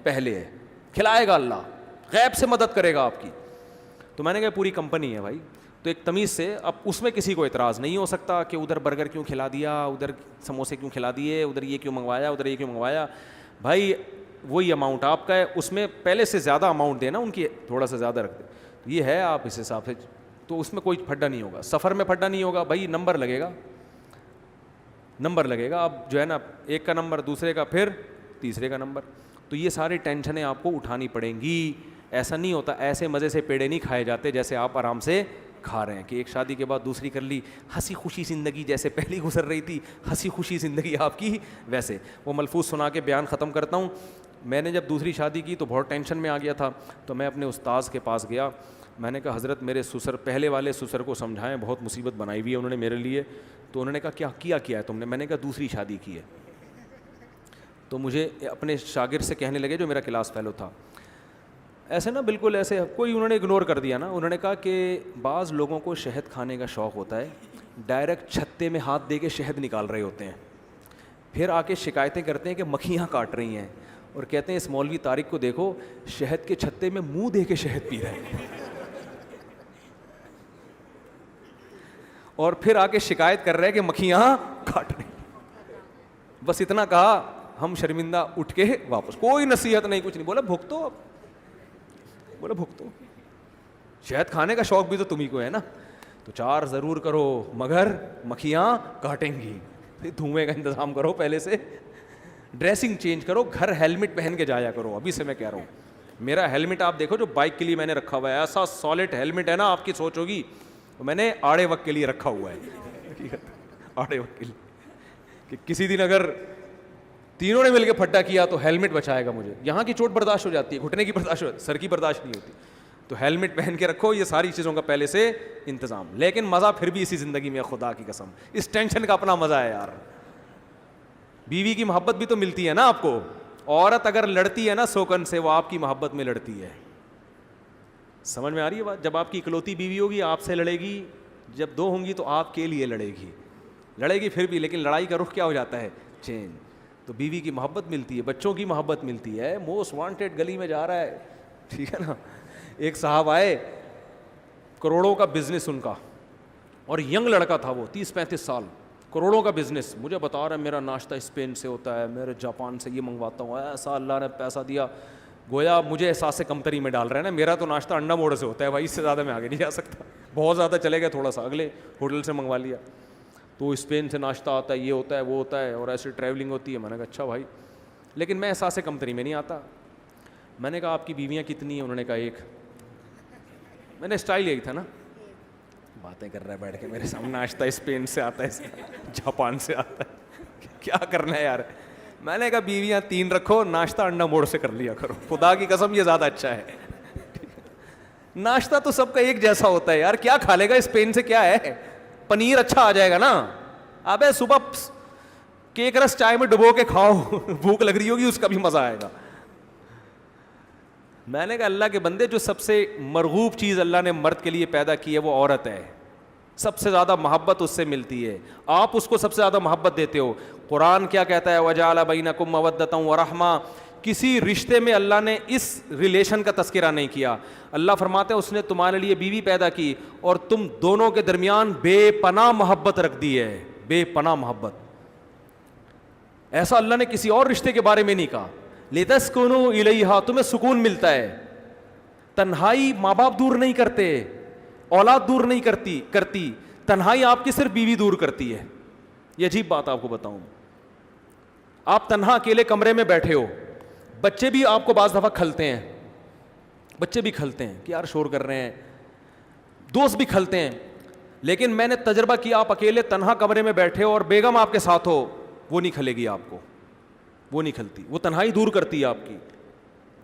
پہلے ہے. کھلائے گا اللہ, غیب سے مدد کرے گا آپ کی. تو میں نے کہا پوری کمپنی ہے بھائی. تو ایک تمیز سے اب اس میں کسی کو اعتراض نہیں ہو سکتا کہ ادھر برگر کیوں کھلا دیا, ادھر سموسے کیوں کھلا دیے, ادھر یہ کیوں منگوایا, ادھر یہ کیوں منگوایا. بھائی وہی اماؤنٹ آپ کا ہے, اس میں پہلے سے زیادہ اماؤنٹ دینا, ان کی تھوڑا سا زیادہ رکھ دیں, یہ ہے آپ اس حساب سے, تو اس میں کوئی پھڈا نہیں ہوگا. سفر میں پھڈا نہیں ہوگا بھائی, نمبر لگے گا, نمبر لگے گا. اب جو ہے نا ایک کا نمبر, دوسرے کا, پھر تیسرے کا نمبر. تو یہ ساری ٹینشنیں آپ کو اٹھانی پڑیں گی. ایسا نہیں ہوتا, ایسے مزے سے پیڑے نہیں کھائے جاتے جیسے آپ آرام سے کھا رہے ہیں کہ ایک شادی کے بعد دوسری کر لی, ہنسی خوشی زندگی جیسے پہلی گزر رہی تھی, ہنسی خوشی زندگی آپ کی ویسے. وہ ملفوظ سنا کے بیان ختم کرتا ہوں. میں نے جب دوسری شادی کی تو بہت ٹینشن میں آ گیا تھا, تو میں اپنے استاذ کے پاس گیا. میں نے کہا حضرت میرے سسر, پہلے والے سسر کو سمجھائیں, بہت مصیبت بنائی ہوئی ہے انہوں نے میرے لیے. تو انہوں نے کہا کیا ہے تم نے؟ میں نے کہا دوسری شادی کی ہے. تو مجھے اپنے شاگرد سے کہنے لگے جو میرا کلاس فیلو تھا, ایسے نا بالکل ایسے کوئی, انہوں نے اگنور کر دیا نا. انہوں نے کہا کہ بعض لوگوں کو شہد کھانے کا شوق ہوتا ہے, ڈائریکٹ چھتے میں ہاتھ دے کے شہد نکال رہے ہوتے ہیں, پھر آ کے شکایتیں کرتے ہیں کہ مکھیاں کاٹ رہی ہیں, اور کہتے ہیں اس مولوی طارق کو دیکھو شہد کے چھتے میں منہ دے کے شہد پی رہے ہیں, اور پھر آ کے شکایت کر رہے ہیں کہ مکھیاں کاٹ رہی. بس اتنا کہا, ہم شرمندہ اٹھ کے واپس, کوئی نصیحت نہیں, کچھ نہیں. بولا بھگتو, بولا بھگتو, شہد کھانے کا شوق بھی تو تمہیں کو ہے نا, تو 4 ضرور کرو مگر مکھیاں کاٹیں گی. دھوئیں کا انتظام کرو, پہلے سے ڈریسنگ چینج کرو, گھر ہیلمٹ پہن کے جایا کرو. ابھی سے میں کہہ رہا ہوں, میرا ہیلمٹ آپ دیکھو جو بائک کے لیے میں نے رکھا ہوا ہے, ایسا سالڈ ہیلمٹ ہے نا, آپ کی سوچ ہوگی میں نے آڑے وقت کے لیے رکھا ہوا ہے, آڑے وقت کے لیے, کہ کسی دن اگر تینوں نے مل کے پھڈا کیا تو ہیلمٹ بچائے گا مجھے. یہاں کی چوٹ برداشت ہو جاتی ہے, گھٹنے کی برداشت ہو جاتی ہے, سر کی برداشت نہیں ہوتی, تو ہیلمٹ پہن کے رکھو. یہ ساری چیزوں کا پہلے سے انتظام. لیکن مزہ پھر بھی اسی زندگی میں, خدا کی قسم اس ٹینشن کا اپنا مزہ ہے یار. بیوی کی محبت بھی تو ملتی ہے نا آپ کو. عورت اگر لڑتی ہے نا سوکن سے, وہ آپ کی محبت میں لڑتی ہے. سمجھ میں آ رہی ہے بات؟ جب آپ کی اکلوتی بیوی ہوگی آپ سے لڑے گی, جب 2 ہوں گی تو آپ کے لیے لڑے گی پھر بھی, لیکن لڑائی کا رخ کیا ہو جاتا ہے, چینج. تو بیوی کی محبت ملتی ہے, بچوں کی محبت ملتی ہے. موسٹ وانٹیڈ گلی میں جا رہا ہے, ٹھیک ہے نا. ایک صاحب آئے, کروڑوں کا بزنس ان کا, اور ینگ لڑکا تھا وہ, 30-35 سال, کروڑوں کا بزنس. مجھے بتا رہا ہے میرا ناشتہ اسپین سے ہوتا ہے, میرے جاپان سے یہ منگواتا ہوں, ایسا اللہ نے پیسہ دیا. گویا مجھے احساس کمتری میں ڈال رہے ہیں نا, میرا تو ناشتہ انڈا موڑ سے ہوتا ہے بھائی, اس سے زیادہ میں آگے نہیں جا سکتا. بہت زیادہ چلے گئے, تھوڑا سا اگلے ہوٹل سے منگوا لیا, تو اسپین سے ناشتہ آتا ہے, یہ ہوتا ہے, وہ ہوتا ہے, اور ایسے ٹریولنگ ہوتی ہے. میں نے کہا اچھا بھائی, لیکن میں احساس کمتری میں نہیں آتا. میں نے کہا آپ کی بیویاں کتنی ہیں؟ انہوں نے کہا 1. میں نے اسٹائل یہی تھا نا, باتیں کر رہا ہے بیٹھ کے میرے سامنے, ناشتہ اسپین سے آتا ہے, جاپان سے آتا ہے, کیا کرنا ہے یار. میں نے کہا بیویاں 3 رکھو, ناشتہ انڈا موڑ سے کر لیا کرو, خدا کی قسم یہ زیادہ اچھا ہے. ناشتہ تو سب کا ایک جیسا ہوتا ہے یار, کیا کھا لے گا اسپین سے, کیا ہے, پنیر اچھا آ جائے گا نا. ابے صبح کیک رس چائے میں ڈبو کے کھاؤ, بھوک لگ رہی ہوگی, اس کا بھی مزہ آئے گا. میں نے کہا اللہ کے بندے, جو سب سے مرغوب چیز اللہ نے مرد کے لیے پیدا کی ہے وہ عورت ہے. سب سے زیادہ محبت اس سے ملتی ہے, آپ اس کو سب سے زیادہ محبت دیتے ہو. قرآن کیا کہتا ہے, وَجَعَلَ بَيْنَكُمْ مَوَدَّةً وَرَحْمَةً. کسی رشتے میں اللہ نے اس ریلیشن کا تذکرہ نہیں کیا. اللہ فرماتے ہیں اس نے تمہارے لیے بیوی پیدا کی اور تم دونوں کے درمیان بے پناہ محبت رکھ دی ہے, بے پناہ محبت. ایسا اللہ نے کسی اور رشتے کے بارے میں نہیں کہا. لِتَسْكُنُوا إِلَيْهَا, تمہیں سکون ملتا ہے. تنہائی ماں باپ دور نہیں کرتے, اولاد دور نہیں کرتی, تنہائی آپ کی صرف بیوی دور کرتی ہے. یہ عجیب بات آپ کو بتاؤں, آپ تنہا اکیلے کمرے میں بیٹھے ہو, بچے بھی آپ کو بعض دفعہ کھلتے ہیں, بچے بھی کھلتے ہیں کہ یار شور کر رہے ہیں, دوست بھی کھلتے ہیں. لیکن میں نے تجربہ کیا, آپ اکیلے تنہا کمرے میں بیٹھے ہو اور بیگم آپ کے ساتھ ہو, وہ نہیں کھلے گی آپ کو, وہ نہیں کھلتی, وہ تنہائی دور کرتی ہے آپ کی.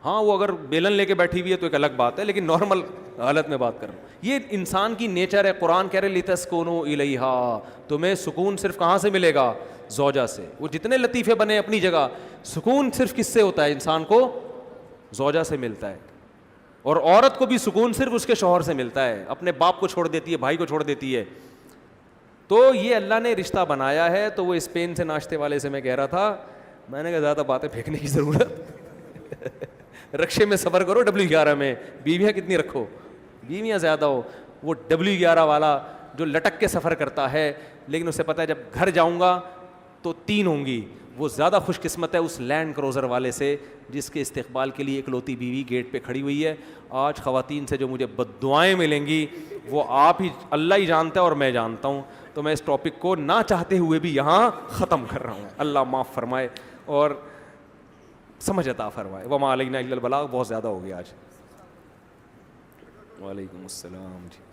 ہاں وہ اگر بیلن لے کے بیٹھی ہوئی ہے تو ایک الگ بات ہے, لیکن نارمل حالت میں بات کر رہا ہوں. یہ انسان کی نیچر ہے. قرآن کہہ رہے لِتَسْكُنُوا إِلَيْهَا, تمہیں سکون صرف کہاں سے ملے گا, زوجہ سے. وہ جتنے لطیفے بنے اپنی جگہ, سکون صرف کس سے ہوتا ہے, انسان کو زوجہ سے ملتا ہے. اور عورت کو بھی سکون صرف اس کے شوہر سے ملتا ہے, اپنے باپ کو چھوڑ دیتی ہے, بھائی کو چھوڑ دیتی ہے. تو یہ اللہ نے رشتہ بنایا ہے. تو وہ اسپین سے ناشتے والے سے میں کہہ رہا تھا, میں نے کہا زیادہ باتیں پھینکنے کی ضرورت, رکشے میں سفر کرو W11 میں, بیویاں کتنی رکھو, بیویاں زیادہ ہو. وہ W11 والا جو لٹک کے سفر کرتا ہے لیکن اسے پتہ ہے جب گھر جاؤں گا تو 3 ہوں گی. وہ زیادہ خوش قسمت ہے اس لینڈ کروزر والے سے جس کے استقبال کے لیے اکلوتی بیوی گیٹ پہ کھڑی ہوئی ہے. آج خواتین سے جو مجھے بد دعائیں ملیں گی وہ آپ ہی اللہ ہی جانتا ہے اور میں جانتا ہوں. تو میں اس ٹاپک کو نہ چاہتے ہوئے بھی یہاں ختم کر رہا ہوں. اللہ معاف فرمائے اور سمجھ عطا فرمائے. وما علینا الا البلاغ. بہت زیادہ ہو گیا آج. وعلیکم السلام جی.